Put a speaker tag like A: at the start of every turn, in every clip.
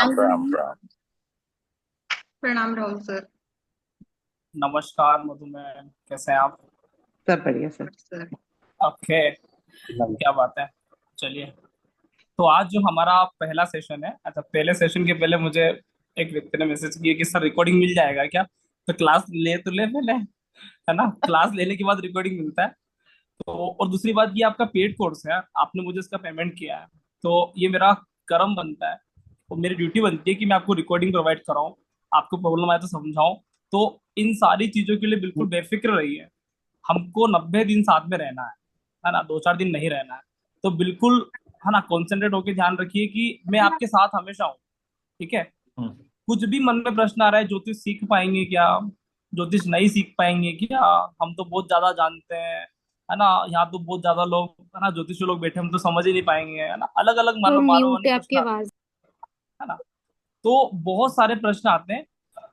A: प्रणाम
B: प्रणाम
A: प्रणाम।
B: प्रणाम।
A: प्रणाम राहुल सर।
C: नमस्कार मधुमेह, कैसे हैं आप?
A: सब बढ़िया सर। सर
C: ओके, क्या बात है। चलिए, तो आज जो हमारा पहला सेशन है, अच्छा पहले सेशन के पहले मुझे एक व्यक्ति ने मैसेज किया कि सर रिकॉर्डिंग मिल जाएगा क्या? तो क्लास ले तो ले पहले, है ना, क्लास लेने के बाद रिकॉर्डिंग मिलता है। तो और दूसरी बात, ये आपका पेड कोर्स है, आपने मुझे इसका पेमेंट किया है, तो ये मेरा कर्म बनता है और मेरी ड्यूटी बनती है कि मैं आपको रिकॉर्डिंग प्रोवाइड कराऊं, आपको प्रॉब्लम आए तो समझाऊं। तो इन सारी चीजों के लिए बिल्कुल बेफिक्र रहिए। हमको 90 दिन साथ में रहना है ना, 2-4 दिन नहीं रहना है। तो बिल्कुल, है ना, कॉन्सेंट्रेट होकर ध्यान रखिए कि मैं आपके साथ हमेशा हूँ। ठीक है?
B: हम्म,
C: कुछ भी मन में प्रश्न आ रहा है, ज्योतिष सीख पाएंगे क्या, ज्योतिष नहीं सीख पाएंगे क्या, हम तो बहुत ज्यादा जानते हैं, है ना, यहाँ तो बहुत ज्यादा लोग, है ना, ज्योतिष लोग बैठे, हम तो समझ ही नहीं पाएंगे, है ना, अलग अलग
D: वो
C: मानो मानो
D: म्यूट
C: मन
D: है
C: प्रश्न
D: आपकी
C: आते
D: आवाज।
C: हैं, है ना। तो बहुत सारे प्रश्न आते हैं,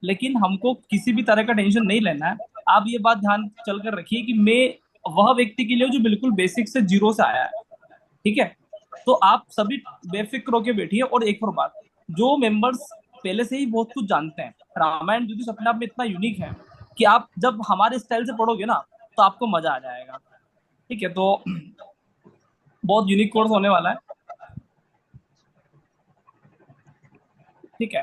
C: लेकिन हमको किसी भी तरह का टेंशन नहीं लेना है। आप ये बात ध्यान चल कर रखिए कि मैं वह व्यक्ति के लिए हूं जो बिल्कुल बेसिक से जीरो से आया है। ठीक है? तो आप सभी बेफिक्र होके बैठिए। और एक और बात, जो मेंबर्स पहले से ही बहुत कुछ जानते हैं, रामायण ज्योतिष अपने आप में इतना यूनिक है कि आप जब हमारे स्टाइल से पढ़ोगे ना, तो आपको मजा आ जाएगा। ठीक है? तो बहुत यूनिक कोर्स होने वाला है। ठीक है?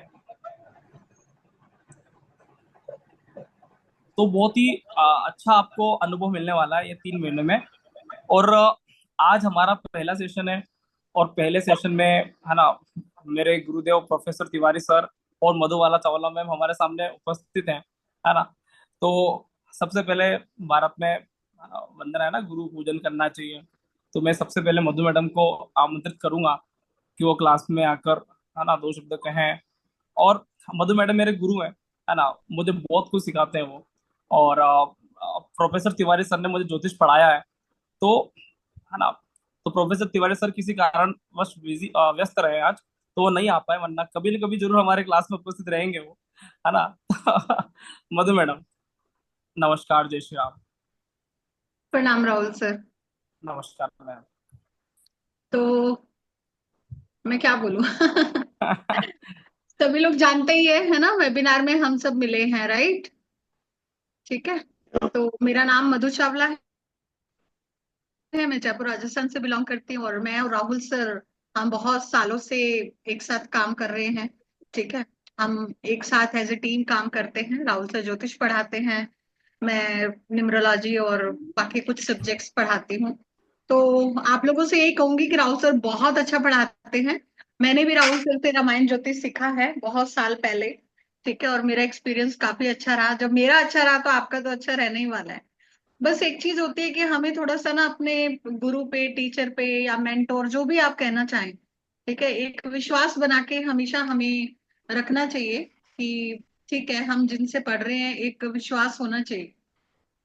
C: तो बहुत ही अच्छा आपको अनुभव मिलने वाला है ये 3 महीने में। और आज हमारा पहला सेशन है, और पहले सेशन में, है ना, मेरे गुरुदेव प्रोफेसर तिवारी सर और मधुबाला चावला मैम हमारे सामने उपस्थित हैं, है ना। तो सबसे पहले भारत में वंदना है ना, गुरु पूजन करना चाहिए। तो मैं सबसे पहले मधु मैडम को आमंत्रित करूंगा कि वो क्लास में आकर, है ना, 2 शब्द कहें। और मधु मैडम मेरे गुरु हैं, है ना, मुझे बहुत कुछ सिखाते हैं वो। और प्रोफेसर तिवारी सर ने मुझे ज्योतिष पढ़ाया है। तो, है ना, तो प्रोफेसर तिवारी सर किसी कारणवश बिजी व्यस्त रहे आज, तो वो नहीं आ पाए, वरना कभी न कभी जरूर हमारे क्लास में उपस्थित रहेंगे वो, है ना। मधु मैडम, नमस्कार, जय श्री राम।
A: प्रणाम राहुल सर।
C: नमस्कार मैम।
A: तो मैं क्या बोलूं। सभी लोग जानते ही है ना, वेबिनार में हम सब मिले हैं, राइट? ठीक है। तो मेरा नाम मधु चावला है, मैं जयपुर राजस्थान से बिलोंग करती हूँ, और मैं और राहुल सर हम बहुत सालों से एक साथ काम कर रहे हैं। ठीक है। हम एक साथ एज ए टीम काम करते हैं। राहुल सर ज्योतिष पढ़ाते हैं, मैं न्यूमरोलॉजी और बाकी कुछ सब्जेक्ट्स पढ़ाती हूँ। तो आप लोगों से यही कहूंगी कि राहुल सर बहुत अच्छा पढ़ाते हैं। मैंने भी राहुल सर से रामायण ज्योतिष सीखा है बहुत साल पहले। ठीक है। और मेरा एक्सपीरियंस काफी अच्छा रहा। जब मेरा अच्छा रहा तो आपका तो अच्छा रहने ही वाला है। बस एक चीज होती है कि हमें थोड़ा सा ना अपने गुरु पे, टीचर पे, या मेंटोर, जो भी आप कहना चाहें, ठीक है, एक विश्वास बना के हमेशा हमें रखना चाहिए कि ठीक है, हम जिनसे पढ़ रहे हैं एक विश्वास होना चाहिए।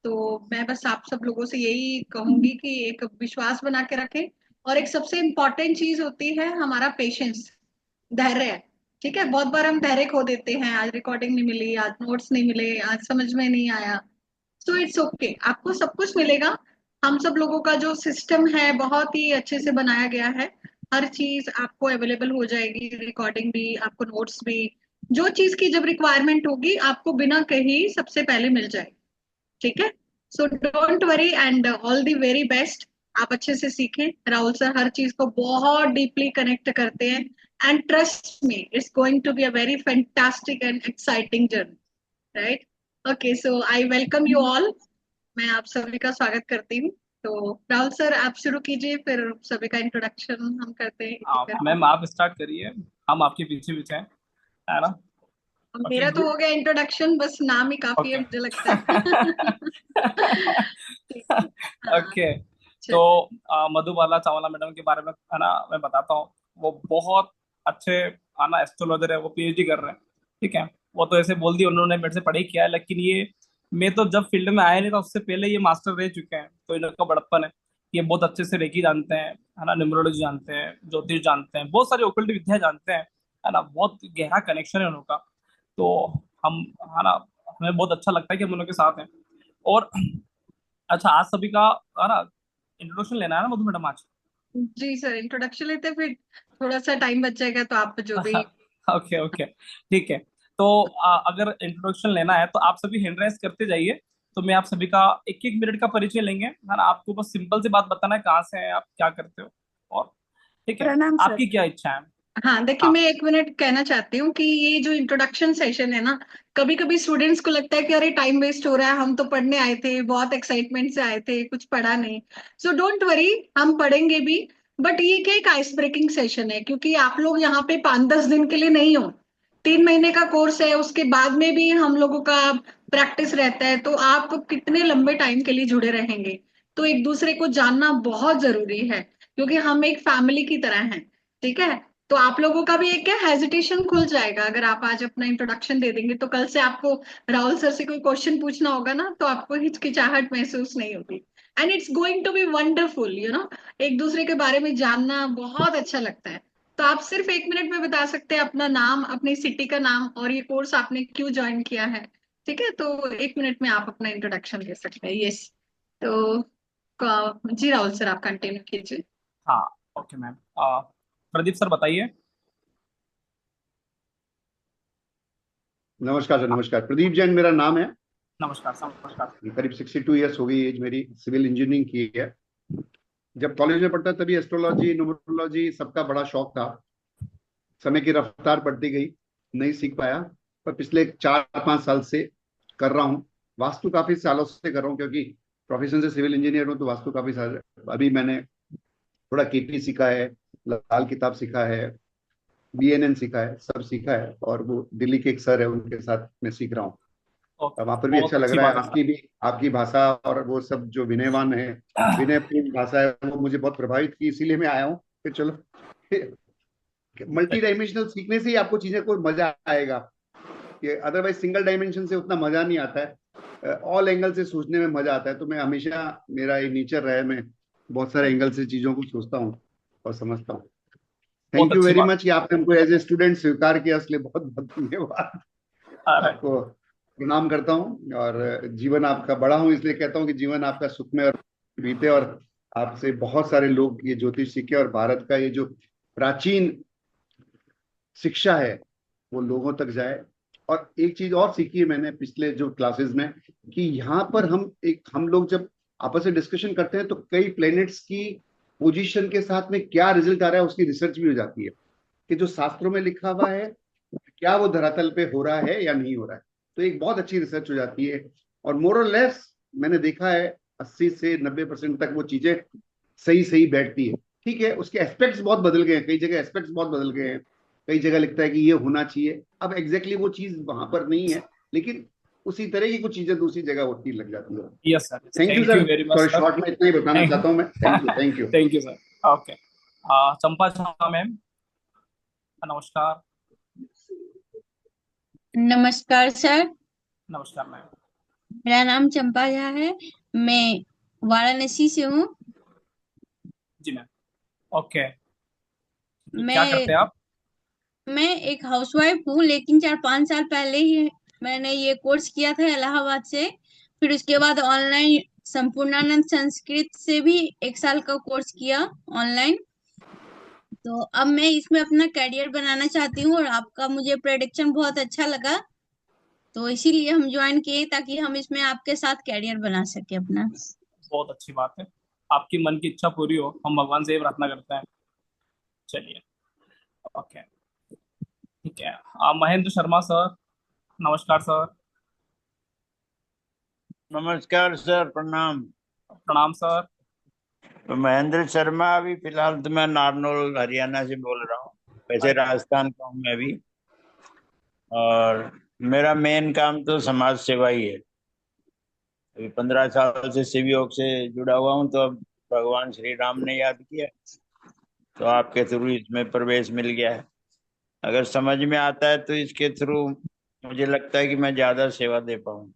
A: तो मैं बस आप सब लोगों से यही कहूंगी कि एक विश्वास बना के रखें। और एक सबसे इम्पोर्टेंट चीज होती है हमारा पेशेंस, धैर्य। ठीक है। बहुत बार हम धैर्य खो देते हैं, आज रिकॉर्डिंग नहीं मिली, आज नोट्स नहीं मिले, आज समझ में नहीं आया। सो इट्स ओके, आपको सब कुछ मिलेगा। हम सब लोगों का जो सिस्टम है बहुत ही अच्छे से बनाया गया है। हर चीज आपको अवेलेबल हो जाएगी, रिकॉर्डिंग भी, आपको नोट्स भी। जो चीज की जब रिक्वायरमेंट होगी आपको बिना कहीं सबसे पहले मिल जाएगी। ठीक है। So don't worry and all the very best. आप अच्छे से सीखें। राहुल सर हर चीज को बहुत डीपली कनेक्ट करते हैं, and trust me, it's going to be a very fantastic and exciting journey, right? Okay, so I welcome you all. मैं आप सभी का स्वागत करती हूँ। तो राहुल सर आप शुरू कीजिए, फिर सभी का इंट्रोडक्शन हम करते हैं एक एक करके।
C: मैम आप स्टार्ट करिए, हम आपके पीछे पीछे हैं, है ना।
A: अब
C: ओके,
A: मेरा तो
C: गुड।
A: हो गया इंट्रोडक्शन, बस नाम ही काफी है
C: ओके।
A: मुझे लगता है। ठीक है। हाँ।
C: ओके। तो
A: चलिए।
C: मधुबाला चावला मैडम के बारे में, है ना, मैं बताता हूँ। वो बहुत अच्छे, है ना, एस्ट्रोलॉजर है, वो पीएचडी कर रहे हैं। ठीक है? वो तो ऐसे बोल दिया, उन्होंने मेरे से पढ़ाई किया है, लेकिन ये, मैं तो जब फील्ड में आया नहीं था उससे पहले ये मास्टर रह चुके हैं, तो इनका बड़प्पन है। ये बहुत अच्छे से रेकी जानते हैं, है ना, न्यूमरोलॉजी जानते हैं, ज्योतिष जानते हैं, बहुत सारी ओकल्ट विद्या जानते हैं, है ना, बहुत गहरा कनेक्शन है उनका। तो हम, है ना, हमें बहुत अच्छा लगता है कि हम उनके साथ हैं। और अच्छा, आज सभी का, है ना, इंट्रोडक्शन लेना है ना मधु मैडम आज?
A: जी सर, इंट्रोडक्शन लेते हैं, फिर थोड़ा सा टाइम बच जाएगा तो आप जो भी
C: ओके ओके, ठीक है। तो अगर इंट्रोडक्शन लेना है तो आप सभी हैंड राइज करते जाइए। तो मैं आप सभी का एक एक मिनट का परिचय लेंगे, है ना। आपको बस सिंपल सी बात बताना है, कहाँ से हैं आप, क्या करते हो, और ठीक है,
A: प्रणाम सर।
C: आपकी क्या इच्छा है।
A: हाँ देखिए,
C: हाँ।
A: मैं एक मिनट कहना चाहती हूँ कि ये जो इंट्रोडक्शन सेशन है ना, कभी कभी स्टूडेंट्स को लगता है कि अरे टाइम वेस्ट हो रहा है, हम तो पढ़ने आए थे, बहुत एक्साइटमेंट से आए थे, कुछ पढ़ा नहीं। सो डोंट वरी, हम पढ़ेंगे भी। बट ये क्या एक आइस ब्रेकिंग सेशन है, क्योंकि आप लोग यहाँ पे 5-10 दिन के लिए नहीं हो। 3 महीने का कोर्स है, उसके बाद में भी हम लोगों का प्रैक्टिस रहता है, तो आप कितने लंबे टाइम के लिए जुड़े रहेंगे। तो एक दूसरे को जानना बहुत जरूरी है, क्योंकि हम एक फैमिली की तरह हैं। ठीक है। तो आप लोगों का भी एक क्या हेजिटेशन खुल जाएगा, अगर आप आज अपना इंट्रोडक्शन दे देंगे तो कल से आपको राहुल सर से कोई क्वेश्चन पूछना होगा ना, तो आपको हिचकिचाहट महसूस नहीं होगी। And it's going to be wonderful, एक दूसरे के बारे में जानना बहुत अच्छा लगता है। तो आप सिर्फ 1 मिनट में बता सकते हैं अपना नाम, अपनी सिटी का नाम, और ये कोर्स आपने क्यों ज्वाइन किया है। ठीक है, तो 1 मिनट में आप अपना इंट्रोडक्शन दे सकते हैं। यस। तो जी राहुल सर, आप कंटिन्यू कीजिए।
C: हाँ, ओके मैम। प्रदीप सर बताइए।
B: नमस्कार सर, नमस्कार। प्रदीप जैन मेरा नाम है।
C: नमस्कार सर।
B: करीब 62 ईयर्स हो गई एज मेरी। सिविल इंजीनियरिंग की है। जब कॉलेज में पढ़ता तभी एस्ट्रोलॉजी न्यूमरोलॉजी सबका बड़ा शौक था। समय की रफ्तार बढ़ती गई, नहीं सीख पाया। पर पिछले 4-5 साल से कर रहा हूँ। वास्तु काफी सालों से कर रहा हूँ, क्योंकि प्रोफेशन से सिविल इंजीनियर हूँ, तो वास्तु काफी साल। अभी मैंने थोड़ा केपी सीखा है, लाल किताब सीखा है, बीएनएन सीखा है, सब सीखा है। और वो दिल्ली के एक सर है, उनके साथ मैं सीख रहा हूँ।
C: ओके,
B: वहां पर भी
C: बहुत
B: अच्छा लग
C: अच्छी
B: रहा है।
C: बात है सर।
B: आपकी भाषा और वो सब जो विनयवान है, विनयपूर्ण भाषा है, वो मुझे बहुत प्रभावित की। इसीलिए मैं आया हूँ कि चलो, मल्टी डायमेंशनल सीखने से ही आपको चीजें को मजा आएगा। कि अदरवाइज सिंगल डायमेंशन से उतना मजा नहीं आता है। ऑल एंगल से सोचने में मजा आता है। तो मैं हमेशा, मेरा ये नेचर रहा है, मैं बहुत सारे एंगल से चीजों को सोचता हूँ और समझता हूँ।
C: बहुत
B: थैंक यू
C: अच्छी
B: वेरी
C: बात।
B: मच कि आपने हमको एज ए स्टूडेंट स्वीकार किया, इसलिए बहुत बहुत धन्यवाद।
C: अरे,
B: आपको प्रणाम करता हूँ। और जीवन आपका बड़ा हूँ, इसलिए कहता हूँ कि जीवन आपका सुख में और बीते, और आपसे बहुत सारे लोग ये ज्योतिष सीखे, और भारत का ये जो प्राचीन शिक्षा है वो लोगों तक जाए। और एक चीज और सीखी है मैंने पिछले जो क्लासेस में, कि यहाँ पर हम लोग जब आपस में डिस्कशन करते हैं, तो कई प्लैनेट्स की पोजीशन के साथ में क्या रिजल्ट आ रहा है उसकी रिसर्च भी हो जाती है, कि जो शास्त्रों में लिखा हुआ है क्या वो धरातल पे हो रहा है या नहीं हो रहा है। तो एक बहुत अच्छी रिसर्च हो जाती है। और मोर और लेस मैंने देखा है 80 से 90% तक वो चीजें सही सही बैठती है। ठीक है, उसके एस्पेक्ट्स बहुत बदल गए हैं, कई जगह एस्पेक्ट्स बहुत बदल गए हैं। कई जगह लगता है कि ये होना चाहिए, अब एग्जैक्टली वो चीज वहां पर नहीं है, लेकिन उसी तरह की कुछ चीजें दूसरी जगह होती लग जाती है।
C: Yes sir,
B: thank you
C: thank you
B: sir.
C: Very much
B: sorry,
C: sir.
B: Short में इतना ही बताना
C: थैंक
B: चाहता हूँ मैं। Thank you, thank you.
C: Thank you sir. Okay. Champa Jha ma'am, नमस्कार।
D: नमस्कार सर।
C: नमस्कार मैम।
D: मेरा नाम चंपा झा है। मैं वाराणसी से हूँ।
C: जी मैम। ओके, क्या
D: मैं
C: करते हैं आप।
D: मैं एक हाउसवाइफ हूँ, लेकिन 4-5 साल पहले ही मैंने ये कोर्स किया था इलाहाबाद से। फिर उसके बाद ऑनलाइन संपूर्णानंद संस्कृत से भी 1 साल का कोर्स किया ऑनलाइन। तो अब मैं इसमें अपना करियर बनाना चाहती हूँ, और आपका मुझे प्रेडिक्शन बहुत अच्छा लगा, तो इसीलिए हम ज्वाइन किए, ताकि हम इसमें आपके साथ करियर बना सके अपना।
C: बहुत अच्छी बात है, आपकी मन की इच्छा पूरी हो, हम भगवान से ये प्रार्थना करते हैं। चलिए, ओके, ठीक है। महेंद्र शर्मा सर, नमस्कार सर।
E: नमस्कार सर, प्रणाम।
C: प्रणाम सर।
E: तो महेंद्र शर्मा, अभी फिलहाल तो मैं नारनौल हरियाणा से बोल रहा हूँ। वैसे राजस्थान का हूँ मैं भी। और मेरा मेन काम तो समाज सेवा ही है। अभी 15 साल से शिव योग से जुड़ा हुआ हूँ, तो अब भगवान श्री राम ने याद किया, तो आपके थ्रू इसमें प्रवेश मिल गया है। अगर समझ में आता है तो इसके थ्रू मुझे लगता है कि मैं ज्यादा सेवा दे पाऊँ।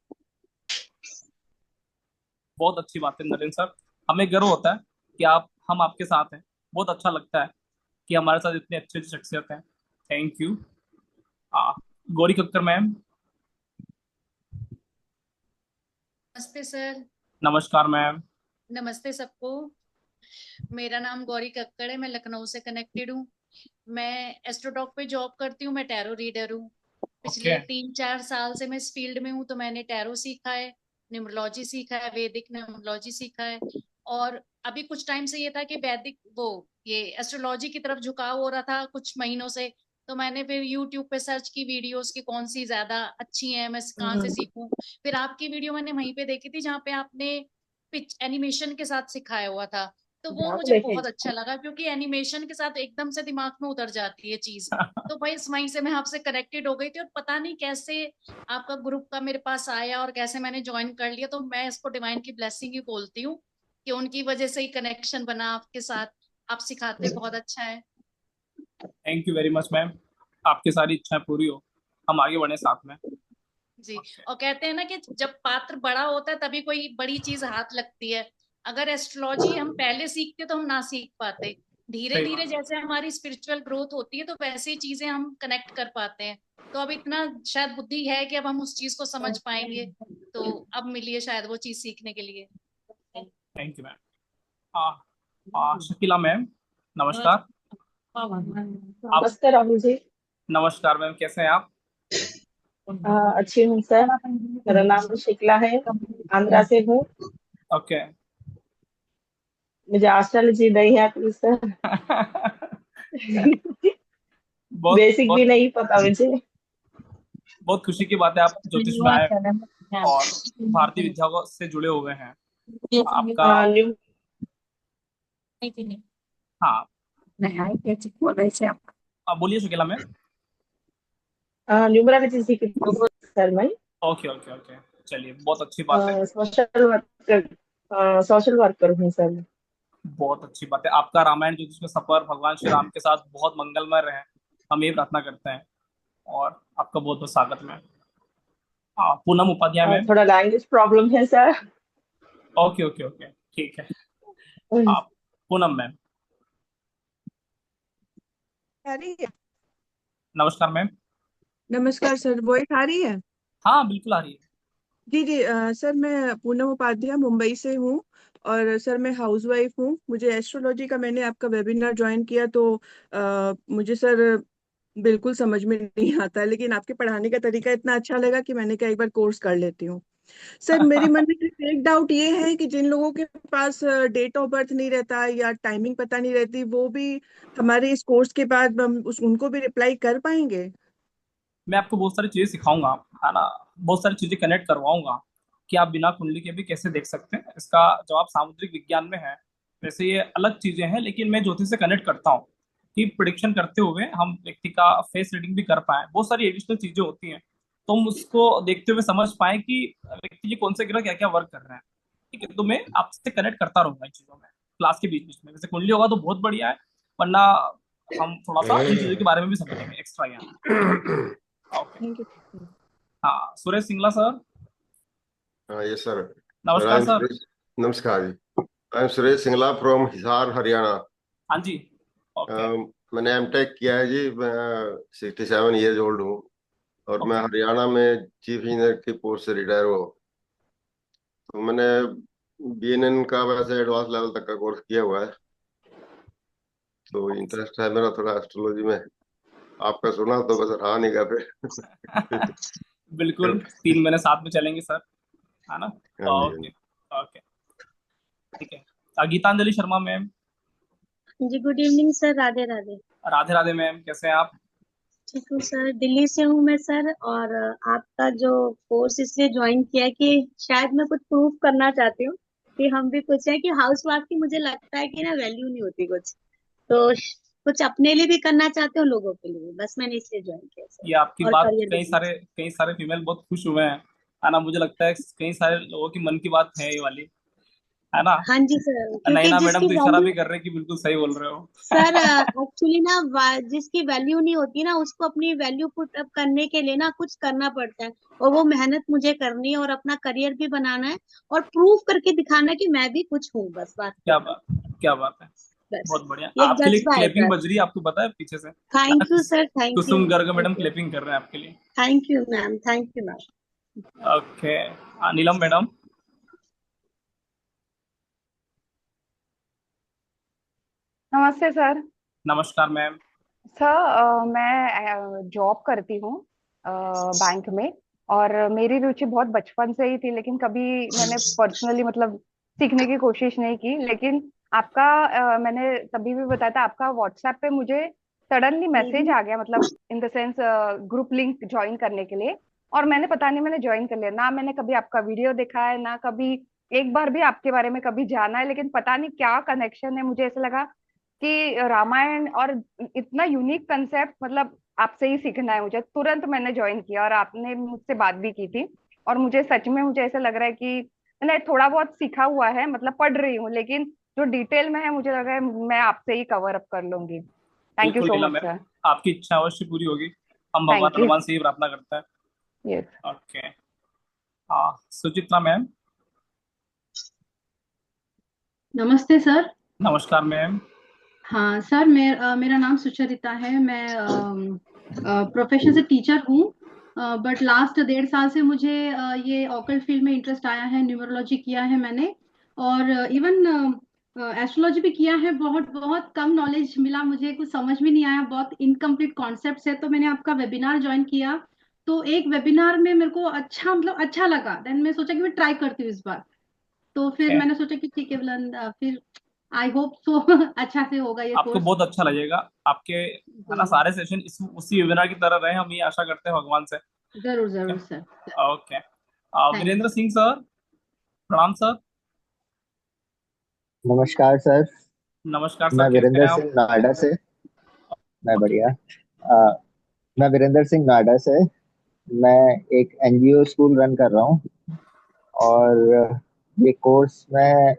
C: बहुत अच्छी बात है नरेंद्र सर, हमें गर्व होता है कि हम आपके साथ हैं। बहुत अच्छा लगता है कि हमारे साथ इतनी अच्छी अच्छी शख्सियत है। Thank you. Gauri Kakkar ma'am.
F: नमस्ते सर।
C: नमस्कार मैम।
F: नमस्ते सबको। मेरा नाम गौरी कक्कड़ है, मैं लखनऊ से कनेक्टेड हूँ। मैं एस्ट्रोडॉक पे जॉब करती हूँ, मैं टैरो रीडर हूँ। पिछले
C: ओके
F: 3-4 साल से मैं इस फील्ड में हूँ, तो मैंने टैरो सीखा है, न्यूमरोलॉजी सीखा है, वैदिक न्यूमरोलॉजी सीखा है। और अभी कुछ टाइम से ये था कि वैदिक ये एस्ट्रोलॉजी की तरफ झुकाव हो रहा था कुछ महीनों से। तो मैंने फिर यूट्यूब पे सर्च की वीडियोस की कौन सी ज्यादा अच्छी है, मैं कहाँ से सीखूं। फिर आपकी वीडियो मैंने वहीं पे देखी थी जहाँ पे आपने पिच एनिमेशन के साथ सिखाया हुआ था। तो वो मुझे बहुत अच्छा लगा, क्योंकि एनिमेशन के साथ एकदम से दिमाग में उतर जाती है चीज। तो भाई इस वहीं से मैं आपसे कनेक्टेड हो गई थी, और पता नहीं कैसे आपका ग्रुप का मेरे पास आया और कैसे मैंने ज्वाइन कर लिया। तो मैं इसको डिवाइन की ब्लेसिंग ही बोलती हूँ कि उनकी वजह से ही कनेक्शन बना आपके साथ। आप सिखाते बहुत अच्छा है।
C: Thank you very much ma'am, आपकी सारी इच्छाएं पूरी हो, हम आगे बढ़े साथ में।
F: जी।
C: ओके
F: और कहते हैं ना कि जब पात्र बड़ा होता है तभी कोई बड़ी चीज हाथ लगती है। अगर एस्ट्रोलॉजी हम पहले सीखते तो हम ना सीख पाते। धीरे
C: सही
F: धीरे
C: बात है।
F: जैसे हमारी स्पिरिचुअल ग्रोथ होती है तो वैसे ही चीजें हम कनेक्ट कर पाते हैं। तो अब इतना शायद बुद्धि है कि अब हम उस चीज को समझ पाएंगे। तो अब मिलिए शायद वो चीज सीखने के लिए।
C: Thank you ma'am. Shakila ma'am, नमस्कार। आप
G: नमस्ते राहुल जी।
C: नमस्कार मैम, कैसे हैं आप?
G: अच्छी हूँ सर। मेरा नाम शिकला है, आंध्रा से हूँ।
C: ओके
G: मुझे एस्ट्रोलॉजी नहीं आती सर।
C: बहुत
G: बेसिक भी
C: बहुत
G: नहीं पता मुझे।
C: बहुत खुशी की बात है आप ज्योतिष में आए और भारतीय विद्या से जुड़े हुए हैं। आपका
G: न्यू
C: हाँ, आप बोलिए शकीला मैम।
G: न्यूमरोलॉजी सीख रही हूँ सर मैं।
C: ओके ओके ओके, चलिए बहुत अच्छी बात है।
G: सोशल वर्कर हूँ सर।
C: बहुत अच्छी बात है, आपका रामायण ज्योतिष में सफर भगवान श्री राम के साथ बहुत मंगलमय रहे, हम ये प्रार्थना करते हैं। और आपका बहुत बहुत स्वागत में। पूनम उपाध्याय मैम।
G: थोड़ा लैंग्वेज प्रॉब्लम है सर।
C: ओके ओके ओके, ठीक है। आप पूनम मैम।
H: आ रही है।
C: नमस्कार मैम।
H: नमस्कार सर, वॉइस आ रही है।
C: हाँ बिल्कुल आ रही है।
H: जी जी, सर मैं पूनम उपाध्याय मुंबई से हूँ। और सर मैं हाउसवाइफ हूँ। मुझे एस्ट्रोलॉजी का मैंने आपका वेबिनार ज्वाइन किया तो मुझे सर बिल्कुल समझ में नहीं आता है, लेकिन आपके पढ़ाने का तरीका इतना अच्छा लगा कि मैंने कहा एक बार कोर्स कर लेती हूँ। सर मेरे मन में सिर्फ एक डाउट ये है कि जिन लोगों के पास डेट ऑफ बर्थ नहीं रहता या टाइमिंग पता नहीं रहती, वो भी हमारे इस कोर्स के बाद उनको भी रिप्लाई कर पाएंगे।
C: मैं आपको बहुत सारी चीजें सिखाऊंगा, है ना, बहुत सारी चीजें कनेक्ट करवाऊंगा कि आप बिना कुंडली के भी कैसे देख सकते हैं। इसका जवाब सामुद्रिक विज्ञान में है। वैसे ये अलग चीजें हैं, लेकिन मैं ज्योतिष से कनेक्ट करता हूँ कि प्रिडिक्शन करते हुए हम व्यक्ति का फेस रीडिंग भी कर पाए। बहुत सारी एडिशनल चीजें होती हैं, तो हम उसको देखते हुए समझ पाए कि व्यक्ति के कौन से ग्रह क्या क्या वर्क कर रहे हैं। ठीक है, तो मैं आपसे कनेक्ट करता रहूंगा इन चीजों में क्लास के बीच बीच में। वैसे कुंडली होगा तो बहुत बढ़िया है, वरना हम थोड़ा सा इन चीजों के बारे में भी समझेंगे एक्स्ट्रा ज्ञान। ओके।
H: Thank you.
C: हाँ, Suresh Singla sir.
I: Yes, sir. Sir,
C: नमस्कार sir.
I: Namaskar. I am Suresh Singla from Hisar, Haryana.
C: हाँ जी। ओके
I: मैंने एमटेक किया है जी। मैं 67 ईयर्स ओल्ड हूँ और मैं हरियाणा में चीफ इंजीनियर की पोस्ट से रिटायर हुआ हूँ। तो मैंने बीएनएन का वैसे एडवांस लेवल तक का कोर्स किया हुआ है। तो इंटरेस्ट है मेरा थोड़ा एस्ट्रोलॉजी में। आपका सुना तो बस रहा नहीं गा पे।
C: बिल्कुल, 3 महीने साथ में चलेंगे सर, है ना।
I: हाँ जी, हाँ
C: ओके
I: जी।
C: ओके, ठीक है। गीतांजलि शर्मा मैम।
D: जी good evening sir, Radhe Radhe.
C: Radhe Radhe ma'am, कैसे हैं आप?
D: ठीक हूँ सर, दिल्ली से हूँ मैं सर। और आपका जो कोर्स इसलिए ज्वाइन किया है कि शायद मैं कुछ प्रूफ करना चाहती हूँ कि हम भी कुछ है कि हाउस वाइफ की मुझे लगता है कि ना वैल्यू नहीं होती कुछ। तो कुछ अपने लिए भी करना चाहते हो, लोगों के लिए, बस मैंने इसलिए ज्वाइन किया सर।
C: ये आपकी
D: और
C: बात
D: करियर बिजनेस।
C: कई सारे फीमेल बहुत खुश हुए हैं, है ना। मुझे लगता है कई सारे लोगों की मन की बात है ये वाली, है ना।
D: हाँ जी सर, क्योंकि
C: नैना मैडम
D: जिसकी
C: तो इशारा
D: वैल्यू
C: भी कर रहे हैं कि बिल्कुल सही बोल रहे हो।
D: सर एक्चुअली ना जिसकी वैल्यू नहीं होती ना, उसको अपनी वैल्यू पुट अप करने के लिए ना कुछ करना पड़ता है। और वो मेहनत मुझे करनी है और अपना करियर भी बनाना है और प्रूव करके दिखाना है कि मैं भी कुछ हूँ, बस बात
C: क्या
D: खत्म।
C: बात, क्या बात है।
D: बस
C: बहुत बढ़िया,
D: ये एक
C: आपके लिए
D: जज्बा है
C: क्लेपिंग
D: सर।
C: बज रही है, आपको पता है पीछे से।
D: Thank you sir, thank you.
C: Kusum Garg madam clapping कर रहे हैं आपके लिए।
D: Thank you ma'am, thank you ma'am.
C: Okay, Neelam madam.
J: नमस्ते सर।
C: नमस्कार मैम।
J: सर मैं जॉब करती हूँ बैंक में। और मेरी रुचि बहुत बचपन से ही थी, लेकिन कभी मैंने पर्सनली मतलब सीखने की कोशिश नहीं की। लेकिन आपका मैंने तभी भी बताया था, आपका व्हाट्सएप पे मुझे सडनली मैसेज आ गया, मतलब in the sense group link join करने के लिए। और मैंने पता नहीं, मैंने ज्वाइन कर लिया ना। मैंने कभी आपका वीडियो देखा है ना, कभी एक बार भी आपके बारे में कभी जाना है, लेकिन पता नहीं क्या कनेक्शन है, मुझे ऐसा लगा कि रामायण और इतना यूनिक कंसेप्ट, मतलब आपसे ही सीखना है मुझे। तुरंत मैंने ज्वाइन किया और आपने मुझसे बात भी की थी। और मुझे सच में मुझे ऐसा लग रहा है कि मैंने थोड़ा बहुत सीखा हुआ है, मतलब पढ़ रही हूँ, लेकिन जो डिटेल में है मुझे लग रहा है मैं आपसे ही कवर अप कर लूंगी। थैंक यू
C: बिल्कुल
J: सो
C: लीला
J: मच
C: मैम,
J: सर।
C: आपकी इच्छा अवश्य पूरी होगी। हम भगवान
J: थैंक यू।
C: हनुमान से ही प्रार्थना करते हैं।
J: यस।
C: ओके। हाँ, सुचित्रा मैम।
K: नमस्ते सर।
C: नमस्कार मैम।
K: हाँ सर, मेरा नाम सुचरिता है। मैं प्रोफेशन से टीचर हूँ, बट लास्ट 1.5 साल से मुझे ये ऑकल्ट फील्ड में इंटरेस्ट आया है। न्यूमरोलॉजी किया है मैंने, और इवन एस्ट्रोलॉजी भी किया है। बहुत बहुत कम नॉलेज मिला मुझे, कुछ समझ भी नहीं आया, बहुत इनकम्प्लीट कॉन्सेप्ट्स है। तो मैंने आपका वेबिनार ज्वाइन किया, तो एक वेबिनार में मेरे को अच्छा, मतलब अच्छा लगा। देन मैं सोचा कि मैं ट्राई करती हूँ इस बार। तो फिर
C: ओके,
K: मैंने सोचा कि ठीक है बुलंद, फिर आई होप सो अच्छा से होगा ये
C: आपको
K: कोर्स।
C: बहुत अच्छा लगेगा। आपके है ना
K: जी,
C: सारे सेशन इस उसी वेबिनार की तरह रहे, हम ये आशा करते हैं भगवान से।
K: जरूर
C: ओके।
K: जरूर sir.
C: Okay.
K: Thank you
C: Virendra
K: sir.
C: Singh sir, प्रणाम सर।
L: नमस्कार सर।
C: नमस्कार
L: मैं
C: सर, कैसे
L: वीरेंद्र
C: हैं आप?
L: सिंह नोएडा से। मैं
C: ओके।
L: बढ़िया। मैं वीरेंद्र सिंह नोएडा से। मैं एक एनजीओ स्कूल रन कर रहा हूँ। और ये कोर्स मैं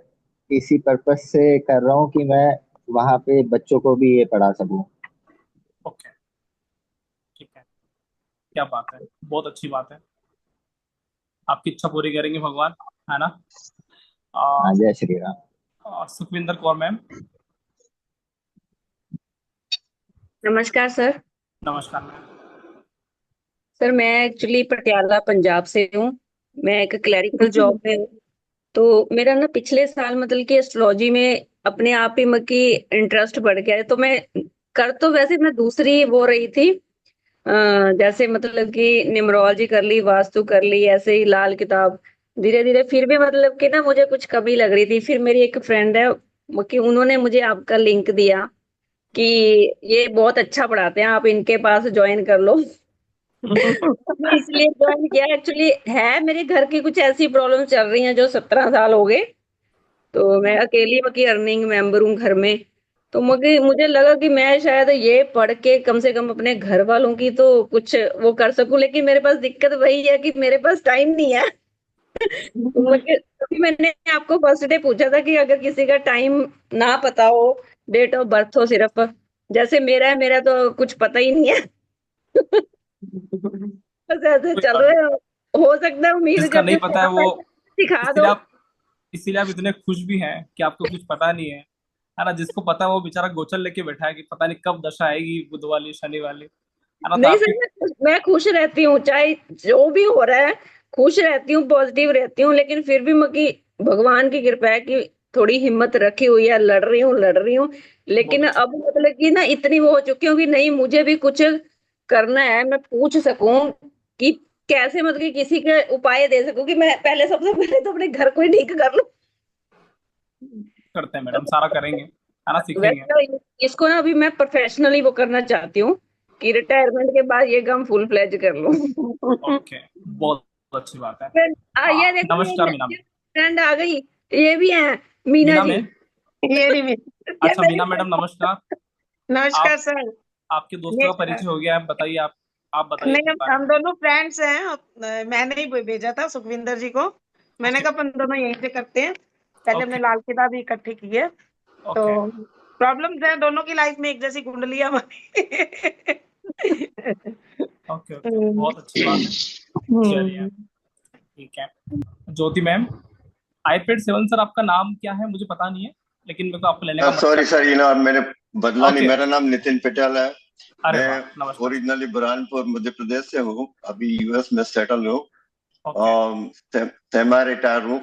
L: इसी पर्पस से कर रहा हूँ कि मैं वहाँ पे बच्चों को भी ये पढ़ा सकूँ।
C: ओके, ठीक है। क्या बात है, बहुत अच्छी बात है। आपकी इच्छा पूरी करेंगे भगवान, है ना?
L: हाँ, जय श्री राम।
C: सुखविंदर कौर मैम।
M: नमस्कार सर।
C: नमस्कार मैम।
M: सर मैं एक्चुअली पटियाला पंजाब से हूँ। मैं एक क्लरिकल जॉब में हूँ। तो मेरा ना पिछले साल मतलब कि एस्ट्रोलॉजी में अपने आप ही मतलब कि इंटरेस्ट बढ़ गया है। तो मैं कर तो वैसे मैं दूसरी वो रही थी, जैसे मतलब कि न्यूमरोलॉजी कर ली, वास्तु कर ली, ऐसे ही लाल किताब। धीरे धीरे फिर भी मतलब कि ना मुझे कुछ कमी लग रही थी। फिर मेरी एक फ्रेंड है कि उन्होंने मुझे आपका लिंक दिया कि ये बहुत अच्छा पढ़ाते हैं, आप इनके पास ज्वाइन कर लो। मैं इसलिए ज्वाइन किया। एक्चुअली है मेरे घर की कुछ ऐसी प्रॉब्लम चल रही हैं जो 17 साल हो गए। तो मैं अकेली की अर्निंग मेंबर हूँ घर में। तो मुझे मुझे लगा कि मैं शायद ये पढ़ के कम से कम अपने घर वालों की तो कुछ वो कर सकूं। लेकिन मेरे पास दिक्कत वही है कि मेरे पास टाइम नहीं है। तो तभी मैंने आपको फर्स्ट डे पूछा था कि अगर किसी का टाइम ना पता हो, डेट ऑफ बर्थ हो सिर्फ, जैसे मेरा है, मेरा तो कुछ पता ही नहीं है। बस ऐसे
C: कोई
M: चल
C: बात
M: रहे
C: नहीं,
M: हो सकता है उम्मीद
C: जिसका
M: करते
C: नहीं
M: हो
C: पता है
M: थोड़ा
C: वो,
M: पहले सिखा दो।
C: इसीलिए आप इतने खुश भी हैं कि आपको कुछ पता नहीं है ना? जिसको पता है वो बेचारा गोचर लेके बैठा है कि पता नहीं कब दशा आएगी, बुध वाली, शनि वाली, है ना? तो
M: नहीं सर,
C: आपकी
M: मैं खुश रहती हूँ चाहे जो भी हो रहा है। खुश रहती हूँ, पॉजिटिव रहती हूँ, लेकिन फिर भी मकी भगवान की कृपा है कि थोड़ी हिम्मत रखी हुई है, लड़ रही हूँ।
C: बहुत
M: लेकिन
C: अच्छी
M: अब
C: बात।
M: मतलब कि ना इतनी वो हो चुकी हूँ कि नहीं, मुझे भी कुछ करना है। मैं पूछ सकूं कि कैसे मतलब कि किसी के उपाय दे सकूं कि मैं पहले सबसे पहले तो अपने घर को ही ठीक कर लूं।
C: करते हैं मैडम, सारा करेंगे, है ना? सीखेंगे।
M: वैसे तो इसको ना अभी मैं प्रोफेशनली वो करना चाहती हूँ कि रिटायरमेंट के बाद ये काम फुल फ्लेज कर लूं।
C: ओके, बहुत अच्छी बात है।
M: ये देखो,
C: नमस्कार मीना
M: ये
C: मैम।
M: फ्रेंड आ गई। ये भी है मीना
C: मीना
M: जी।
C: मैम।
G: ये रही
M: ये
C: अच्छा
M: मेरी
C: मीना
M: friend
C: मैडम, नमस्कार।
G: नमस्कार
C: आप
G: सर।
C: आपके दोस्तों
G: ये
C: का परिचय हो गया है, बताइए आप बताइए
G: नहीं,
C: अपने बारे
G: हम
C: में।
G: दोनों फ्रेंड्स हैं। मैंने ही भेजा था सुखविंदर जी को। मैंने
C: ओके।
G: कहा अपन दोनों यहीं से करते हैं। पहले हमने
C: ओके।
G: लाल किताब ही इकट्ठी की है। तो
C: ओके।
G: प्रॉब्लम्स है दोनों की लाइफ में, एक जैसी कुंडलियां हमारी।
C: ओके। ओके, बहुत अच्छी बात है। चलिए,
G: हम्म।
C: ठीक है। ज्योति मैम। आईपैड 7 सर, आपका नाम क्या है मुझे पता नहीं है, लेकिन मेरे को आपको लेने का मन
I: सॉरी
C: कर
I: सर, ये ना मैंने बदला
C: रहा।
I: नहीं।
C: ओके।
I: मेरा नाम नितिन पटेल है।
C: अरे
I: मैं
C: वाह, नमस्कार।
I: ओरिजिनली बुरहानपुर मध्य प्रदेश से हूँ, अभी यूएस में सेटल हूँ।
C: ओके।
I: सेमी रिटायर हूँ।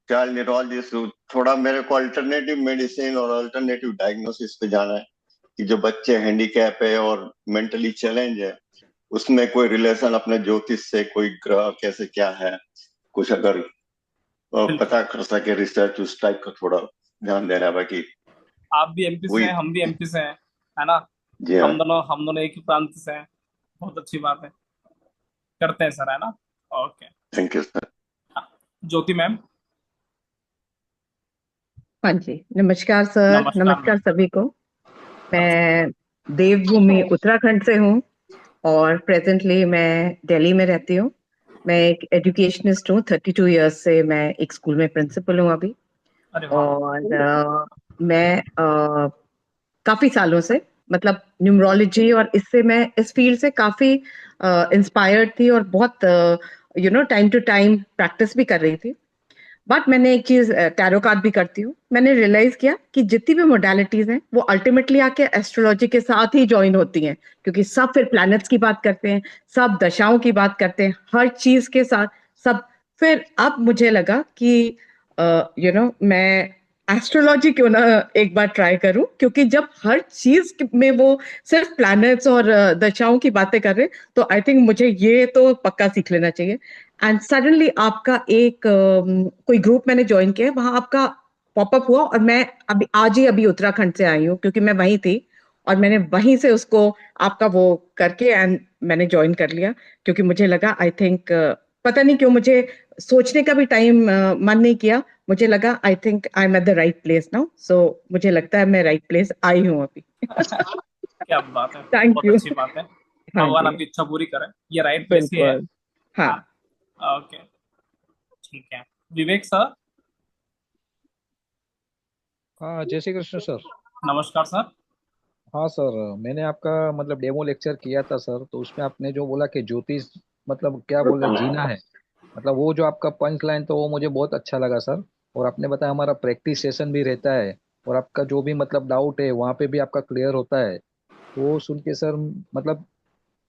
I: चाइल्ड न्यूरोलॉजिस्ट हूँ। थोड़ा मेरे को अल्टरनेटिव मेडिसिन और अल्टरनेटिव डायग्नोसिस पे जाना है
N: कि जो बच्चे हैंडीकैप है और मेंटली चैलेंज है, उसमें कोई रिलेशन अपने ज्योतिष से, कोई ग्रह कैसे क्या है, कुछ अगर पता कर सके, रिसर्च उस टाइप का थोड़ा ध्यान देना है। बाकी
C: आप भी एमपी से
N: वही।
C: हैं, हम भी एमपी से हैं, है ना?
N: जी हाँ।
C: हम दोनों एक ही प्रांत से हैं। बहुत अच्छी बात है, करते हैं सर, है ना? Okay,
N: thank you sir.
C: Jyoti ma'am.
O: हाँ जी, नमस्कार सर।
C: नमस्कार
O: नमस्कार
C: मैम।
O: सभी को। मैं देवभूमि उत्तराखंड से हूँ और प्रेजेंटली मैं दिल्ली में रहती हूँ। मैं एक एजुकेशनिस्ट हूँ। 32 इयर्स से मैं एक स्कूल में प्रिंसिपल हूँ अभी।
C: अरे वाह।
O: और मैं काफी सालों से मतलब न्यूमरोलॉजी और इससे मैं इस फील्ड से काफी इंस्पायर्ड थी और बहुत टाइम टू टाइम प्रैक्टिस भी कर रही थी। बट मैंने एक चीज, टैरो कार्ड भी करती हूँ, मैंने रियलाइज किया कि जितनी भी मोडालिटीज हैं वो अल्टीमेटली आके एस्ट्रोलॉजी के साथ ही ज्वाइन होती हैं, क्योंकि सब फिर प्लैनेट्स की बात करते हैं, सब दशाओं की बात करते हैं, हर चीज के साथ सब। फिर अब मुझे लगा कि मैं एस्ट्रोलॉजी क्यों ना एक बार ट्राई करूं, क्योंकि जब हर चीज में वो सिर्फ प्लैनेट्स और दशाओं की बातें कर रहे हैं, तो आई थिंक मुझे ये तो पक्का सीख लेना चाहिए। एंड सडनली आपका एक कोई ग्रुप मैंने ज्वाइन किया है, वहां आपका पॉपअप हुआ और मैं अभी आज ही अभी उत्तराखंड से आई हूँ, क्योंकि मैं वहीं थी और मैंने वहीं से उसको आपका वो करके एंड मैंने ज्वाइन कर लिया, क्योंकि मुझे लगा आई थिंक पता नहीं क्यों मुझे सोचने का भी टाइम मन नहीं किया। मुझे लगा I think I am at the right place now, so मुझे लगता है मैं राइट प्लेस आई हूँ अभी।
C: क्या बात है,
O: थैंक
C: बहुत
O: यू।
C: अच्छी बात है।
O: हाँ
C: भगवान
O: जी,
C: आपकी इच्छा पूरी करे, ये राइट प्लेस ही है।
O: बिल्कुल। हाँ।
C: ओके, ठीक है। विवेक सर।
P: हाँ, जय श्री कृष्ण सर।
C: नमस्कार सर।
P: हाँ सर, मैंने आपका मतलब डेमो लेक्चर किया था सर, तो उसमें आपने जो बोला कि ज्योतिष मतलब क्या बोल रहे जीना है, मतलब वो जो आपका पंच लाइन तो वो मुझे बहुत अच्छा लगा सर। और आपने बताया हमारा प्रैक्टिस सेशन भी रहता है और आपका जो भी मतलब डाउट है वहाँ पे भी आपका क्लियर होता है। तो वो सुन के सर मतलब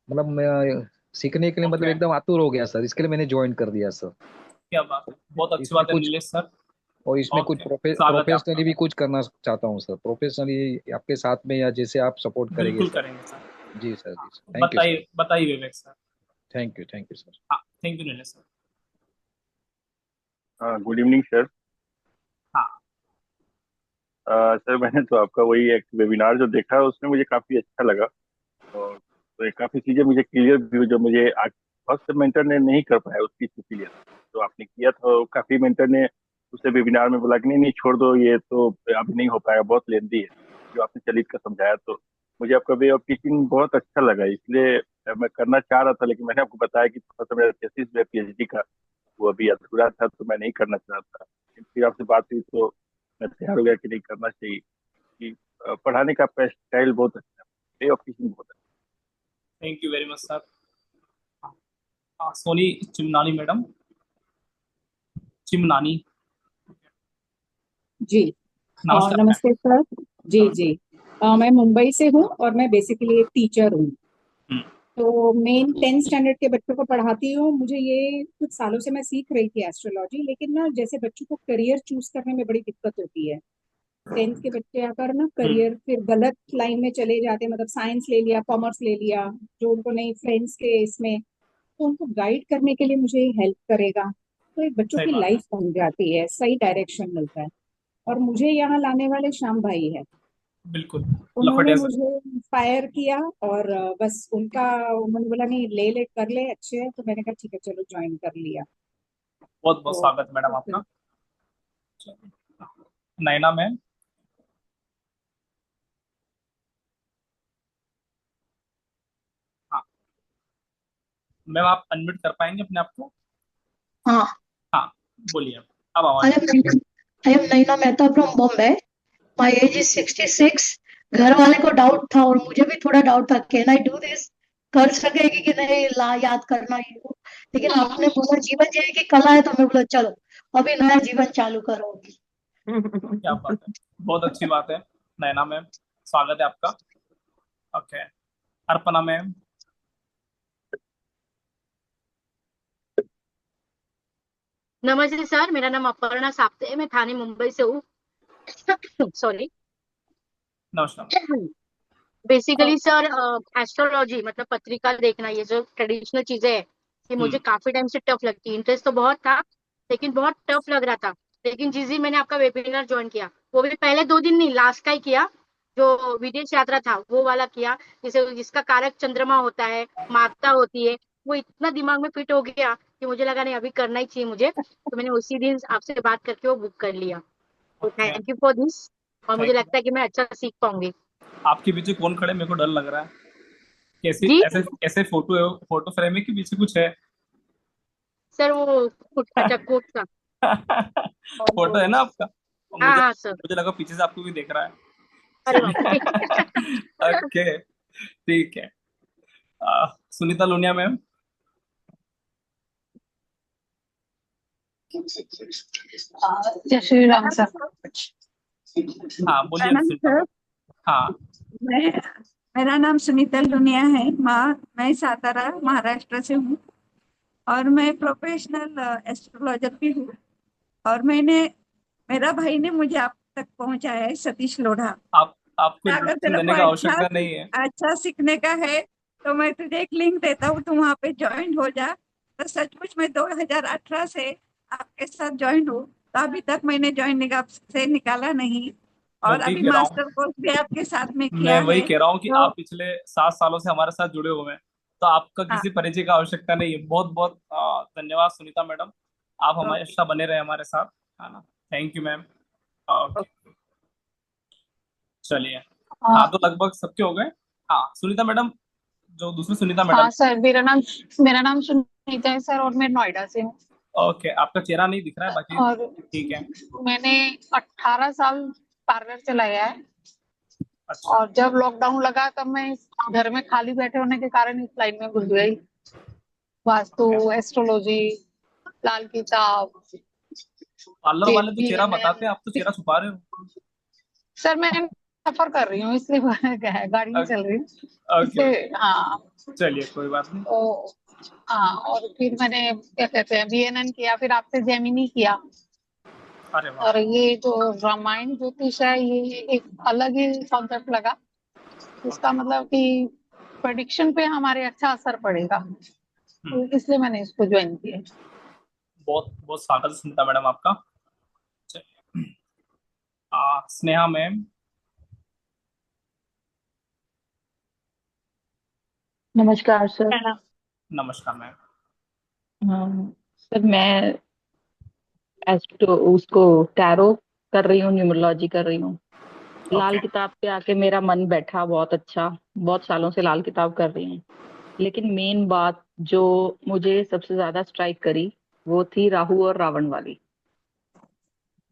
P: मैं सीखने के लिए मतलब
C: ओके,
P: एकदम आतुर हो गया सर, इसके लिए मैंने ज्वाइन कर दिया सर।
C: क्या बात है, बहुत अच्छी
P: इसमें
C: बात है
P: कुछ
C: नीलेश सर।
P: और इसमें कुछ
C: ओके, स्वागत है
P: प्रोफेशनली
C: आपका।
P: भी कुछ करना चाहता हूँ सर, प्रोफेशनली आपके साथ में या जैसे आप सपोर्ट करेंगे
C: बिल्कुल
P: सर।
C: करेंगे सर।
P: जी सर, जी सर, थैंक यू सर।
C: बताइए बताइए Vivek sir.
P: Thank you sir.
C: हाँ, thank you Nilesh sir.
Q: Good evening sir.
C: हाँ।
Q: सर मैंने तो आपका वही एक वेबिनार जो देखा उसमें मुझे काफी अच्छा लगा, और तो एक काफी चीजें मुझे क्लियर भी हुई जो मुझे आज बहुत से मेंटर ने नहीं कर पाया उसकी क्लियर। तो आपने किया था, तो काफी मेंटर ने उसे वेबिनार में बोला कि नहीं नहीं छोड़ दो, ये तो अभी नहीं हो पाएगा, बहुत लेंदी है, जो आपने चलित का समझाया। तो मुझे आपका वे ऑफ टीचिंग बहुत अच्छा लगा, इसलिए मैं करना चाह रहा था, लेकिन मैंने आपको बताया कि थोड़ा सा मेरा थीसिस है पीएचडी का, वो अभी अधूरा था, तो मैं नहीं करना चाह था। फिर आपसे बात हुई तो मैं तैयार हो गया कि नहीं करना चाहिए, कि पढ़ाने का आपका स्टाइल बहुत अच्छा है, वे ऑफ टीचिंग बहुत अच्छा
C: thank you very much sir. Soni Chimnani madam. Chimnani.
R: जी।
C: नमस्कार मैम।
R: नमस्ते सर। जी जी। मैं मुंबई से हूँ और मैं बेसिकली एक टीचर हूँ। तो मेन 10th स्टैंडर्ड के बच्चों को पढ़ाती हूँ। मुझे ये कुछ सालों से मैं सीख रही थी एस्ट्रोलॉजी, लेकिन ना जैसे बच्चों को करियर चूज करने में बड़ी दिक्कत होती है। 10th के बच्चे आकर ना करियर फिर गलत लाइन में चले जाते हैं, मतलब साइंस ले लिया, कॉमर्स ले लिया, जो उनको नहीं फ्रेंड्स के इसमें, तो उनको गाइड करने के लिए मुझे हेल्प करेगा, तो एक बच्चों
C: सही
R: की
C: बात है।
R: लाइफ बन जाती है, सही डायरेक्शन मिलता है। और मुझे यहाँ लाने वाले श्याम भाई है,
C: बिल्कुल,
R: उन्होंने
C: लखटिया सर।
R: मुझे इंस्पायर किया और बस उनका, उन्होंने बोला नहीं ले ले कर ले अच्छे है, तो मैंने कहा ठीक है चलो ज्वाइन कर लिया।
C: बहुत बहुत
R: तो
C: स्वागत मैडम आपका। नैना मैम। हाँ मैम, आप अनम्यूट कर पाएंगे अपने आप को?
S: हाँ।
C: हाँ, बोलिए अब
S: I
C: आवाज।
S: am I am Naina Mehta from Bombay. My age is 66. घर वाले को डाउट था और मुझे भी थोड़ा डाउट था, कैन आई डू दिस, कर सकेगी कि नहीं, ला याद करना ही हो। लेकिन आपने बोला जीवन जीने की कला है, तो मैं बोला चलो अभी नया जीवन चालू करो।
C: क्या बात है, बहुत अच्छी बात है। नैना मैम, स्वागत है आपका। Okay, Arpana ma'am.
T: नमस्ते सर, मेरा नाम अपर्णा साप्ते है, मैं थाने मुंबई से हूँ। सॉरी।
C: नमस्कार।
T: बेसिकली सर एस्ट्रोलॉजी मतलब पत्रिका देखना, ये जो ट्रेडिशनल चीजें है, ये मुझे काफी टाइम से टफ लगती है। इंटरेस्ट तो बहुत था लेकिन बहुत टफ लग रहा था। लेकिन जिस दिन मैंने आपका वेबिनार ज्वाइन किया, वो भी पहले 2 दिन नहीं, लास्ट का ही किया, जो विदेश यात्रा था वो वाला किया, जिसका कारक चंद्रमा होता है, माता होती है, वो इतना दिमाग में फिट हो गया कि मुझे लगा नहीं अभी करना ही चाहिए मुझे, तो मैंने उसी दिन आपसे बात करके वो बुक कर लिया। तो थैंक यू फॉर दिस, और मुझे लगता है कि मैं अच्छा सीख पाऊंगी।
C: आपके पीछे कौन खड़े, मेरे को डर लग रहा है। कैसी
T: जी
C: ऐसे ऐसे फोटो है, फोटो फ्रेम है कि पीछे कुछ है?
T: सर वो अच्छा कोट का।
C: फोटो है ना आपका? और
T: हाँ
C: मुझे
T: हाँ सर।
C: मुझे लगा पीछे से आपको भी देख रहा है।
T: अरे बाप रे।
C: ओके, ठीक है। सुनीता लुनिया मैम।
U: जय श्री राम सर।
C: हाँ बोलिए
U: प्रणाम
C: सुनीता
U: सर।
C: मैम। हाँ
U: मैं मेरा नाम सुनीता लुनिया है। मैं सातारा महाराष्ट्र से हूँ और मैं प्रोफेशनल एस्ट्रोलॉजर भी हूँ। और मेरा भाई ने मुझे आप तक पहुंचाया है, सतीश लोढ़ा।
C: आपको
U: अगर
C: इंट्रोडक्शन
U: तेरे
C: देने
U: को
C: का आवश्यकता नहीं है।
U: अच्छा सीखने का है तो मैं तुझे एक लिंक देता हूँ, तू वहाँ पे ज्वाइन हो जा। तो सचमुच में 2018 से आपके साथ ज्वाइन हूँ, तो अभी तक मैंने ज्वाइन से निकाला नहीं,
C: मैं
U: और
C: वही
U: अभी
C: कह रहा हूँ
U: मास्टर कोर्स भी आपके साथ में
C: मैं
U: किया
C: वही
U: है
C: कह रहा हूँ कि
U: तो।
C: आप पिछले 7 सालों से हमारे साथ जुड़े हुए हैं, तो आपका
U: हाँ
C: किसी परिचय का आवश्यकता नहीं है। बहुत बहुत धन्यवाद सुनीता मैडम, आप
U: ओके
C: हमेशा बने रहे हमारे साथ, है ना। Thank you ma'am. ओके, चलिए। हाँ तो लगभग सबके हो गए। हाँ सुनीता मैडम, जो दूसरी सुनीता मैडम।
R: हाँ सर, मेरा नाम सुनीता है सर, और मैं नोएडा से हूँ।
C: ओके, आपका चेहरा नहीं दिख रहा है, बाकी
R: और
C: ठीक है।
R: मैंने 18 साल पार्लर चलाया है,
C: अच्छा
R: और जब लॉकडाउन लगा तब मैं घर में खाली बैठे होने के कारण इस लाइन में घुस गई। वास्तु, एस्ट्रोलॉजी, लाल किताब,
C: पार्लर वाले तो चेहरा
R: बीएनएन।
C: बताते हैं, आप तो चेहरा छुपा रहे हो।
R: सर मैं सफर कर रही हूँ इसलिए गाड़ी में चल रही हूँ
C: ओके
R: इसलिए। हाँ
C: चलिए, कोई बात नहीं।
R: तो हाँ, और फिर मैंने क्या कहते हैं बीएनएन किया, फिर आपसे जेमिनी किया।
C: अरे वाह।
R: और ये जो रामायण ज्योतिष है, ये एक अलग ही कॉन्सेप्ट लगा। इसका मतलब कि प्रेडिक्शन पे हमारे अच्छा असर पड़ेगा, तो इसलिए मैंने इसको ज्वाइन किया।
C: बहुत बहुत स्वागत है सुनीता मैडम आपका। चलिए। स्नेहा मैम।
V: नमस्कार सर।
C: नमस्कार मैम।
V: सर मैं एस्ट्रो उसको टैरो कर रही हूँ, न्यूमरोलॉजी कर रही हूँ। लाल
C: ओके
V: किताब पे आके मेरा मन बैठा, बहुत अच्छा। बहुत सालों से लाल किताब कर रही हूँ, लेकिन मेन बात जो मुझे सबसे ज्यादा स्ट्राइक करी वो थी राहु और रावण वाली।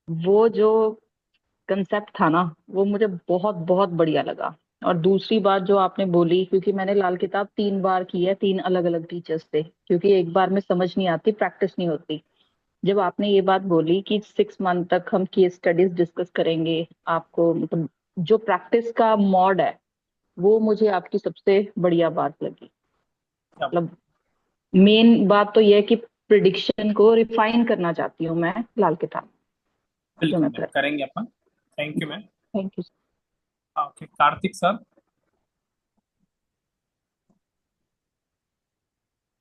V: वो जो कंसेप्ट था ना, वो मुझे बहुत बहुत बढ़िया लगा। और दूसरी बात जो आपने बोली, क्योंकि मैंने लाल किताब 3 बार की है, 3 अलग अलग टीचर्स से, क्योंकि एक बार में समझ नहीं आती, प्रैक्टिस नहीं होती। जब आपने ये बात बोली कि 6 मंथ तक हम केस स्टडीज डिस्कस करेंगे, आपको मतलब जो प्रैक्टिस का मॉड है, वो मुझे आपकी सबसे बढ़िया बात लगी। मतलब मेन बात तो यह है कि प्रिडिक्शन को रिफाइन करना चाहती हूँ मैं लाल किताब, जो
C: बिल्कुल
V: मैं
C: मैम, करेंगे अपन। Thank you ma'am.
V: Thank you.
C: Okay, Kartik sir.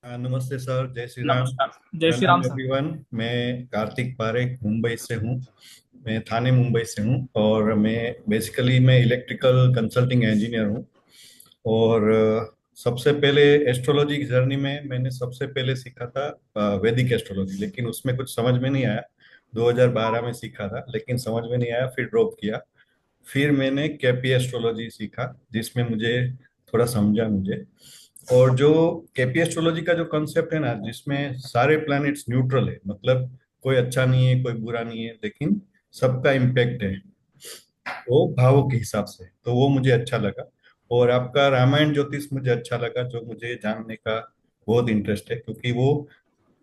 W: नमस्ते सर, जय श्री राम।
C: नमस्कार, जय श्री
W: प्रणाम
C: राम सर।
W: एवरीवन। मैं कार्तिक पारेख मुंबई से हूँ। मैं थाने मुंबई से हूँ और मैं इलेक्ट्रिकल कंसल्टिंग इंजीनियर हूँ। और सबसे पहले एस्ट्रोलॉजी की जर्नी में मैंने सबसे पहले सीखा था वैदिक एस्ट्रोलॉजी, लेकिन उसमें कुछ समझ में नहीं आया। 2012 में सीखा था, लेकिन समझ में नहीं आया, फिर ड्रॉप किया। फिर मैंने केपी एस्ट्रोलॉजी सीखा, जिसमें मुझे थोड़ा समझा मुझे। और जो केपी एस्ट्रोलॉजी का जो कॉन्सेप्ट है ना, जिसमें सारे प्लैनेट्स न्यूट्रल है, मतलब कोई अच्छा नहीं है कोई बुरा नहीं है, लेकिन सबका इम्पैक्ट है वो भावों के हिसाब से, तो वो मुझे अच्छा लगा। और आपका रामायण ज्योतिष मुझे अच्छा लगा, जो मुझे जानने का बहुत इंटरेस्ट है, क्योंकि वो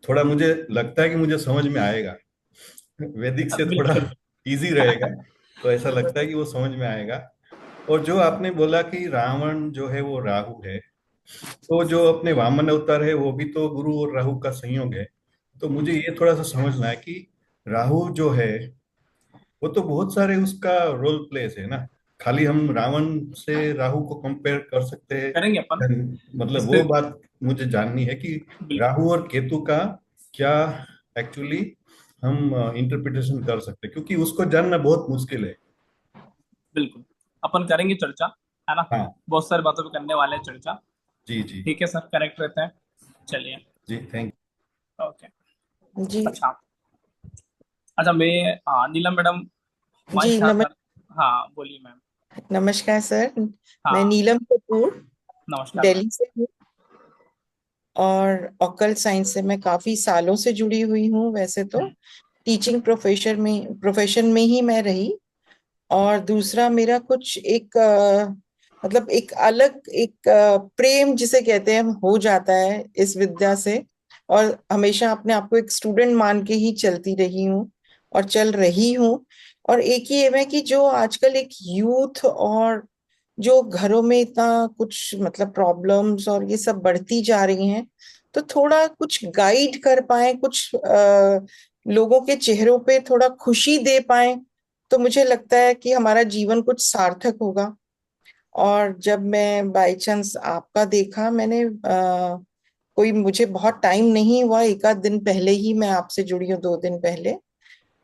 W: थोड़ा मुझे लगता है कि मुझे समझ में आएगा। वैदिक से थोड़ा
C: बिल्कुल।
W: इजी रहेगा, तो ऐसा लगता है कि वो समझ में आएगा। और जो आपने बोला कि रावण जो है वो राहु है, तो जो अपने वामन अवतार है वो भी तो गुरु और राहु का संयोग है। तो मुझे ये थोड़ा सा समझना है कि राहु जो है वो तो बहुत सारे उसका रोल प्लेस है ना। खाली हम रावण से राहु को कंपेयर कर सकते
C: करेंगे अपन
W: हैं, मतलब वो
C: इससे
W: बात मुझे जाननी है कि
C: बिल्कुल
W: राहु और केतु का क्या एक्चुअली हम इंटरप्रिटेशन कर सकते हैं, क्योंकि उसको जानना बहुत मुश्किल है।
C: बिल्कुल अपन करेंगे चर्चा, है ना।
W: हाँ
C: बहुत सारी बातों पे करने वाले हैं चर्चा।
W: जी जी
C: ठीक है सर, कनेक्ट रहते हैं। चलिए,
W: जी, थैंक
C: ओके।
A: जी
C: अच्छा अच्छा, मैं नीलम मैडम हमारे
A: जी
C: साथ हाँ बोलिए मैम।
A: नमस्कार सर। मैं
C: हाँ
A: नीलम कपूर
C: नमस्कार मैम।
A: दिल्ली से हूँ और ऑकल्ट साइंस से मैं काफी सालों से जुड़ी हुई हूँ। वैसे तो टीचिंग प्रोफेशन में ही मैं रही, और दूसरा मेरा कुछ एक मतलब एक अलग एक प्रेम जिसे कहते हैं हो जाता है इस विद्या से, और हमेशा अपने आप को एक स्टूडेंट मान के ही चलती रही हूँ और चल रही हूँ। और एक ही एम है कि जो आजकल एक यूथ और जो घरों में इतना कुछ मतलब प्रॉब्लम्स और ये सब बढ़ती जा रही हैं, तो थोड़ा कुछ गाइड कर पाए, कुछ लोगों के चेहरों पे थोड़ा खुशी दे पाए, तो मुझे लगता है कि हमारा जीवन कुछ सार्थक होगा। और जब मैं बाई चांस आपका देखा, मैंने कोई मुझे बहुत टाइम नहीं हुआ, एक आध दिन पहले ही मैं आपसे जुड़ी हूँ, 2 दिन पहले।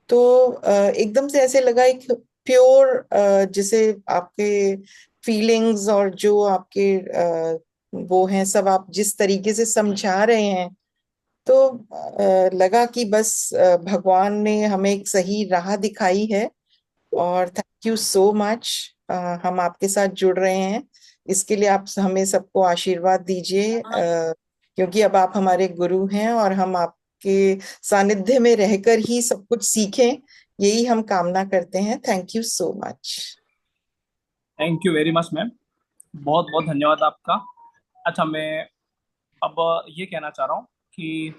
A: तो एकदम से ऐसे लगा एक प्योर जिसे आपके फीलिंग्स और जो आपके वो हैं सब आप जिस तरीके से समझा रहे हैं, तो लगा कि बस भगवान ने हमें एक सही राह दिखाई है। और थैंक यू सो मच। हम आपके साथ जुड़ रहे हैं, इसके लिए आप हमें सबको आशीर्वाद दीजिए, क्योंकि अब आप हमारे गुरु हैं और हम आपके सानिध्य में रहकर ही सब कुछ सीखें, यही हम कामना करते हैं। Thank you so much.
C: Thank you very much ma'am, बहुत बहुत धन्यवाद आपका। अच्छा, मैं अब ये कहना चाह रहा हूँ कि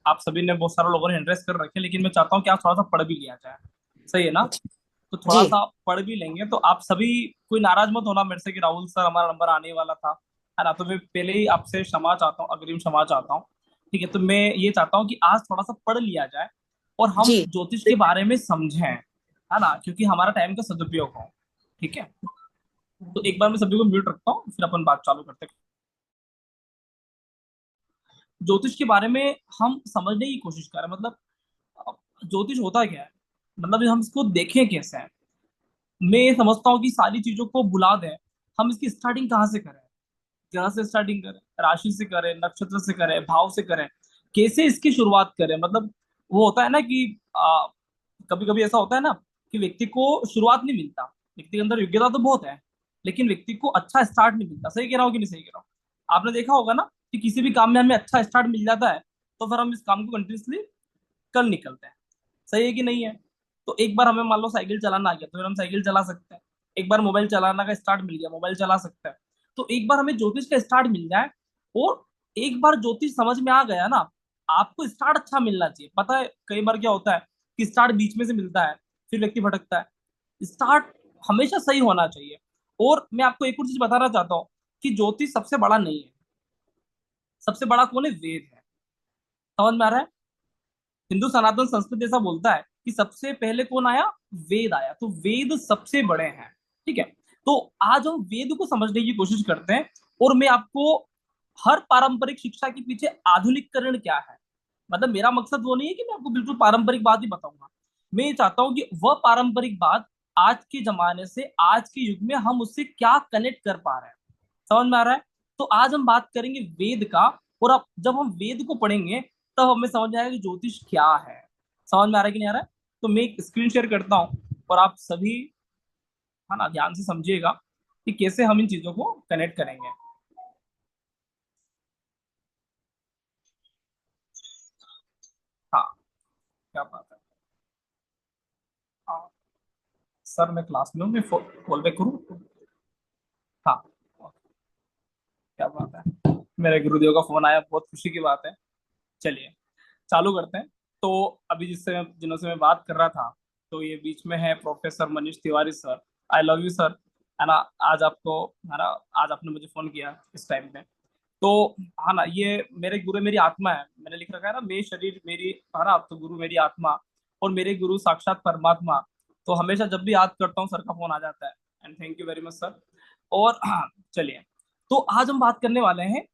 C: आप सभी ने, बहुत सारे लोगों ने इंटरेस्ट कर रखे, लेकिन मैं चाहता हूँ कि आप थोड़ा सा पढ़ भी लिया जाए। सही है ना? तो थोड़ा
A: जी
C: सा पढ़ भी लेंगे तो आप सभी कोई नाराज मत होना मेरे से कि राहुल सर हमारा नंबर आने वाला था, है ना। तो मैं पहले ही आपसे क्षमा चाहता हूँ, अग्रिम क्षमा चाहता हूँ। ठीक है, तो मैं ये चाहता हूँ कि आज थोड़ा सा पढ़ लिया जाए और हम
A: जी
C: ज्योतिष के बारे में समझें, है ना, क्योंकि हमारा टाइम का सदुपयोग हो। ठीक है, तो एक बार मैं सभी को म्यूट रखता हूँ, फिर अपन बात चालू करते हैं। ज्योतिष के बारे में हम समझने की कोशिश करें, मतलब ज्योतिष होता क्या है, मतलब हम इसको देखें कैसे है। मैं ये समझता हूँ कि सारी चीजों को भुला दें, हम इसकी स्टार्टिंग कहाँ से करें, ग्रह से स्टार्टिंग करें, राशि से करें, नक्षत्र से करें, भाव से करें, कैसे इसकी शुरुआत करें। मतलब वो होता है ना कि कभी कभी ऐसा होता है ना कि व्यक्ति को शुरुआत नहीं मिलता, व्यक्ति के अंदर योग्यता तो बहुत है, लेकिन व्यक्ति को अच्छा स्टार्ट नहीं मिलता। सही कह रहा हूँ कि नहीं सही कह रहा हूँ? आपने देखा होगा ना कि किसी भी काम में हमें अच्छा स्टार्ट मिल जाता है तो फिर हम इस काम को कंटिन्यूसली कर निकलते हैं। सही है कि नहीं है? तो एक बार हमें मान लो साइकिल चलाना आ गया तो फिर हम साइकिल चला सकते हैं। एक बार मोबाइल चलाना का स्टार्ट मिल गया, मोबाइल चला सकते हैं। तो एक बार हमें ज्योतिष का स्टार्ट मिल जाए और एक बार ज्योतिष समझ में आ गया ना, आपको स्टार्ट अच्छा मिलना चाहिए। पता है कई बार क्या होता है कि स्टार्ट बीच में से मिलता है, फिर व्यक्ति भटकता है। स्टार्ट हमेशा सही होना चाहिए। और मैं आपको एक और चीज बताना चाहता हूँ कि ज्योतिष सबसे बड़ा नहीं है, सबसे बड़ा कौन है? वेद है। समझ में आ रहा है? हिंदू सनातन संस्कृति ऐसा बोलता है कि सबसे पहले कौन आया? वेद आया। तो वेद सबसे बड़े हैं। ठीक है, तो आज हम वेद को समझने की कोशिश करते हैं और मैं आपको हर पारंपरिक शिक्षा के पीछे आधुनिकीकरण क्या है, मतलब मेरा मकसद वो नहीं है कि मैं आपको बिल्कुल पारंपरिक बात ही बताऊंगा। मैं ये चाहता हूं कि वह पारंपरिक बात आज के जमाने से, आज के युग में हम उससे क्या कनेक्ट कर पा रहे हैं। समझ में आ रहा है? तो आज हम बात करेंगे वेद का, और अब जब हम वेद को पढ़ेंगे तब हमें समझ में आएगा कि ज्योतिष क्या है। समझ में आ रहा है कि नहीं आ रहा है? तो मैं एक स्क्रीन शेयर करता हूँ और आप सभी, है ना, ध्यान से समझिएगा कि कैसे हम इन चीजों को कनेक्ट करेंगे। हाँ, क्या बात है। हाँ सर, मैं क्लास में हूँ, मैं कॉल बैक करूँ? हाँ, क्या बात है, मेरे गुरुदेव का फोन आया, बहुत खुशी की बात है। चलिए चालू करते हैं। तो अभी जिनों से मैं बात कर रहा था, तो ये बीच में है professor Manish Tiwari sir. I love you sir, है ना। आज आपको, है ना, आज आपने मुझे फोन किया इस टाइम पे। तो है ना, ये मेरे गुरु मेरी आत्मा है, मैंने लिख रखा है ना, मेरे शरीर मेरी, है ना, तो गुरु मेरी आत्मा और मेरे गुरु साक्षात परमात्मा। तो हमेशा जब भी याद करता हूँ सर का फोन आ जाता है and thank you very much sir. और चलिए, तो आज हम बात करने वाले हैं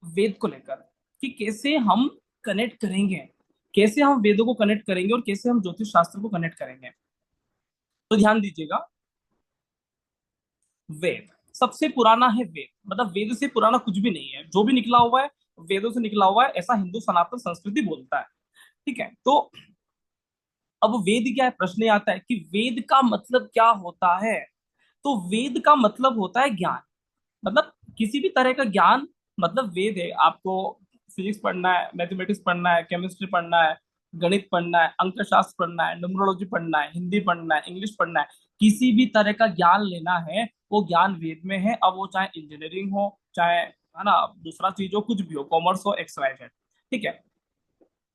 C: वेद को लेकर कि कैसे हम कनेक्ट करेंगे, कैसे हम वेदों को कनेक्ट करेंगे और कैसे हम ज्योतिष शास्त्र को कनेक्ट करेंगे। तो ध्यान दीजिएगा, वेद सबसे पुराना है। वेद मतलब वेद से पुराना कुछ भी नहीं है, जो भी निकला हुआ है वेदों से निकला हुआ है, ऐसा हिंदू सनातन संस्कृति बोलता है। ठीक है, तो अब वेद क्या है, प्रश्न ये आता है कि वेद का मतलब क्या होता है। तो वेद का मतलब होता है ज्ञान, मतलब किसी भी तरह का ज्ञान मतलब वेद है। आपको फिजिक्स पढ़ना है, मैथमेटिक्स पढ़ना है, केमिस्ट्री पढ़ना है, गणित पढ़ना है, अंकशास्त्र पढ़ना है, न्यूमरोलॉजी पढ़ना है, हिंदी पढ़ना है, इंग्लिश पढ़ना है, किसी भी तरह का ज्ञान लेना है वो ज्ञान वेद में है। अब वो चाहे इंजीनियरिंग हो, चाहे है ना दूसरा चीज हो, कुछ भी हो, कॉमर्स हो, एक्स वाई जेड। ठीक है,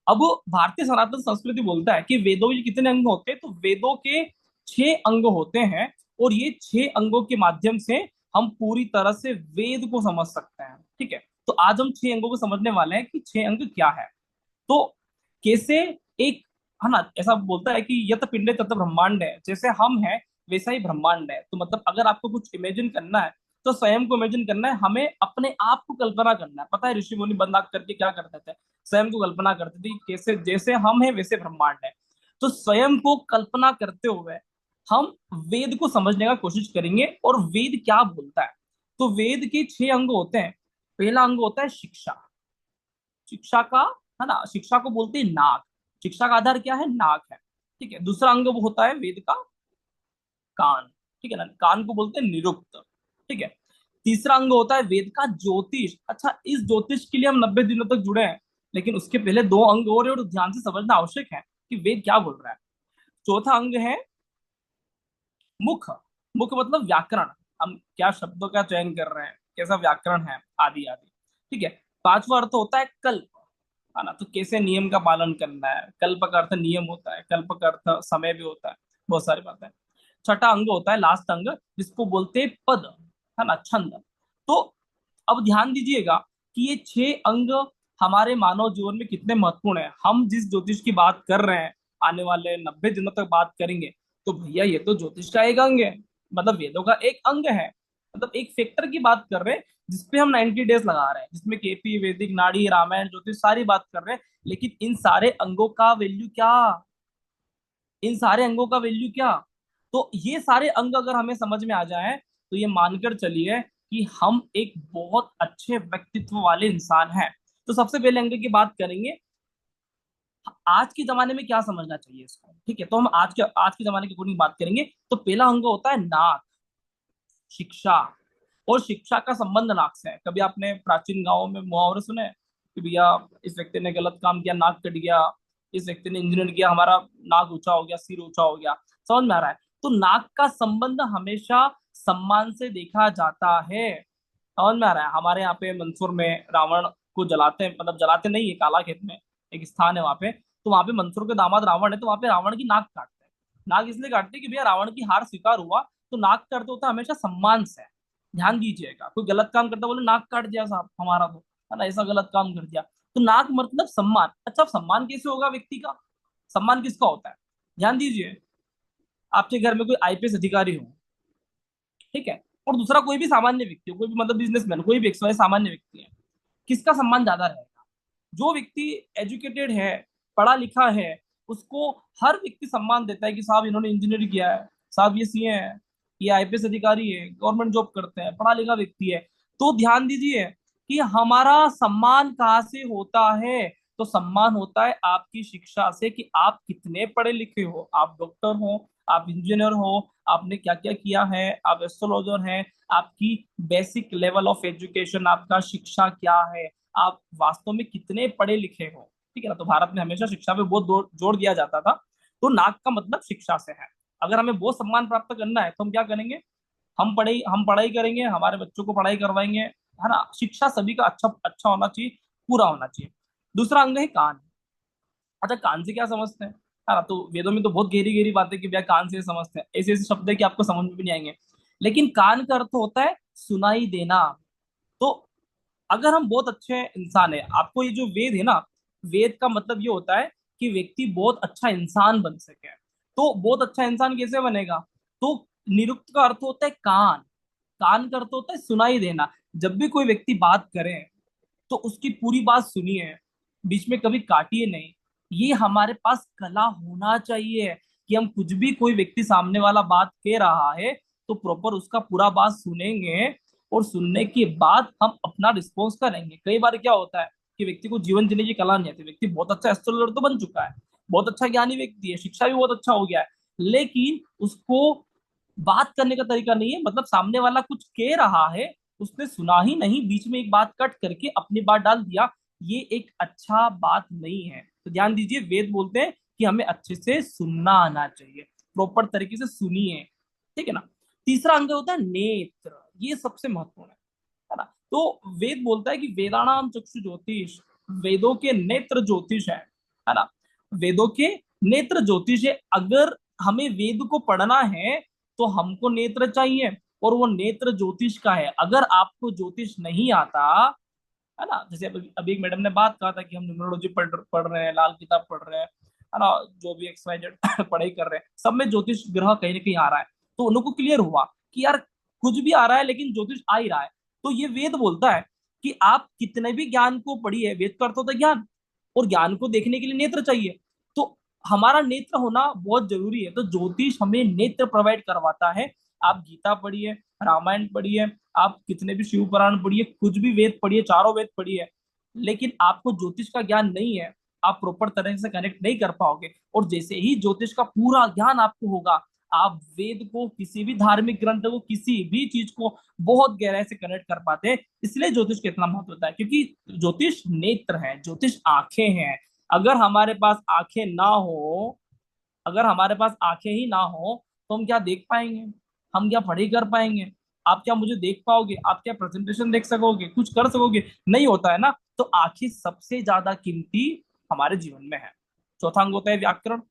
C: अब भारतीय सनातन संस्कृति बोलता है कि वेदों के कितने अंग होते हैं, तो वेदों के 6 अंग होते हैं और ये 6 अंगों के माध्यम से हम पूरी तरह से वेद को समझ सकते हैं। ठीक है, तो आज हम 6 अंगों को समझने वाले हैं कि 6 अंग क्या है। तो कैसे एक है ना ऐसा बोलता है कि यत पिंडे तत ब्रह्मांड है, जैसे हम हैं वैसा ही ब्रह्मांड है। तो मतलब अगर आपको कुछ इमेजिन करना है तो स्वयं को इमेजिन करना है, हमें अपने आप को कल्पना करना है। पता है ऋषि मुनि बंदा करके क्या करते थे, स्वयं को कल्पना करते थे कि कैसे जैसे हम हैं वैसे ब्रह्मांड है। तो स्वयं को कल्पना करते हुए हम वेद को समझने का कोशिश करेंगे और वेद क्या बोलता है। तो वेद के 6 अंग होते हैं। पहला अंग होता है शिक्षा, शिक्षा का है ना, शिक्षा को बोलते हैं नाक, शिक्षा का आधार क्या है, नाक है। ठीक है, दूसरा अंग वो होता है वेद का कान, ठीक है ना, कान को बोलते हैं निरुक्त। ठीक है, तीसरा अंग होता है वेद का ज्योतिष। अच्छा, इस ज्योतिष के लिए हम 90 दिनों तक जुड़े हैं, लेकिन उसके पहले 2 अंग और हैं और ध्यान से समझना आवश्यक है कि वेद क्या बोल रहा है। चौथा अंग है मुख, मुख मतलब व्याकरण, हम क्या शब्दों का चयन कर रहे हैं, कैसा व्याकरण है, आदि आदि। ठीक है, पांचवा अर्थ होता है कल्प, है ना, तो कैसे नियम का पालन करना है। कल्प का अर्थ नियम होता है, कल्प का अर्थ समय भी होता है, बहुत सारी बातें। छठा अंग होता है लास्ट अंग, जिसको बोलते हैं पद, है ना, छंद। तो अब ध्यान दीजिएगा कि ये 6 अंग हमारे मानव जीवन में कितने महत्वपूर्ण है। हम जिस ज्योतिष की बात कर रहे हैं, आने वाले 90 दिनों तक बात करेंगे, तो भैया ये तो ज्योतिष का एक अंग है, मतलब वेदों का एक अंग है, मतलब एक फैक्टर की बात कर रहे हैं जिसपे हम 90 डेज लगा रहे हैं, जिसमें केपी, वैदिक, नाड़ी, रामायण, ज्योतिष सारी बात कर रहे हैं। लेकिन इन सारे अंगों का वैल्यू क्या, इन सारे अंगों का वैल्यू क्या। तो ये सारे अंग अगर हमें समझ में आ जाए तो ये मानकर चलिए कि हम एक बहुत अच्छे व्यक्तित्व वाले इंसान हैं। तो सबसे पहले अंग की बात करेंगे, आज के जमाने में क्या समझना चाहिए इसको। ठीक है, तो हम आज के जमाने के अकॉर्डिंग बात करेंगे। तो पहला अंग होता है नाक, शिक्षा, और शिक्षा का संबंध नाक से है। कभी आपने प्राचीन गांवों में मुहावरे सुने कि भैया इस व्यक्ति ने गलत काम किया, नाक कट गया, इस व्यक्ति ने इंजीनियर किया, हमारा नाक ऊंचा हो गया, सिर ऊंचा हो गया। समझ में आ रहा है, तो नाक का संबंध हमेशा सम्मान से देखा जाता है। समझ में आ रहा है, हमारे यहाँ पे मंदसौर में रावण को जलाते हैं, मतलब जलाते नहीं है, काला खेत में एक स्थान है वहां पे, तो वहां पे मंदसौर के दामाद रावण है, तो वहां पे रावण की नाक काटते हैं। नाक इसलिए काटते हैं कि भैया रावण की हार स्वीकार हुआ, तो नाक काटते होता है हमेशा सम्मान से। ध्यान दीजिएगा, कोई गलत काम करता बोले नाक काट दिया साहब हमारा, तो है ना, ऐसा गलत काम कर दिया, तो नाक मतलब सम्मान। अच्छा, सम्मान कैसे होगा व्यक्ति का, सम्मान किसका होता है। ध्यान दीजिए, आपके घर में कोई आईपीएस अधिकारी हो, ठीक है, और दूसरा कोई भी सामान्य व्यक्ति हो, कोई भी मतलब बिजनेसमैन, कोई भी एक्स सामान्य व्यक्ति है, किसका सम्मान ज्यादा रहेगा। जो व्यक्ति एजुकेटेड है, पढ़ा लिखा है, उसको हर व्यक्ति सम्मान देता है कि साहब इन्होंने इंजीनियर किया है, साहब ये सीए है, ये आईपीएस अधिकारी है, गवर्नमेंट जॉब करते हैं, पढ़ा लिखा व्यक्ति है। तो ध्यान दीजिए कि हमारा सम्मान कहाँ से होता है, तो सम्मान होता है आपकी शिक्षा से, कि आप कितने पढ़े लिखे हो, आप डॉक्टर हो, आप इंजीनियर हो, आपने क्या क्या किया है, आप एस्ट्रोलॉजर हैं, आपकी बेसिक लेवल ऑफ एजुकेशन, आपका शिक्षा क्या है, आप वास्तव में कितने पढ़े लिखे हो। ठीक है ना, तो भारत में हमेशा शिक्षा पे बहुत जोर दिया जाता था। तो नाक का मतलब शिक्षा से है। अगर हमें वो सम्मान प्राप्त करना है तो हम क्या करेंगे, हम पढ़ाई करेंगे, हमारे बच्चों को पढ़ाई करवाएंगे, है ना। शिक्षा सभी का अच्छा अच्छा होना चाहिए, पूरा होना चाहिए। दूसरा अंग है कान। अच्छा, कान से क्या समझते हैं, है ना, तो वेदों में तो बहुत गहरी गहरी बातें कि भैया कान से समझते हैं, ऐसे ऐसे शब्द है कि आपको समझ में भी नहीं आएंगे, लेकिन कान का अर्थ होता है सुनाई देना। तो अगर हम बहुत अच्छे इंसान है, आपको ये जो वेद है ना, वेद का मतलब ये होता है कि व्यक्ति बहुत अच्छा इंसान बन सके। तो बहुत अच्छा इंसान कैसे बनेगा, तो निरुक्त का अर्थ होता है कान, कान का अर्थ होता है सुनाई देना। जब भी कोई व्यक्ति बात करे तो उसकी पूरी बात सुनिए, बीच में कभी काटिए नहीं। ये हमारे पास कला होना चाहिए कि हम कुछ भी, कोई व्यक्ति सामने वाला बात कह रहा है तो प्रॉपर उसका पूरा बात सुनेंगे और सुनने के बाद हम अपना रिस्पॉन्स करेंगे। कई बार क्या होता है कि व्यक्ति को जीवन जीने की कला नहीं आती, व्यक्ति बहुत अच्छा एस्ट्रोलॉजर तो बन चुका है, बहुत अच्छा ज्ञानी व्यक्ति है, शिक्षा भी बहुत अच्छा हो गया है, लेकिन उसको बात करने का तरीका नहीं है। मतलब सामने वाला कुछ कह रहा है, उसने सुना ही नहीं, बीच में एक बात कट करके अपनी बात डाल दिया, ये एक अच्छा बात नहीं है। तो ध्यान दीजिए, वेद बोलते हैं कि हमें अच्छे से सुनना आना चाहिए, प्रॉपर तरीके से सुनिए, ठीक है ना। तीसरा अंग होता है नेत्र, ये सबसे महत्वपूर्ण है ना। तो वेद बोलता है कि वेदानाम चक्षु ज्योतिष, वेदों के नेत्र ज्योतिष है ना, वेदों के नेत्र ज्योतिष है। अगर हमें वेद को पढ़ना है तो हमको नेत्र चाहिए, और वो नेत्र ज्योतिष का है। अगर आपको ज्योतिष नहीं आता है ना, जैसे अभी एक मैडम ने बात कहा था कि हम न्यूमरोलॉजी पढ़ रहे हैं, लाल किताब पढ़ रहे हैं, है ना, जो भी एक्स वाई जेड पढ़ाई कर रहे हैं, सब में ज्योतिष ग्रह कहीं ना कहीं आ रहा है। तो उन लोगों को क्लियर हुआ कि यार कुछ भी आ रहा है लेकिन ज्योतिष आ ही रहा है। तो ये वेद बोलता है कि आप कितने भी ज्ञान को पढ़िए, वेद का अर्थ होता है ज्ञान, और ज्ञान को देखने के लिए नेत्र चाहिए। तो हमारा नेत्र होना बहुत जरूरी है। तो ज्योतिष हमें नेत्र प्रोवाइड करवाता है। आप गीता पढ़िए, रामायण पढ़िए, आप कितने भी शिव पुराण पढ़िए, कुछ भी वेद पढ़िए, चारों वेद पढ़िए, लेकिन आपको ज्योतिष का ज्ञान नहीं है, आप प्रॉपर तरह से कनेक्ट नहीं कर पाओगे। और जैसे ही ज्योतिष का पूरा ज्ञान आपको होगा, आप वेद को, किसी भी धार्मिक ग्रंथ को, किसी भी चीज को बहुत गहराई से कनेक्ट कर पाते हैं। इसलिए ज्योतिष का इतना महत्व होता है, क्योंकि ज्योतिष नेत्र है, ज्योतिष आंखें हैं। अगर हमारे पास आंखें ना हो, अगर हमारे पास आंखें ही ना हो तो हम क्या देख पाएंगे, हम क्या पढ़ाई कर पाएंगे, आप क्या मुझे देख पाओगे, आप क्या प्रेजेंटेशन देख सकोगे, कुछ कर सकोगे, नहीं होता है ना। तो आंखें सबसे ज्यादा कीमती हमारे जीवन में है। चौथा अंग होता है व्याकरण।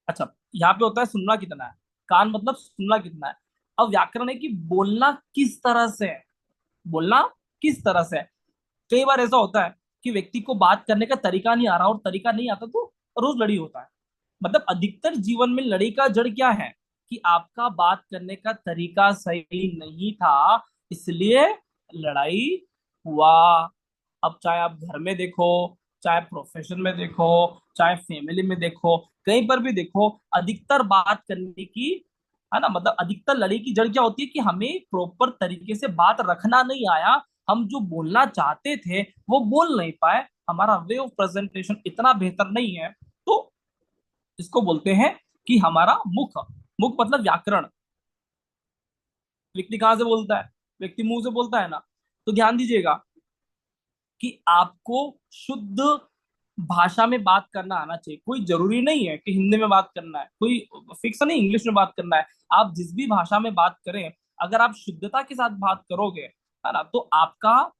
C: अच्छा, यहाँ पे होता है सुनना कितना है, कान मतलब सुनना कितना है। अब व्याकरण है कि बोलना किस तरह से है, बोलना किस तरह से है। कई बार ऐसा होता है कि व्यक्ति को बात करने का तरीका नहीं आ रहा, और तरीका नहीं आता तो रोज लड़ी होता है। मतलब अधिकतर जीवन में लड़ी का जड़ क्या है कि आपका बात करने का तरीका सही नहीं था, इसलिए लड़ाई हुआ। अब चाहे आप घर में देखो, चाहे प्रोफेशन में देखो, चाहे फैमिली में देखो, कहीं पर भी देखो, अधिकतर बात करने की, है ना, मतलब अधिकतर लड़ाई की जड़ क्या होती है कि हमें प्रॉपर तरीके से बात रखना नहीं आया, हम जो बोलना चाहते थे वो बोल नहीं पाए, हमारा वे ऑफ प्रेजेंटेशन इतना बेहतर नहीं है। तो इसको बोलते हैं कि हमारा मुख, मुख मतलब व्याकरण। व्यक्ति कहाँ से बोलता है, व्यक्ति मुंह से बोलता है ना। तो ध्यान दीजिएगा कि आपको शुद्ध भाषा में बात करना आना चाहिए। कोई जरूरी नहीं है कि हिंदी में बात करना है, कोई फिक्स नहीं इंग्लिश में बात करना है। आप जिस भी भाषा में बात करें, अगर आप शुद्धता के साथ बात करोगे, है ना, तो आपका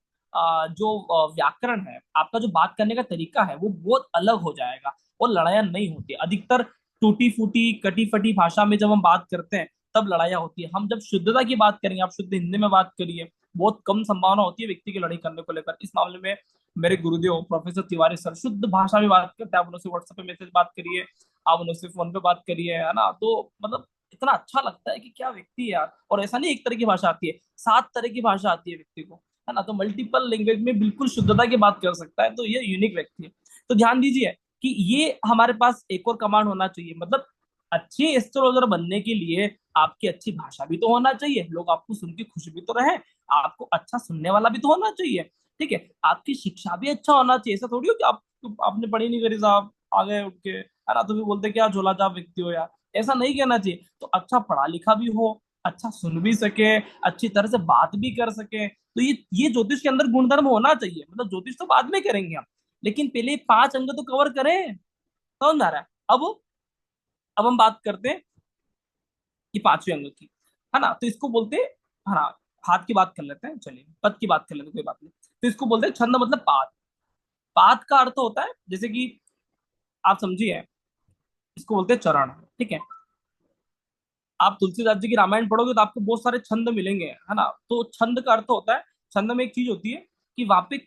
C: जो व्याकरण है, आपका जो बात करने का तरीका है, वो बहुत अलग हो जाएगा और लड़ाइयाँ नहीं होती। अधिकतर टूटी फूटी कटी फटी भाषा में जब हम बात करते हैं तब लड़ाइयाँ होती है। हम जब शुद्धता की बात करेंगे, आप शुद्ध हिंदी में बात करिए, बहुत कम संभावना होती है व्यक्ति की लड़ाई करने को लेकर। इस मामले में मेरे गुरुदेव प्रोफेसर तिवारी सर शुद्ध भाषा में बात करते हैं। आप उनसे व्हाट्सएप पे मैसेज बात करिए, आप उनसे फोन पे बात करिए, है ना। तो मतलब इतना अच्छा लगता है कि क्या व्यक्ति है यार। और ऐसा नहीं एक तरह की भाषा आती है, 7 तरह की भाषा आती है व्यक्ति को, है ना। तो मल्टीपल लैंग्वेज में बिल्कुल शुद्धता की बात कर सकता है, तो ये यूनिक व्यक्ति है। तो ध्यान दीजिए कि ये हमारे पास एक और कमांड होना चाहिए। मतलब अच्छे एस्ट्रोलॉजर बनने के लिए आपकी अच्छी भाषा भी तो होना चाहिए, लोग आपको सुन के खुश भी तो रहे, आपको अच्छा सुनने वाला भी तो होना चाहिए, ठीक है। आपकी शिक्षा भी अच्छा होना चाहिए। ऐसा थोड़ी हो कि आपने पढ़ी नहीं करी साहब, आ गए उठ के, है ना, तो भी बोलते क्या झोला छाप व्यक्ति हो यार, ऐसा नहीं कहना चाहिए। तो अच्छा पढ़ा लिखा भी हो, अच्छा सुन भी सके, अच्छी तरह से बात भी कर सके, तो ये ज्योतिष के अंदर गुणधर्म होना चाहिए। मतलब ज्योतिष तो बाद में करेंगे हम, लेकिन पहले 5 अंग तो कवर करें। समझ आ रहा है। अब हम बात करते हैं कि 5वें अंग की, है ना। तो इसको बोलते हैं, है ना, हाथ की बात कर लेते हैं, चलिए पद की बात कर लेते हैं, कोई बात नहीं। तो इसको बोलते हैं छंद, मतलब पाद। पाद का अर्थ होता है, जैसे कि आप समझिए, इसको बोलते हैं चरण, ठीक है। आप तुलसीदास जी की रामायण पढ़ोगे तो आपको बहुत सारे छंद मिलेंगे, है ना। तो छंद का अर्थ होता है, छंद में एक चीज होती है कि वहां पे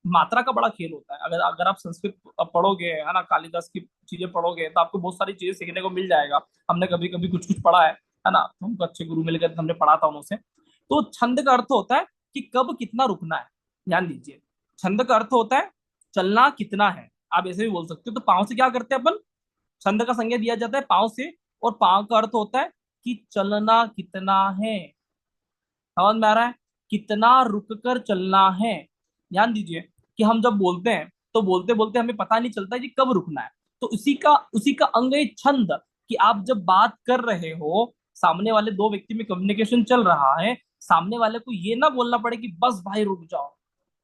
C: मात्रा का बड़ा खेल होता है। अगर अगर आप संस्कृत पढ़ोगे, है ना, कालिदास की चीजें पढ़ोगे, तो आपको बहुत सारी चीजें सीखने को मिल जाएगा। हमने कभी कभी कुछ कुछ पढ़ा है, है ना, तो हमको अच्छे गुरु मिल गए, हमने पढ़ा था उनसे। तो छंद का अर्थ होता है कि कब कितना रुकना है। ध्यान दीजिए, छंद का अर्थ होता है चलना कितना है। आप ऐसे भी बोल सकते हो। तो पाँव से क्या करते हैं अपन, छंद का संज्ञा दिया जाता है पाँव से, और पाँव का अर्थ होता है कि चलना कितना है। समझ में आ रहा है, कितना रुक कर चलना है। ध्यान दीजिए कि हम जब बोलते हैं तो बोलते बोलते हमें पता नहीं चलता कि कब रुकना है। तो उसी का अंग है छंद, कि आप जब बात कर रहे हो, सामने वाले दो व्यक्ति में कम्युनिकेशन चल रहा है, सामने वाले को ये ना बोलना पड़े कि बस भाई रुक जाओ,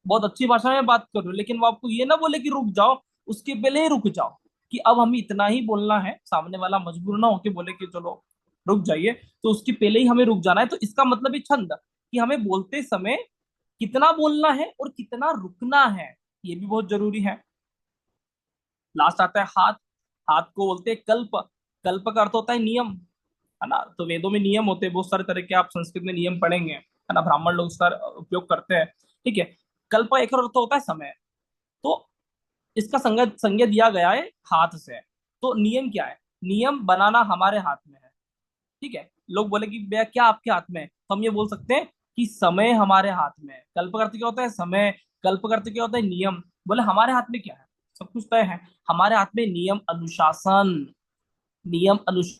C: बहुत अच्छी भाषा में बात कर रहे हो, लेकिन वो आपको ये ना बोले कि रुक जाओ, उसके पहले ही रुक जाओ, कि अब हमें इतना ही बोलना है, सामने वाला मजबूर ना होके बोले कि चलो रुक जाइए, तो उसके पहले ही हमें रुक जाना है। तो इसका मतलब है छंद, कि हमें बोलते समय कितना बोलना है और कितना रुकना है, ये भी बहुत जरूरी है। लास्ट आता है हाथ। हाथ को बोलते हैं कल्प। कल्प का अर्थ होता है नियम, है ना। तो वेदों में नियम होते हैं बहुत सारे तरह के, आप संस्कृत में नियम पढ़ेंगे, है ना, ब्राह्मण लोग उसका उपयोग करते हैं। ठीक है, कल्प का एक और अर्थ होता है समय। तो इसका संज्ञा दिया गया है हाथ से। तो नियम क्या है, नियम बनाना हमारे हाथ में है। ठीक है, लोग बोले कि भैया क्या आपके हाथ में है, तो हम ये बोल सकते हैं कि समय हमारे हाथ में है। कल्प का अर्थ क्या होता है, समय। कल्प का अर्थ क्या होता है, नियम। बोले हमारे हाथ में क्या है, सब कुछ तय है। हमारे हाथ में नियम अनुशासन, नियम अनुशासन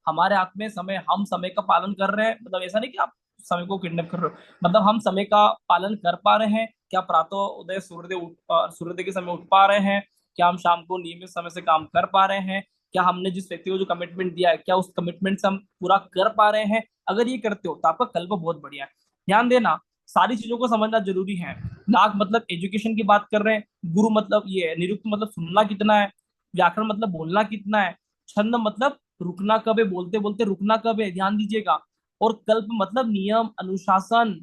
C: हमारे हाथ में। समय, हम समय का पालन कर रहे हैं, मतलब ऐसा नहीं कि आप समय को किडनैप कर रहे हो, मतलब हम समय का पालन कर पा रहे हैं। क्या प्रातः उदय सूर्योदय के समय उठ पा रहे हैं, क्या हम शाम को नियमित समय से काम कर पा रहे हैं, क्या हमने जिस व्यक्ति को जो कमिटमेंट दिया है, क्या उस कमिटमेंट से हम पूरा कर पा रहे हैं। अगर ये करते हो तो आपका कल्प बहुत बढ़िया है। ध्यान देना, सारी चीजों को समझना जरूरी है। नाक मतलब एजुकेशन की बात कर रहे हैं, गुरु मतलब ये, निरुक्त मतलब सुनना कितना है, व्याकरण मतलब बोलना कितना है, छंद मतलब रुकना कब है, बोलते बोलते रुकना कब है, ध्यान दीजिएगा। और कल्प मतलब नियम अनुशासन।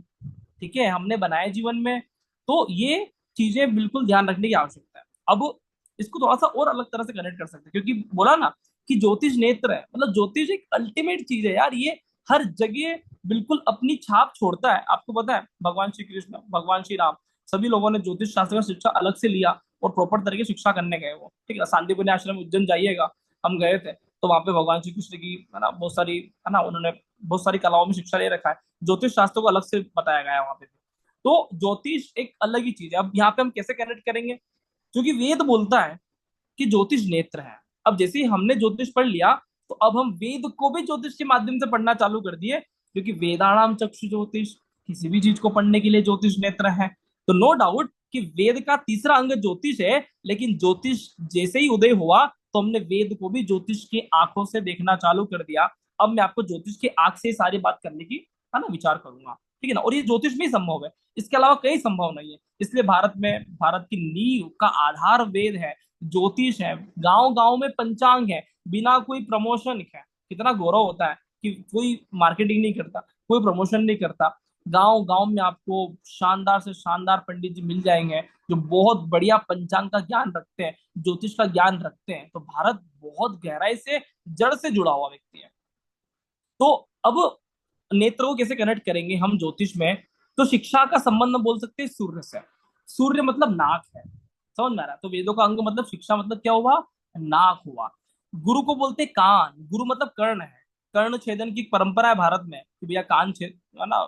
C: ठीक है, हमने बनाए जीवन में। तो ये चीजें बिल्कुल ध्यान रखने की आवश्यकता है। अब इसको थोड़ा सा और अलग तरह से कनेक्ट कर सकते हैं, क्योंकि बोला ना कि ज्योतिष नेत्र है, मतलब ज्योतिष एक अल्टीमेट चीज है यार। ये हर जगह बिल्कुल अपनी छाप छोड़ता है। आपको पता है, भगवान श्री कृष्ण, भगवान श्री राम, सभी लोगों ने ज्योतिष शास्त्र का शिक्षा अलग से लिया और प्रॉपर तरीके से शिक्षा करने गए वो। ठीक है, शांतिपुर आश्रम उज्जैन जाइएगा, हम गए थे, तो वहां पे भगवान श्री कृष्ण की, है ना, बहुत सारी, है ना, उन्होंने बहुत सारी कलाओं में शिक्षा ले रखा है। ज्योतिष शास्त्र को अलग से बताया गया है वहां पे। तो ज्योतिष एक अलग ही चीज है। अब यहाँ पे हम कैसे कनेक्ट करेंगे, क्योंकि वेद बोलता है कि ज्योतिष नेत्र है। अब जैसे ही हमने ज्योतिष पढ़ लिया, तो अब हम वेद को भी ज्योतिष के माध्यम से पढ़ना चालू कर दिए, क्योंकि वेदाणाम चक्षु ज्योतिष, किसी भी चीज को पढ़ने के लिए ज्योतिष नेत्र है। तो नो डाउट कि वेद का तीसरा अंग ज्योतिष है, लेकिन ज्योतिष जैसे ही उदय हुआ तो हमने वेद को भी ज्योतिष की आंखों से देखना चालू कर दिया। अब मैं आपको ज्योतिष की आंख से सारी बात करने की, है ना, विचार करूंगा। ठीक है ना, और ये ज्योतिष में ही संभव है, इसके अलावा कहीं संभव नहीं है। इसलिए भारत की नींव का आधार वेद है, ज्योतिष है। गांव गांव में पंचांग है, बिना कोई प्रमोशन है। कितना गौरव होता है कि कोई मार्केटिंग नहीं करता, कोई प्रमोशन नहीं करता। गांव गांव में आपको शानदार से शानदार पंडित जी मिल जाएंगे, जो बहुत बढ़िया पंचांग का ज्ञान रखते हैं, ज्योतिष का ज्ञान रखते हैं। तो भारत बहुत गहराई से, जड़ से जुड़ा हुआ व्यक्ति है। तो अब नेत्र को कैसे कनेक्ट करेंगे हम ज्योतिष में, तो शिक्षा का संबंध बोल सकते हैं सूर्य से। सूर्य मतलब नाक है, समझ में आ रहा है। तो वेदों का अंग मतलब शिक्षा मतलब क्या हुआ, नाक हुआ। गुरु को बोलते हैं कान, गुरु मतलब कर्ण है। कर्ण छेदन की परंपरा है भारत में, कि भैया कान छेद, है ना,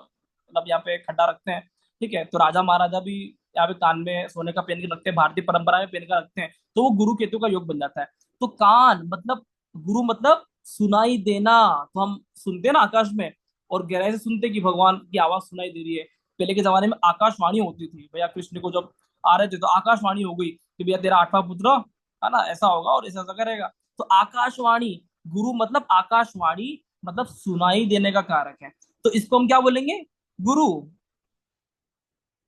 C: मतलब यहाँ पे खड्डा रखते हैं। ठीक है, तो राजा महाराजा भी यहाँ पे कान में सोने का पहन के रखते हैं, भारतीय परंपरा में पहन कर रखते हैं, तो वो गुरु केतु का योग बन जाता है। तो कान मतलब, गुरु मतलब सुनाई देना। तो हम सुनते हैं ना आकाश में, और गहराई से सुनते कि भगवान की आवाज सुनाई दे रही है। पहले के जमाने में आकाशवाणी होती थी, भैया कृष्ण को जब आ रहे थे तो आकाशवाणी हो गई कि भैया तेरा 8वां पुत्र, है ना, ऐसा होगा और ऐसा ऐसा करेगा। तो आकाशवाणी, गुरु मतलब आकाशवाणी, मतलब सुनाई देने का कारक है। तो इसको हम क्या बोलेंगे, गुरु।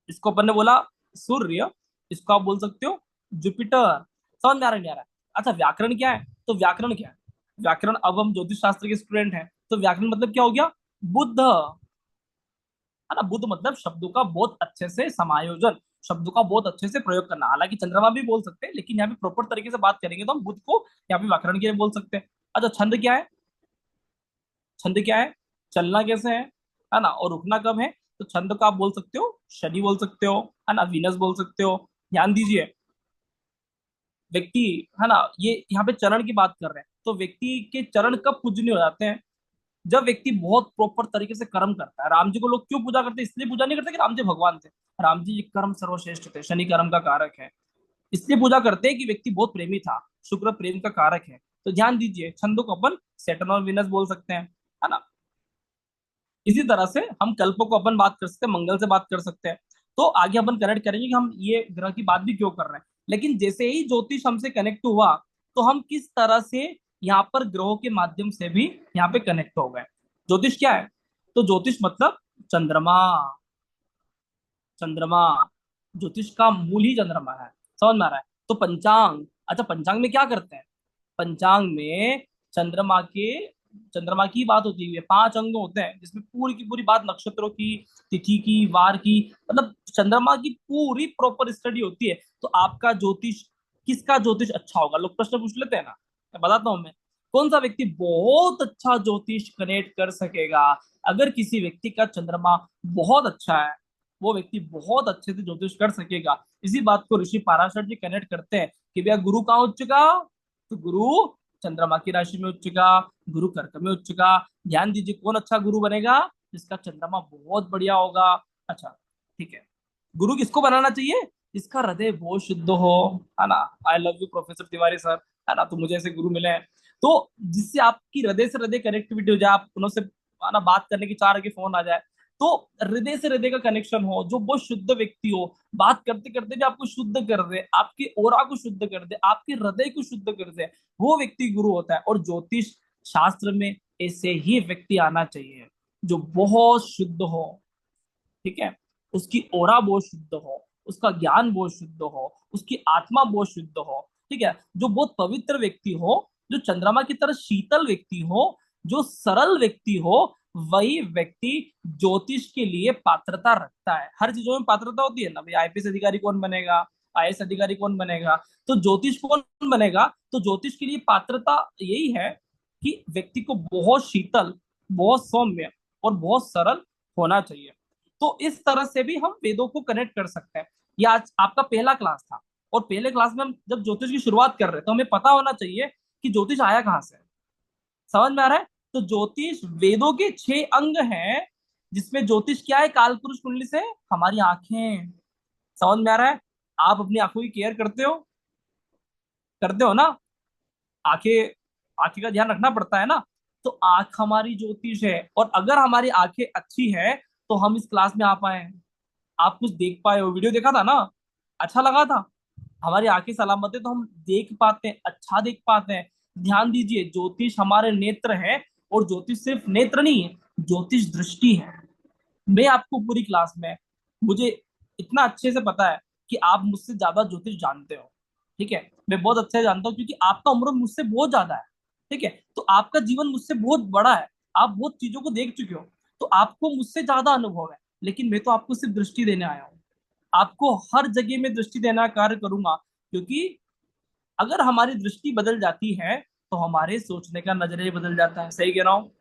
C: इसको अपन ने बोला सूर्य, इसको आप बोल सकते हो जुपिटर। समझ में आ रहा है, नहीं आ रहा है? अच्छा, व्याकरण क्या है, तो व्याकरण क्या है, व्याकरण, अब हम ज्योतिष शास्त्र के स्टूडेंट हैं, तो व्याकरण मतलब क्या हो गया, बुद्ध, है ना। बुद्ध मतलब शब्दों का बहुत अच्छे से समायोजन, शब्दों का बहुत अच्छे से प्रयोग करना। हालांकि चंद्रमा भी बोल सकते हैं, लेकिन यहाँ पे प्रॉपर तरीके से बात करेंगे तो हम बुद्ध को यहाँ पे व्याकरण के लिए बोल सकते हैं। अच्छा, छंद क्या है, छंद क्या है, चलना कैसे है ना, और रुकना कब है। तो छंद को आप बोल सकते हो शनि बोल सकते हो, है ना, वीनस बोल सकते हो। ध्यान दीजिए, व्यक्ति, है ना, ये यहाँ पे चरण की बात कर रहे हैं, तो व्यक्ति के चरण कब पूजनीय हो जाते हैं? जब व्यक्ति बहुत प्रॉपर तरीके से कर्म करता है। राम जी को लोग क्यों पूजा करते हैं? इसलिए पूजा नहीं करते कि राम जी भगवान थे, राम जी कर्म सर्वश्रेष्ठ थे, शनि कर्म का कारक है, इसलिए पूजा करते हैं कि व्यक्ति बहुत प्रेमी था, शुक्र प्रेम का कारक है। तो ध्यान दीजिए, छंदों को अपन सैटर्न और वीनस बोल सकते हैं, है ना। इसी तरह से हम कल्प को अपन बात कर सकते हैं, मंगल से बात कर सकते हैं। तो आगे अपन कनेक्ट करेंगे कि हम ये ग्रह की बात भी क्यों कर रहे हैं। लेकिन जैसे ही ज्योतिष हमसे कनेक्ट हुआ, तो हम किस तरह से यहाँ पर ग्रहों के माध्यम से भी यहाँ पे कनेक्ट हो गए। ज्योतिष क्या है? तो ज्योतिष मतलब चंद्रमा। चंद्रमा, ज्योतिष का मूल ही चंद्रमा है, समझ में आ रहा है। तो पंचांग, अच्छा पंचांग में क्या करते हैं? पंचांग में चंद्रमा की बात होती है, 5 अंग होते हैं जिसमें पूरी की पूरी बात नक्षत्रों की, तिथि की, वार की, मतलब चंद्रमा की पूरी प्रॉपर स्टडी होती है। तो आपका ज्योतिष, किसका ज्योतिष अच्छा होगा? लोग प्रश्न पूछ लेते हैं ना, मैं बताता हूं। मैं कौन सा व्यक्ति बहुत अच्छा ज्योतिष कनेक्ट कर सकेगा? अगर किसी व्यक्ति का चंद्रमा बहुत अच्छा है, वो व्यक्ति बहुत अच्छे से ज्योतिष कर सकेगा। इसी बात को ऋषि पाराशर जी कनेक्ट करते हैं कि भैया गुरु कहाँ उच्च का? तो गुरु चंद्रमा की राशि में उच्च का, गुरु कर्क में उच्च का। ध्यान दीजिए, कौन अच्छा गुरु बनेगा? जिसका चंद्रमा बहुत बढ़िया होगा। अच्छा ठीक है, गुरु किसको बनाना चाहिए? जिसका हृदय बहुत शुद्ध हो, है ना। I love you professor Tiwari sir, है ना। तो मुझे ऐसे गुरु मिले हैं, तो जिससे आपकी हृदय से हृदय कनेक्टिविटी हो जाए, आप उनसे है ना बात करने की 4 आगे फोन आ जाए, तो हृदय से हृदय का कनेक्शन हो, जो बहुत शुद्ध व्यक्ति हो, बात करते करते भी आपको शुद्ध कर दे, आपके ओरा को शुद्ध कर दे, आपके हृदय को शुद्ध कर दे, वो व्यक्ति गुरु होता है। और ज्योतिष शास्त्र में ऐसे ही व्यक्ति आना चाहिए जो बहुत शुद्ध हो, ठीक है, उसकी ओरा बहुत शुद्ध हो, उसका ज्ञान बहुत शुद्ध हो, उसकी आत्मा बहुत शुद्ध हो, ठीक है, जो बहुत पवित्र व्यक्ति हो, जो चंद्रमा की तरह शीतल व्यक्ति हो, जो सरल व्यक्ति हो, वही व्यक्ति ज्योतिष के लिए पात्रता रखता है। हर चीजों में पात्रता होती है ना भाई, आईपीएस अधिकारी कौन बनेगा, आईएएस अधिकारी कौन बनेगा, तो ज्योतिष कौन बनेगा? तो ज्योतिष के लिए पात्रता यही है कि व्यक्ति को बहुत शीतल, बहुत सौम्य और बहुत सरल होना चाहिए। तो इस तरह से भी हम वेदों को कनेक्ट कर सकते हैं। ये आज आपका पहला क्लास था, और पहले क्लास में हम जब ज्योतिष की शुरुआत कर रहे हैं, तो हमें पता होना चाहिए कि ज्योतिष आया कहाँ से। समझ में आ रहा है? तो ज्योतिष वेदों के 6 अंग हैं, जिसमें ज्योतिष क्या है? कालपुरुष कुंडली से हमारी आंखें। समझ में आ रहा है? आप अपनी आंखों की केयर करते हो ना? आंखें, आंखें का ध्यान रखना पड़ता है ना। तो आंख हमारी ज्योतिष है, और अगर हमारी आंखें अच्छी है तो हम इस क्लास में आ पाए, आप कुछ देख पाए हो, वीडियो देखा था ना, अच्छा लगा था, हमारी आंखें सलामत है तो हम देख पाते हैं, अच्छा देख पाते हैं। ध्यान दीजिए, ज्योतिष हमारे नेत्र है, और ज्योतिष सिर्फ नेत्र नहीं है, ज्योतिष दृष्टि है। मैं आपको पूरी क्लास में, मुझे इतना अच्छे से पता है कि आप मुझसे ज्यादा ज्योतिष जानते हो, ठीक है, मैं बहुत अच्छे से जानता हूँ, क्योंकि आपका उम्र मुझसे बहुत ज्यादा है, ठीक है, तो आपका जीवन मुझसे बहुत बड़ा है, आप बहुत चीजों को देख चुके हो, तो आपको मुझसे ज्यादा अनुभव है। लेकिन मैं तो आपको सिर्फ दृष्टि देने आया हूँ, आपको हर जगह में दृष्टि देना कार्य करूंगा, क्योंकि अगर हमारी दृष्टि बदल जाती है तो हमारे सोचने का नजरिया बदल जाता है। सही कह रहा हूँ?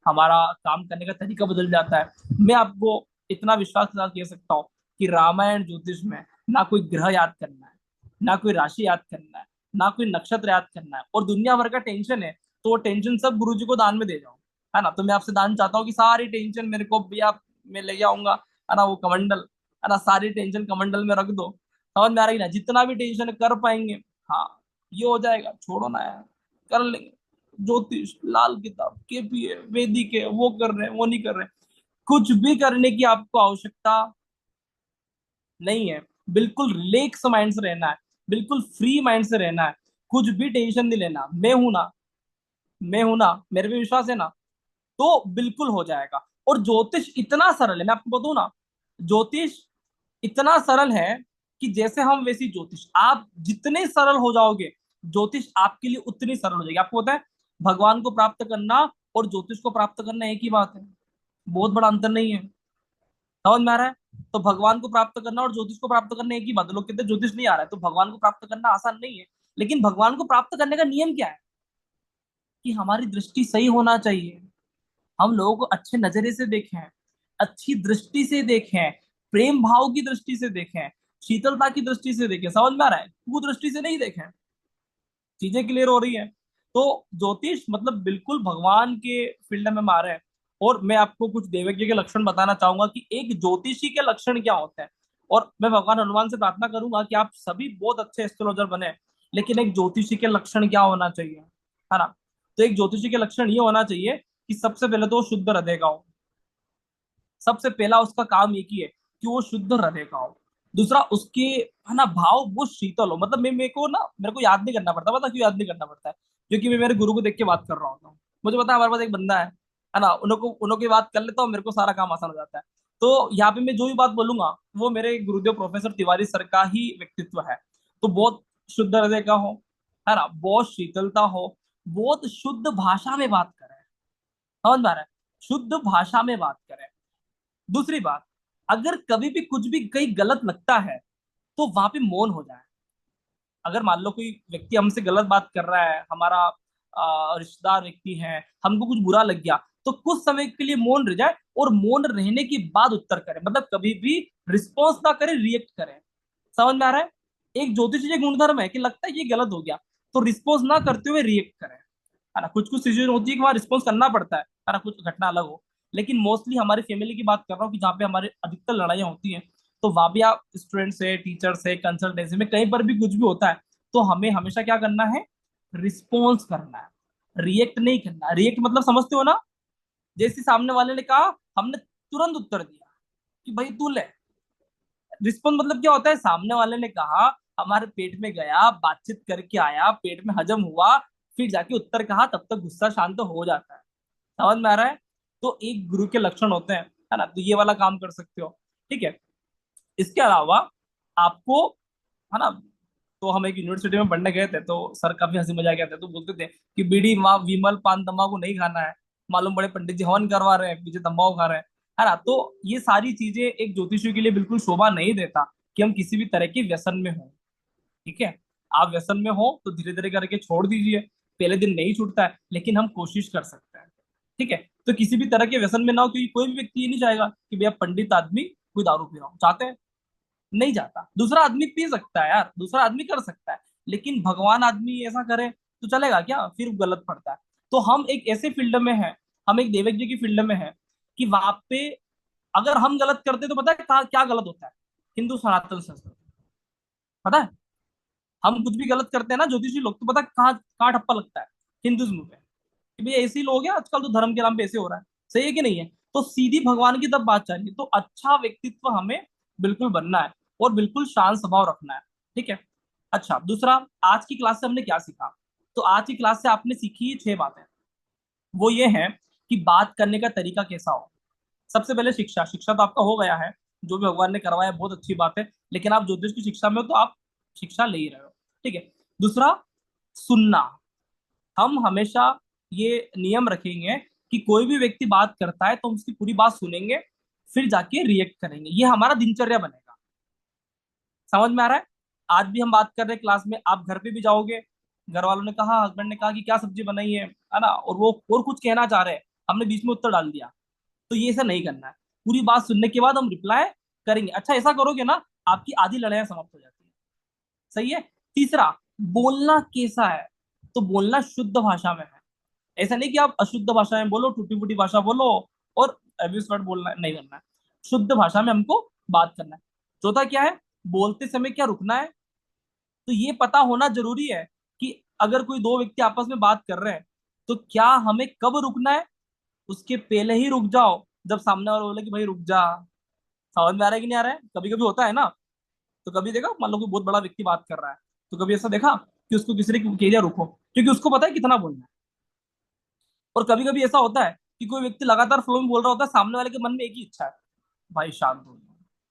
C: हमारा काम करने का तरीका बदल जाता है। मैं आपको इतना विश्वास के साथ कह सकता हूँ कि रामायण ज्योतिष में ना कोई ग्रह याद करना है, ना कोई राशि याद करना है, ना कोई नक्षत्र याद करना है, और दुनिया भर का टेंशन है तो वो टेंशन सब गुरुजी को दान में दे जाओ, है ना। तो मैं आपसे दान चाहता हूँ कि सारी टेंशन मेरे को भैया, मैं ले जाऊंगा, है ना, वो कमंडल, है ना, सारी टेंशन कमंडल में रख दो। समझ में आ रही ना? जितना भी टेंशन कर पाएंगे, हाँ ये हो जाएगा, छोड़ो ना यार, कर लेंगे। ज्योतिष, लाल किताब, केपीए, वैदिक है, वो कर रहे हैं, वो नहीं कर रहे हैं, कुछ भी करने की आपको आवश्यकता नहीं है। बिल्कुल रिलैक्स माइंड से रहना है, बिल्कुल फ्री माइंड से रहना है, कुछ भी टेंशन नहीं लेना। मैं हूं ना, मेरे पे विश्वास है ना, तो बिल्कुल हो जाएगा। और ज्योतिष इतना सरल है, मैं आपको बताऊं ना, ज्योतिष इतना सरल है कि जैसे हम वैसी ज्योतिष, आप जितने सरल हो जाओगे, ज्योतिष आपके लिए उतनी सरल हो जाएगी। आपको पता है, भगवान को प्राप्त करना और ज्योतिष को प्राप्त करना एक ही बात है, बहुत बड़ा अंतर नहीं है। समझ में आ रहा है? तो भगवान को प्राप्त करना और ज्योतिष को प्राप्त करना एक ही बात है। लोग कहते हैं ज्योतिष नहीं आ रहा है, तो भगवान को प्राप्त करना आसान नहीं है। लेकिन भगवान को प्राप्त करने का नियम क्या है? कि हमारी दृष्टि सही होना चाहिए, हम लोगों को अच्छे नजरे से देखें, अच्छी दृष्टि से देखें, प्रेम भाव की दृष्टि से देखें, शीतलता की दृष्टि से देखें। समझ में आ रहा है? कुदृष्टि से नहीं देखें। चीजें क्लियर हो रही है? तो ज्योतिष मतलब बिल्कुल भगवान के फील्ड में मारे हैं। और मैं आपको कुछ देवज्ञ के लक्षण बताना चाहूंगा कि एक ज्योतिषी के लक्षण क्या होते हैं। और मैं भगवान हनुमान से प्रार्थना करूंगा कि आप सभी बहुत अच्छे एस्ट्रोलॉजर बने, लेकिन एक ज्योतिषी के लक्षण क्या होना चाहिए, है ना। तो एक ज्योतिषी के लक्षण ये होना चाहिए कि सबसे पहले तो वो शुद्ध हृदय का हो। सबसे पहला उसका काम एक ही है कि वो शुद्ध हृदय का हो। दूसरा उसके, है ना, भाव वो शीतल हो। मतलब मैं मेरे को याद नहीं करना पड़ता। पता क्यों याद नहीं करना पड़ता है? क्योंकि मैं मेरे गुरु को देख के बात कर रहा होता हूँ। मुझे पता है हमारे पास एक बंदा है ना, उनको की बात कर लेता हूँ, मेरे को सारा काम आसान हो जाता है। तो यहाँ पे मैं जो भी बात बोलूंगा वो मेरे गुरुदेव प्रोफेसर तिवारी सर का ही व्यक्तित्व है। तो बहुत शुद्ध हृदय का हो, है ना, बहुत शीतलता हो, बहुत शुद्ध भाषा में बात करे। समझ में आ रहा है? शुद्ध भाषा में बात करे। दूसरी बात, अगर कभी भी कुछ भी कहीं गलत लगता है तो वहां पे मौन हो जाए। अगर मान लो कोई व्यक्ति हमसे गलत बात कर रहा है, हमारा रिश्तेदार व्यक्ति है, हमको कुछ बुरा लग गया, तो कुछ समय के लिए मौन रह जाए और मौन रहने के बाद उत्तर करे। मतलब कभी भी रिस्पॉन्स ना करे, रिएक्ट करे। समझ में आ रहा है? एक ज्योतिष का गुणधर्म है कि लगता है ये गलत हो गया तो रिस्पॉन्स ना करते हुए रिएक्ट करे, है ना। कुछ कुछ सिचुएशन होती है कि वहां रिस्पॉन्स करना पड़ता है ना, कुछ घटना अलग हो। लेकिन मोस्टली हमारी फैमिली की बात कर रहा हूँ कि जहाँ पे हमारे अधिकतर लड़ाइयाँ होती हैं, तो वहां भी आप स्टूडेंट से, टीचर से, कंसल्टेंसी में, कहीं पर भी कुछ भी होता है तो हमें हमेशा क्या करना है? रिस्पॉन्स करना है, रिएक्ट नहीं करना। रिएक्ट मतलब समझते हो ना? जैसे सामने वाले ने कहा, हमने तुरंत उत्तर दिया कि भाई तू ले। रिस्पॉन्स मतलब क्या होता है? सामने वाले ने कहा, हमारे पेट में गया, बातचीत करके आया, पेट में हजम हुआ, फिर जाके उत्तर कहा, तब तक गुस्सा शांत हो जाता है। समझ में आ रहा है? तो एक गुरु के लक्षण होते हैं, है ना। तो ये वाला काम कर सकते हो, ठीक है। इसके अलावा आपको, है ना, तो हम एक यूनिवर्सिटी में पढ़ने गए थे तो सर काफी हंसी मजाक आते थे। तो बोलते थे कि बीड़ी विमल पान तंबाकू नहीं खाना है। मालूम बड़े पंडित जी हवन करवा रहे हैं, पीछे तंबाकू खा रहे हैं, है ना। तो ये सारी चीजें एक ज्योतिषी के लिए बिल्कुल शोभा नहीं देता कि हम किसी भी तरह के व्यसन में हो। ठीक है, आप व्यसन में हो तो धीरे धीरे करके छोड़ दीजिए। पहले दिन नहीं छूटता है, लेकिन हम कोशिश कर सकते हैं। ठीक है, तो किसी भी तरह के व्यसन में ना हो, क्योंकि कोई भी व्यक्ति ये नहीं चाहेगा कि भैया पंडित आदमी कोई दारू पी रहा हो। चाहते हैं? नहीं जाता। दूसरा आदमी पी सकता है यार, दूसरा आदमी कर सकता है, लेकिन भगवान आदमी ऐसा करे तो चलेगा क्या? फिर गलत पड़ता है। तो हम एक ऐसे फील्ड में हैं, हम एक देवज्ञ की फील्ड में हैं कि वहां पे अगर हम गलत करते तो पता है क्या गलत होता है? हिंदू सनातन संस्कृति, पता है? हम कुछ भी गलत करते हैं ना ज्योतिषी लोग, तो पता है कहाँ कहाँ ठप्पा लगता है? हिंदुज्म पे, कि भाई ऐसे ही लोग हैं आजकल, तो धर्म के नाम पे ऐसे हो रहा है। सही है कि नहीं है? तो सीधी भगवान की तब बात चाहिए। तो अच्छा व्यक्तित्व हमें बिल्कुल बनना है और बिल्कुल शांत स्वभाव रखना है। ठीक है। अच्छा, दूसरा, आज की क्लास से हमने क्या सीखा? तो आज की क्लास से आपने सीखी 6 बातें। वो ये है कि बात करने का तरीका कैसा हो। सबसे पहले शिक्षा, शिक्षा तो आपका हो गया है, जो भी भगवान ने करवाया बहुत अच्छी बात है, लेकिन आप ज्योतिष की शिक्षा में हो तो आप शिक्षा ले ही रहे हो। ठीक है। दूसरा, सुनना। हम हमेशा ये नियम रखेंगे कि कोई भी व्यक्ति बात करता है तो हम उसकी पूरी बात सुनेंगे, फिर जाके रिएक्ट करेंगे। ये हमारा दिनचर्या बनेगा। समझ में आ रहा है? आज भी हम बात कर रहे हैं क्लास में, आप घर पे भी जाओगे, घर वालों ने कहा, हस्बैंड ने कहा कि क्या सब्जी बनाई है ना, और वो और कुछ कहना चाह रहे हैं, हमने बीच में उत्तर डाल दिया। तो ये ऐसा नहीं करना है। पूरी बात सुनने के बाद हम रिप्लाई करेंगे। अच्छा, ऐसा करोगे ना, आपकी आधी लड़ाइयां समाप्त हो जाती है। सही है। तीसरा, बोलना कैसा है? तो बोलना शुद्ध भाषा में है। ऐसा नहीं कि आप अशुद्ध भाषा में बोलो, टूटी फूटी भाषा बोलो और एब्यूज वर्ड बोलना नहीं करना है। शुद्ध भाषा में हमको बात करना है। चौथा क्या है? बोलते समय क्या रुकना है? तो ये पता होना जरूरी है कि अगर कोई दो व्यक्ति आपस में बात कर रहे हैं तो क्या हमें कब रुकना है? उसके पहले ही रुक जाओ जब सामने वाला बोले कि भाई रुक जा। समझ में आ रहा है कि नहीं आ रहा है? कभी कभी होता है ना। तो कभी देखा, मान लो कोई बहुत बड़ा व्यक्ति बात कर रहा है, तो कभी ऐसा देखा कि उसको किसी ने कह दिया रुको, क्योंकि उसको पता है कितना बोलना है। और कभी कभी ऐसा होता है कि कोई व्यक्ति लगातार फ्लो में बोल रहा होता है, सामने वाले के मन में एक ही इच्छा है, भाई शांत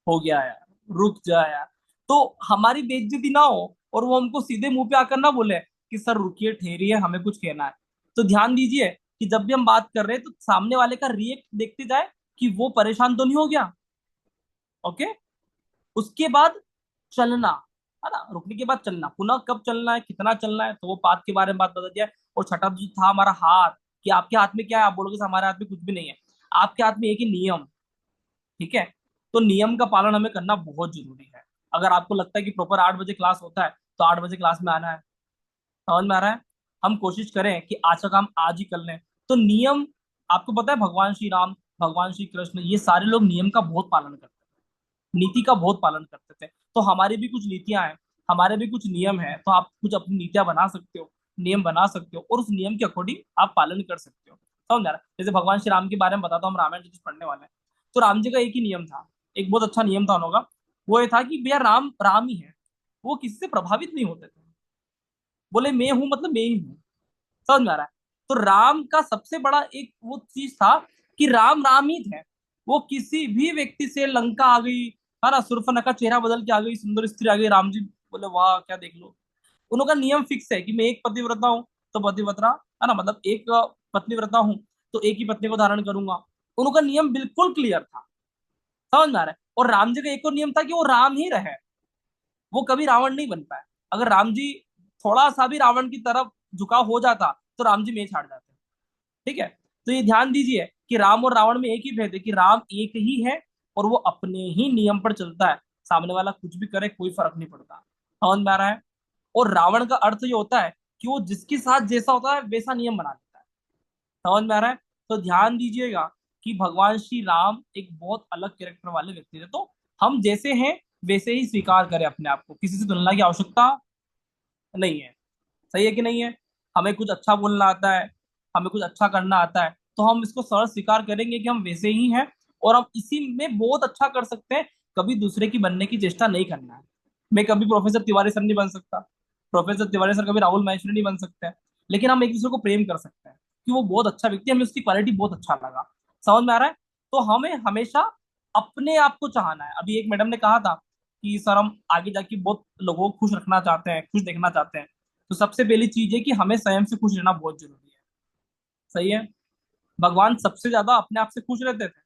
C: हो गया यार, रुक जा यार। तो हमारी बेइज्जती ना हो और वो हमको सीधे मुंह पे आकर ना बोले कि सर रुकिए, ठहरिए, हमें कुछ कहना है। तो ध्यान दीजिए कि जब भी हम बात कर रहे हैं तो सामने वाले का रिएक्ट देखते जाए कि वो परेशान तो नहीं हो गया। ओके। उसके बाद चलना, है ना। रुकने के बाद चलना, पुनः कब चलना है, कितना चलना है, तो वो बात के बारे में बात बता दिया। और छठा जो था हमारा हाथ, कि आपके हाथ में क्या है? आप बोलोगे कि हमारे हाथ में कुछ भी नहीं है। आपके हाथ में एक ही नियम। ठीक है। तो नियम का पालन हमें करना बहुत जरूरी है। अगर आपको लगता है कि प्रॉपर 8 बजे क्लास होता है तो 8 बजे क्लास में आना है। समझ में आ रहा है? हम कोशिश करें कि आज का काम आज ही कर लें। तो नियम, आपको पता है भगवान श्री राम, भगवान श्री कृष्ण, ये सारे लोग नियम का बहुत पालन करते थे, नीति का बहुत पालन करते थे। तो हमारी भी कुछ नीतियां हैं, हमारे भी कुछ नियम हैं, तो आप कुछ अपनी नीतियां बना सकते हो, नियम बना सकते हो, और उस नियम के अकॉर्डिंग आप पालन कर सकते हो। समझ आ रहा है? जैसे भगवान श्री राम के बारे में बताता हूँ, हम रामायण जो पढ़ने वाले हैं। तो राम जी का एक ही नियम था, एक बहुत अच्छा नियम था उनका। वो ये था कि भैया राम राम ही है, वो किसी से प्रभावित नहीं होते थे। बोले मैं हूं मतलब मैं ही हूं। समझ में आ रहा है? तो राम का सबसे बड़ा एक वो चीज था कि राम राम ही थे। वो किसी भी व्यक्ति से, लंका आ गई है ना, सुर्फनखा चेहरा बदल के आ गई, सुंदर स्त्री आ गई, राम जी बोले वाह क्या देख लो। उनका नियम फिक्स है कि मैं एक पतिव्रता हूँ तो पतिव्रता है ना, मतलब एक पत्नीव्रता हूँ तो एक ही पत्नी को धारण करूंगा। उनका नियम बिल्कुल क्लियर था। समझ में आ रहा है? और राम जी का एक और नियम था कि वो राम ही रहे, वो कभी रावण नहीं बन पाए। अगर राम जी थोड़ा सा भी रावण की तरफ झुकाव हो जाता तो राम जी में छाड़ जाते। ठीक है? तो ये ध्यान दीजिए कि राम और रावण में एक ही भेद है कि राम एक ही है और वो अपने ही नियम पर चलता है, सामने वाला कुछ भी करे कोई फर्क नहीं पड़ता। समझ में आ रहा है? और रावण का अर्थ ये होता है कि वो जिसके साथ जैसा होता है वैसा नियम बना देता है। समझ में आ रहा है? तो ध्यान दीजिएगा कि भगवान श्री राम एक बहुत अलग कैरेक्टर वाले व्यक्ति थे। तो हम जैसे हैं वैसे ही स्वीकार करें अपने आप को, किसी से तुलना की आवश्यकता नहीं है। सही है कि नहीं है? हमें कुछ अच्छा बोलना आता है, हमें कुछ अच्छा करना आता है, तो हम इसको सरल स्वीकार करेंगे कि हम वैसे ही हैं और हम इसी में बहुत अच्छा कर सकते हैं। कभी दूसरे की बनने की चेष्टा नहीं करना है। मैं कभी प्रोफेसर तिवारी सर नहीं बन सकता, प्रोफेसर तिवारी सर कभी राहुल महेश्वरी नहीं बन सकते हैं, लेकिन हम एक दूसरे को प्रेम कर सकते हैं कि वो बहुत अच्छा व्यक्ति है, हमें उसकी क्वालिटी बहुत अच्छा लगा। समझ में आ रहा है? तो हमें हमेशा अपने आप को चाहना है। अभी एक मैडम ने कहा था कि सर हम आगे जाके बहुत लोगों को खुश रखना चाहते हैं, खुश देखना चाहते हैं। तो सबसे पहली चीज है कि हमें स्वयं से खुश रहना बहुत जरूरी है। सही है? भगवान सबसे ज्यादा अपने आप से खुश रहते थे,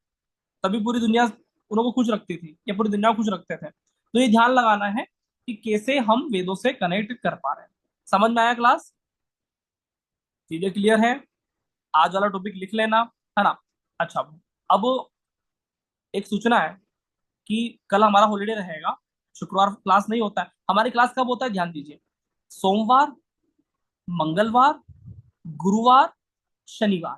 C: तभी पूरी दुनिया उनको खुश रखती थी या पूरी दुनिया को खुश रखते थे। तो ये ध्यान लगाना है कि कैसे हम वेदों से कनेक्ट कर पा रहे हैं। समझ में आया क्लास? चीजें क्लियर है? आज वाला टॉपिक लिख लेना, है ना? अच्छा, अब एक सूचना है कि कल हमारा हॉलीडे रहेगा, शुक्रवार क्लास नहीं होता है। हमारी क्लास कब होता है ध्यान दीजिए, सोमवार, मंगलवार, गुरुवार, शनिवार।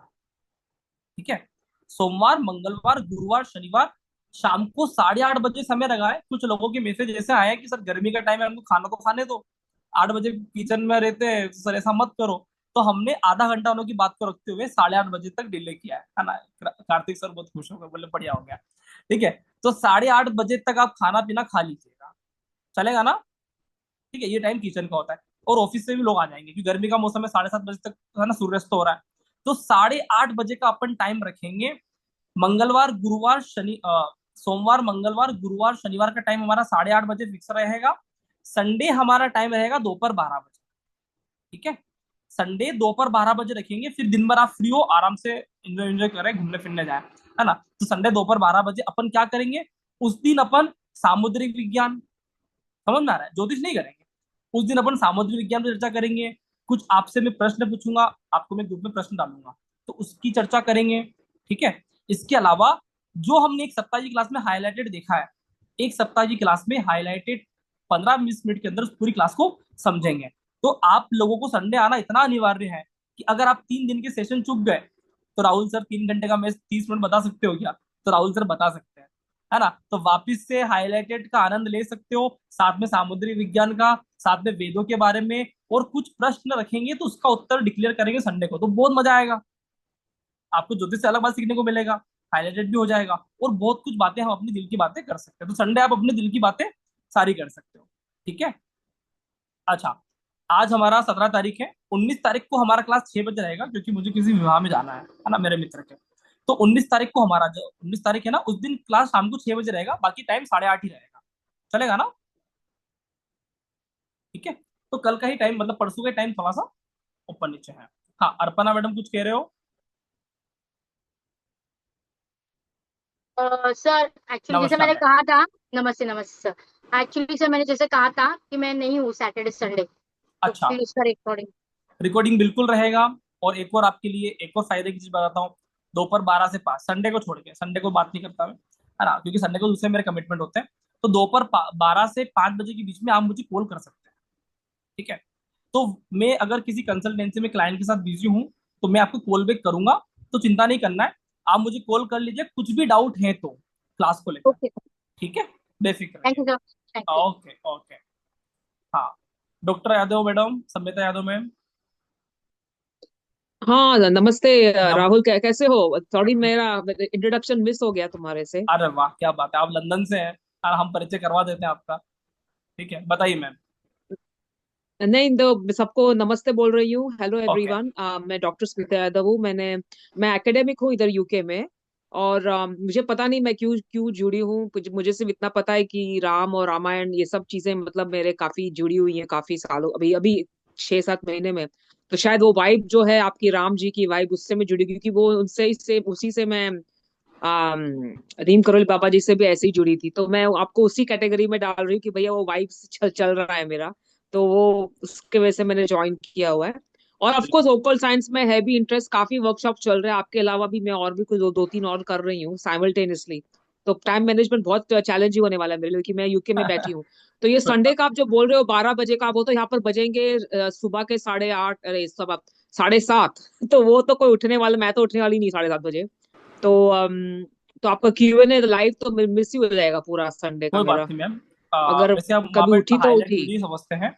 C: ठीक है? सोमवार, मंगलवार, गुरुवार, शनिवार शाम को 8:30 बजे समय लगा है। कुछ लोगों के मैसेज ऐसे आए हैं कि सर गर्मी का टाइम है, हमको खाना तो खाने दो, 8 बजे किचन में रहते हैं, तो सर ऐसा मत करो। तो हमने आधा घंटा उनकी बात को रखते हुए 8:30 बजे तक डिले किया है ना। कार्तिक सर बहुत खुश हो गए, बोले बढ़िया हो गया। ठीक है? तो 8:30 बजे तक आप खाना पीना खा लीजिएगा, चलेगा ना? ठीक है? ये टाइम किचन का होता है और ऑफिस से भी लोग आ जाएंगे क्योंकि गर्मी का मौसम है, 7:30 बजे तक है ना सूर्यास्त हो रहा है। तो 8:30 बजे का अपन टाइम रखेंगे। मंगलवार, गुरुवार, सोमवार, मंगलवार, गुरुवार, शनिवार का टाइम हमारा 8:30 बजे फिक्स रहेगा। संडे हमारा टाइम रहेगा दोपहर 12 बजे। ठीक है? संडे दोपहर 12 बजे रखेंगे, फिर दिन भर आप फ्री हो, आराम से एंजॉय एंजॉय करें, घूमने फिरने जाए, है ना? तो संडे दोपहर 12 बजे अपन क्या करेंगे, उस दिन अपन सामुद्रिक विज्ञान, समझ में आ रहा है, ज्योतिष नहीं करेंगे, उस दिन अपन सामुद्रिक विज्ञान पर चर्चा करेंगे। कुछ आपसे मैं प्रश्न पूछूंगा, आपको मैं ग्रुप में प्रश्न डालूंगा, तो उसकी चर्चा करेंगे। ठीक है? इसके अलावा जो हमने एक सप्ताह की क्लास में हाईलाइटेड देखा है, एक सप्ताह की क्लास में हाईलाइटेड 15-20 मिनट के अंदर उस पूरी क्लास को समझेंगे। तो आप लोगों को संडे आना इतना अनिवार्य है कि अगर आप 3 दिन के सेशन चुक गए तो राहुल सर 3 घंटे का मैच 30 मिनट बता सकते हो क्या? तो राहुल सर बता सकते हैं, है ना? तो वापिस से हाईलाइटेड का आनंद ले सकते हो, साथ में सामुद्रिक विज्ञान का, साथ में वेदों के बारे में, और कुछ प्रश्न रखेंगे तो उसका उत्तर डिक्लेयर करेंगे संडे को, तो बहुत मजा आएगा। आपको ज्योतिष से अलग बात सीखने को मिलेगा, हाईलाइटेड भी हो जाएगा, और बहुत कुछ बातें हम अपनी दिल की बातें कर सकते हैं। तो संडे आप अपने दिल की बातें सारी कर सकते हो। ठीक है? अच्छा, आज हमारा 17 तारीख है, 19 तारीख को हमारा क्लास 6 बजे रहेगा क्योंकि मुझे किसी विवाह में जाना है ना, मेरे मित्र के। तो 19 तारीख को हमारा जो 19 तारीख है ना, उस दिन क्लास शाम को 6 बजे रहेगा, बाकी टाइम 8:30 ही रहेगा, चलेगा ना? ठीक है? तो कल का ही टाइम मतलब परसों का टाइम थोड़ा सा ऊपर नीचे है। हाँ, अर्पणा मैडम कुछ कह रहे हो?
T: सर एक्चुअली जैसे
C: नमस्कार
T: मैंने
C: मैडम।
T: कहा था, नमस्ते नमस्ते सर। एक्चुअली सर मैंने जैसे कहा था कि मैं नहीं हूँ सैटरडे संडे, तो
C: अच्छा,
T: प्लीज सर रिकॉर्डिंग।
C: रिकॉर्डिंग बिल्कुल रहेगा। और एक और आपके लिए एक और फायदे की चीज बताता हूँ, दोपहर 12 से 5 संडे को छोड़ के, संडे को बात नहीं करता मैं, है ना, क्योंकि संडे को दूसरे मेरे कमिटमेंट होते हैं। तो दोपहर 12 से 5 बजे के बीच में आप मुझे कॉल कर सकते हैं। ठीक है? तो मैं अगर किसी कंसल्टेंसी में क्लाइंट के साथ बिजी हूँ तो मैं आपको कॉल बैक करूंगा, तो चिंता नहीं करना है, आप मुझे कॉल कर लीजिए कुछ भी डाउट है तो क्लास को लेकर।
T: ओके,
C: ठीक है, बेफिक्र
T: थैंक यू
C: रहिए।
T: Sir, thank you.
C: Okay okay. हाँ, doctor Yadav madam, Sammita Yadav ma'am.
B: हाँ नमस्ते
C: नम
B: राहुल, कैसे हो? सॉरी मेरा इंट्रोडक्शन मिस हो गया तुम्हारे से।
C: अरे वाह, क्या बात है, आप लंदन से हैं और हम परिचय करवा देते हैं आपका। ठीक है, बताइए मैम।
B: नहीं तो सबको नमस्ते बोल रही हूँ। Hello
C: okay.
B: एवरीवन, मैं डॉक्टर स्मिता यादव हूँ। मैं एकेडमिक हूँ इधर यूके में। और मुझे पता नहीं मैं क्यों क्यों जुड़ी हूँ, मुझे सिर्फ इतना पता है कि राम और रामायण ये सब चीजें मतलब मेरे काफी जुड़ी हुई हैं काफी सालों, अभी अभी 6-7 महीने में। तो शायद वो वाइब जो है आपकी राम जी की वाइब, उससे मैं जुड़ी, क्योंकि वो उनसे इससे उसी से मैं रीम करोल बाबा जी से भी ऐसे ही जुड़ी थी। तो मैं आपको उसी कैटेगरी में डाल रही हूँ कि भैया वो वाइब चल रहा है मेरा। तो वो उसके वजह से मैंने ज्वाइन किया हुआ है। और ऑफ कोर्स ओकल साइंस में है भी इंटरेस्ट, काफी वर्कशॉप चल रहे हैं आपके अलावा भी। मैं और भी कुछ दो तीन और कर रही हूँ साइमल्टेनियसली। तो टाइम मैनेजमेंट बहुत चैलेंजिंग होने वाला है मेरे लिए, क्योंकि मैं यूके में बैठी हूँ। तो ये संडे का आप जो बोल रहे हो 12 बजे का, वो तो यहाँ पर बजेंगे सुबह के 8:30, अरे सब 7:30। तो वो तो कोई उठने वाला, मैं तो उठने वाली नहीं 7:30 बजे। तो तो आपका Q&A लाइव तो मिस ही हो जाएगा पूरा संडे का
C: कोई बात
B: मेरा।
C: नहीं मैम,
B: अगर
C: वैसे आप वहाँ
B: कभी
C: पे
B: उठी तो उठी।
C: हाईलाइटेड ही समझते हैं,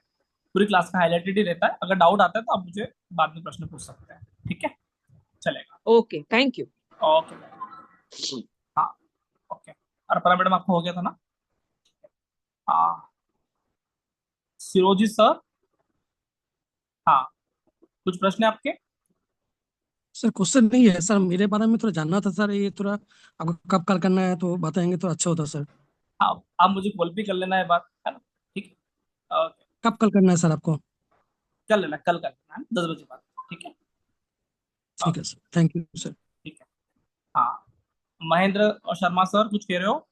C: पूरी क्लास का हाईलाइटेड ही रहता है। अगर डाउट आता है तो आप मुझे बाद में प्रश्न पूछ सकते हैं। ठीक है, चलेगा।
B: Okay, thank you.
C: ओके। हाँ, ओके। अर्पणा मैडम, आपको हो गया था ना? हाँ, सिरोजी सर। हाँ, कुछ प्रश्न है आपके?
E: सर क्वेश्चन नहीं है सर, मेरे बारे में थोड़ा जानना था सर। ये थोड़ा आपको कब कॉल करना है तो बताएंगे तो अच्छा होता सर।
C: आप मुझे कॉल भी कर लेना है बात, है ना? ठीक है, ओके।
E: कब कॉल करना है सर आपको?
C: कर लेना, कल कर लेना है, 10 बजे बाद। ठीक है,
E: ठीक है सर, थैंक यू सर।
C: ठीक है। हाँ, महेंद्र और शर्मा सर, कुछ कह रहे हो?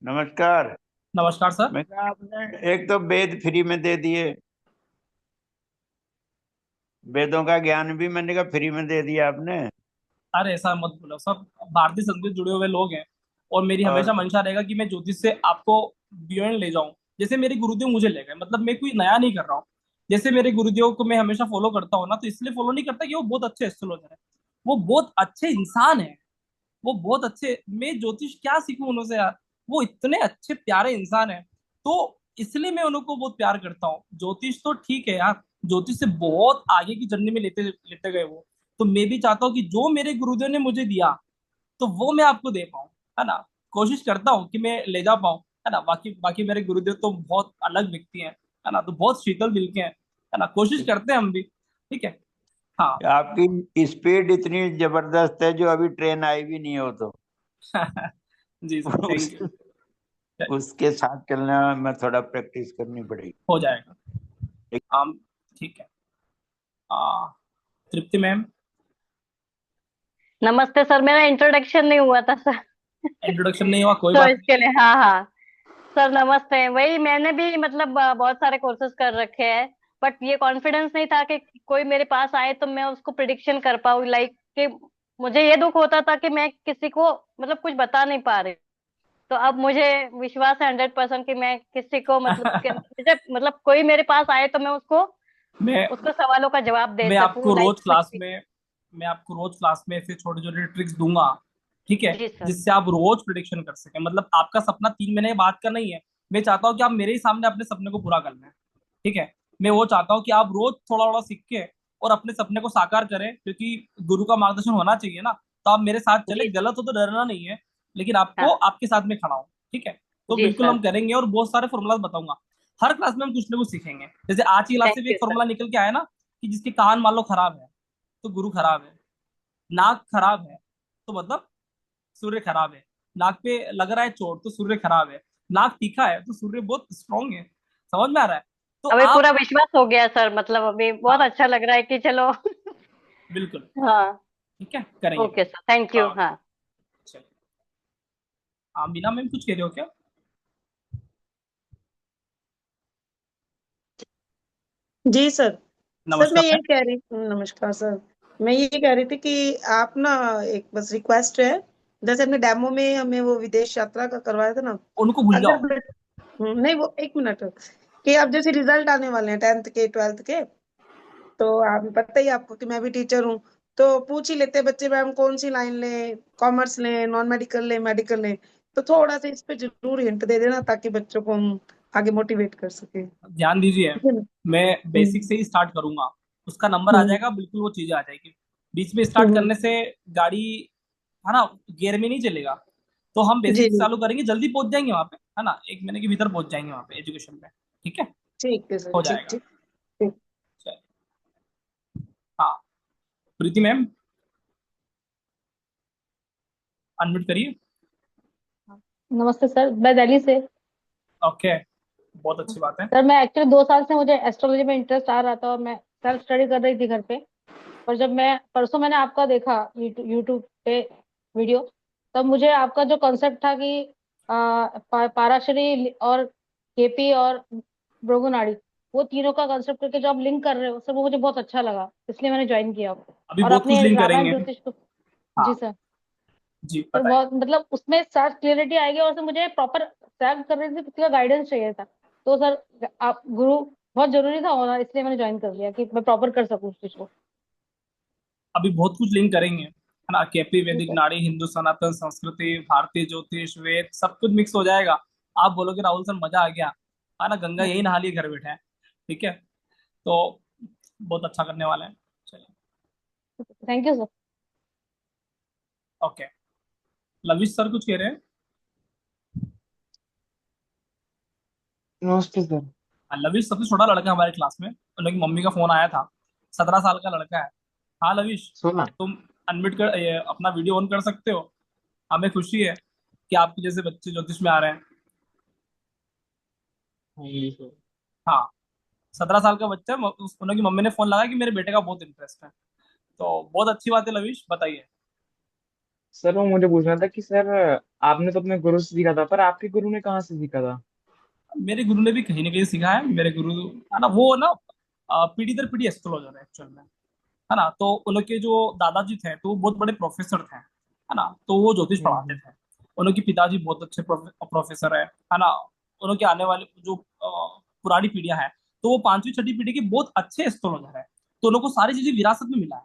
F: नमस्कार।
C: नमस्कार सर।
F: मैं कहा आपने एक तो वेद फ्री में दे दिए, वेदों का ज्ञान भी मैंने कहा फ्री में दे दिया आपने।
C: अरे ऐसा मत बोलो, सब भारतीय संघ से जुड़े हुए लोग हैं, और मेरी
F: और
C: हमेशा मंशा रहेगा कि मैं ज्योतिष से आपको बियॉन्ड ले जाऊं। जैसे मेरे गुरुदेव मुझे ले गए, मतलब मैं कोई नया नहीं कर रहा हूँ। जैसे मेरे गुरुदेव को मैं हमेशा फॉलो करता हूँ ना, तो इसलिए फॉलो नहीं करता कि वो बहुत अच्छे एस्ट्रोलॉजर है, वो बहुत अच्छे इंसान है, वो बहुत अच्छे। मैं ज्योतिष क्या सीखूं उनसे यार, वो इतने अच्छे प्यारे इंसान है। तो इसलिए मैं उनको बहुत प्यार करता हूँ। ज्योतिष तो ठीक है यार, ज्योतिष से बहुत आगे की जर्नी में लेते लेते गए वो। तो मैं भी चाहता हूँ कि जो मेरे गुरुदेव ने मुझे दिया, तो वो मैं आपको दे पाऊँ, है ना? कोशिश करता हूँ कि मैं ले जा पाऊँ, है ना? बाकी बाकी मेरे गुरुदेव तो बहुत अलग व्यक्ति हैं, है ना? तो बहुत शीतल दिल के हैं, है ना? कोशिश करते हैं हम भी। ठीक है। हाँ।
F: आपकी स्पीड इतनी जबरदस्त है जो अभी ट्रेन आई भी नहीं हो तो
C: जी सर, थैंक
F: उस,
C: यू।
F: उसके साथ चलना में थोड़ा प्रैक्टिस करनी पड़ेगी।
C: हो जाएगा। ठीक है। तृप्ति मैम।
X: नमस्ते सर, मेरा इंट्रोडक्शन नहीं हुआ था सर।
C: इंट्रोडक्शन नहीं हुआ, कोई
X: तो
C: बात
X: इसके लिए हाँ हाँ सर नमस्ते। वही मैंने भी मतलब बहुत सारे कोर्सेज कर रखे हैं, बट ये कॉन्फिडेंस नहीं था कि कोई मेरे पास आए तो मैं उसको प्रिडिक्शन कर पाऊँ। लाइक कि मुझे ये दुख होता था कि मैं किसी को मतलब कुछ बता नहीं पा रही। तो अब मुझे विश्वास है 100% कि मैं किसी को मुझे मतलब कोई मेरे पास आए तो मैं उसको
C: मैं
X: उसको सवालों का जवाब दे
C: मैं
X: सकूं।
C: आपको
X: लाइक
C: रोज क्लास में मैं आपको रोज क्लास में ऐसे छोटे छोटे ट्रिक्स दूंगा, ठीक है?
X: जी सर।
C: जिससे आप रोज प्रिडिक्शन कर सकें। मतलब आपका सपना 3 महीने बाद का नहीं है, मैं चाहता हूँ कि आप मेरे ही सामने अपने सपने को पूरा कर लें। ठीक है, मैं वो चाहता हूँ कि आप रोज थोड़ा थोड़ा सीख के और अपने सपने को साकार करें, क्योंकि गुरु का मार्गदर्शन होना चाहिए ना। तो आप मेरे साथ चले, गलत हो तो डरना नहीं है, लेकिन आपको
X: हाँ
C: आपके साथ में खड़ा हूँ। ठीक है, तो
X: जी
C: बिल्कुल हम
X: सर।
C: करेंगे, और बहुत सारे फॉर्मूला बताऊंगा। हर क्लास में हम कुछ ना कुछ सीखेंगे। जैसे आज की क्लास से
X: थैंक
C: भी
X: यू
C: एक
X: सर।
C: फॉर्मूला निकल के आया ना, कि जिसके कान मान लो खराब है तो गुरु खराब है, नाक खराब है तो मतलब सूर्य खराब है, नाक पे लग रहा है चोट तो सूर्य खराब है, नाक तीखा है तो सूर्य बहुत स्ट्रांग है। समझ में आ रहा है? तो
X: अभी पूरा
C: आप,
X: विश्वास हो गया सर, मतलब अभी बहुत
C: हाँ
X: अच्छा लग रहा है कि चलो
C: बिल्कुल,
X: हाँ
C: ठीक है, करेंगे
X: okay
C: ma'am.
X: Sir, thank you.
C: हाँ,
X: हाँ
C: चलिए। हाँ, बीना मैम कुछ कह रहे हो क्या?
Y: जी सर। सर मैं
C: नमस्कार
Y: ये
C: मैम।
Y: कह रही नमस्कार सर। मैं ये कह रही थी कि आप ना, एक बस रिक्वेस्ट है, जैसे अपने डेमो में हमें वो विदेश यात्रा का करवाया था ना।
C: उनको भूल
Y: अगर
C: जाओ,
Y: नहीं वो एक मिनट, कि अब जैसे रिजल्ट आने वाले हैं 10th के 12th के, तो आप पता ही आपको कि मैं भी टीचर हूँ, तो पूछ ही लेते हैं बच्चे मैम कौन सी लाइन लें, कॉमर्स लें, नॉन मेडिकल लें, मेडिकल लें। तो थोड़ा सा इस पे जरूर हिंट दे देना ताकि बच्चों को हम आगे मोटिवेट कर सके।
C: ध्यान दीजिए,
Y: ठीक है ना?
C: मैं बेसिक
Y: हम्म
C: से ही स्टार्ट करूंगा, उसका नंबर आ
Y: हम्म
C: जाएगा, बिल्कुल वो चीजें आ जाएगी। बीच में स्टार्ट
Y: हम्म,
C: करने से गाड़ी, है ना, गियर में नहीं चलेगा। तो हम
Y: जी
C: बेसिक से
Y: जी,
C: चालू करेंगे, जल्दी पहुंच जाएंगे वहां पे, है ना, 1 महीने के भीतर पहुंच जाएंगे वहां पे एजुकेशन में। ठीक है,
Y: ठीक है सर,
C: हो
Y: ठीक
C: जाएगा।
Y: ठीक ठीक।
C: चलिए। हाँ, प्रीति मैम, अनम्यूट करिए।
V: नमस्ते सर, मैं दिल्ली से।
C: ओके, बहुत अच्छी बात है।
V: सर मैं एक्चुअली 2 साल से मुझे एस्ट्रोलॉजी में इंटरेस्ट आ रहा था और मैं सेल्फ स्टडी कर रही थी घर पे। पर जब मैं परसों मैंने आपका देखा यूट्यूब पे वीडियो, तब मुझे आपका जो कॉन्सेप्ट था कि पाराशरी और केपी और भृगुनाड़ी, वो तीनों का कॉन्सेप्ट करके जो आप लिंक कर रहे हो सर, वो मुझे बहुत अच्छा लगा, इसलिए मैंने ज्वाइन किया आपको।
C: अभी
V: और
C: बहुत कुछ
V: अपने
C: लिंक
V: रामायण
C: करेंगे।
V: ज्योतिष को।
C: हाँ,
V: जी सर।
C: जी
V: सर
C: बताइए।
V: बहुत मतलब उसमें सर क्लियरिटी आएगी, और सर मुझे प्रॉपर सेल्फ करने से किसी का गाइडेंस चाहिए था। तो सर आप गुरु बहुत जरूरी था होना, इसलिए मैंने ज्वाइन कर लिया कि मैं प्रॉपर कर सकूं उस चीज को।
C: अभी बहुत कुछ लिंक करेंगे, है ना, केपी,
V: जी
C: वैदिक
V: सर।
C: नाड़ी, हिंदू सनातन संस्कृति, भारतीय ज्योतिष, वेद, सब कुछ मिक्स हो जाएगा। आप बोलोगे राहुल सर मजा आ गया, है ना, गंगा यही नहा लिए घर बैठे हैं। ठीक है, तो बहुत अच्छा करने वाले हैं। चलिए।
V: Thank you sir.
C: Okay, lavish sir कुछ कह रहे हैं?
D: नमस्ते सर।
C: हाँ, लविश सबसे छोटा लड़का है हमारे क्लास में, उनकी मम्मी का फोन आया था, 17 साल का लड़का है। हाँ लविश,
D: सुना।
C: तुम अनम्यूट कर, अपना वीडियो ऑन कर सकते हो। हमें खुशी है कि आपके जैसे बच्चे ज्योतिष में आ रहे हैं।
D: हाँ जी सर।
C: हाँ, 17 साल का बच्चा है, उनकी मम्मी ने फोन लगाया कि मेरे बेटे का बहुत इंटरेस्ट है। तो बहुत अच्छी बात है लविश, बताइए।
D: सर वो मुझे पूछना था कि सर आपने तो अपने गुरु से सीखा था, पर आपके गुरु ने कहाँ से सीखा था?
C: मेरे गुरु ने भी कहीं ना कहीं सीखा है। मेरे गुरु, है ना, वो ना पीढ़ी दर पीढ़ी एस्ट्रोलॉजर है एक्चुअल में, है ना। तो उनके जो दादाजी थे तो वो बहुत बड़े प्रोफेसर थे, है ना, तो वो ज्योतिष पढ़ाते
D: हम्म
C: थे। उनके पिताजी बहुत अच्छे प्रोफेसर है ना। उनके आने वाले जो पुरानी पीढ़ियां हैं, तो वो 5वीं 6ठी पीढ़ी के बहुत अच्छे एस्ट्रोलॉजर है। तो उनको सारी चीजें विरासत में मिला है।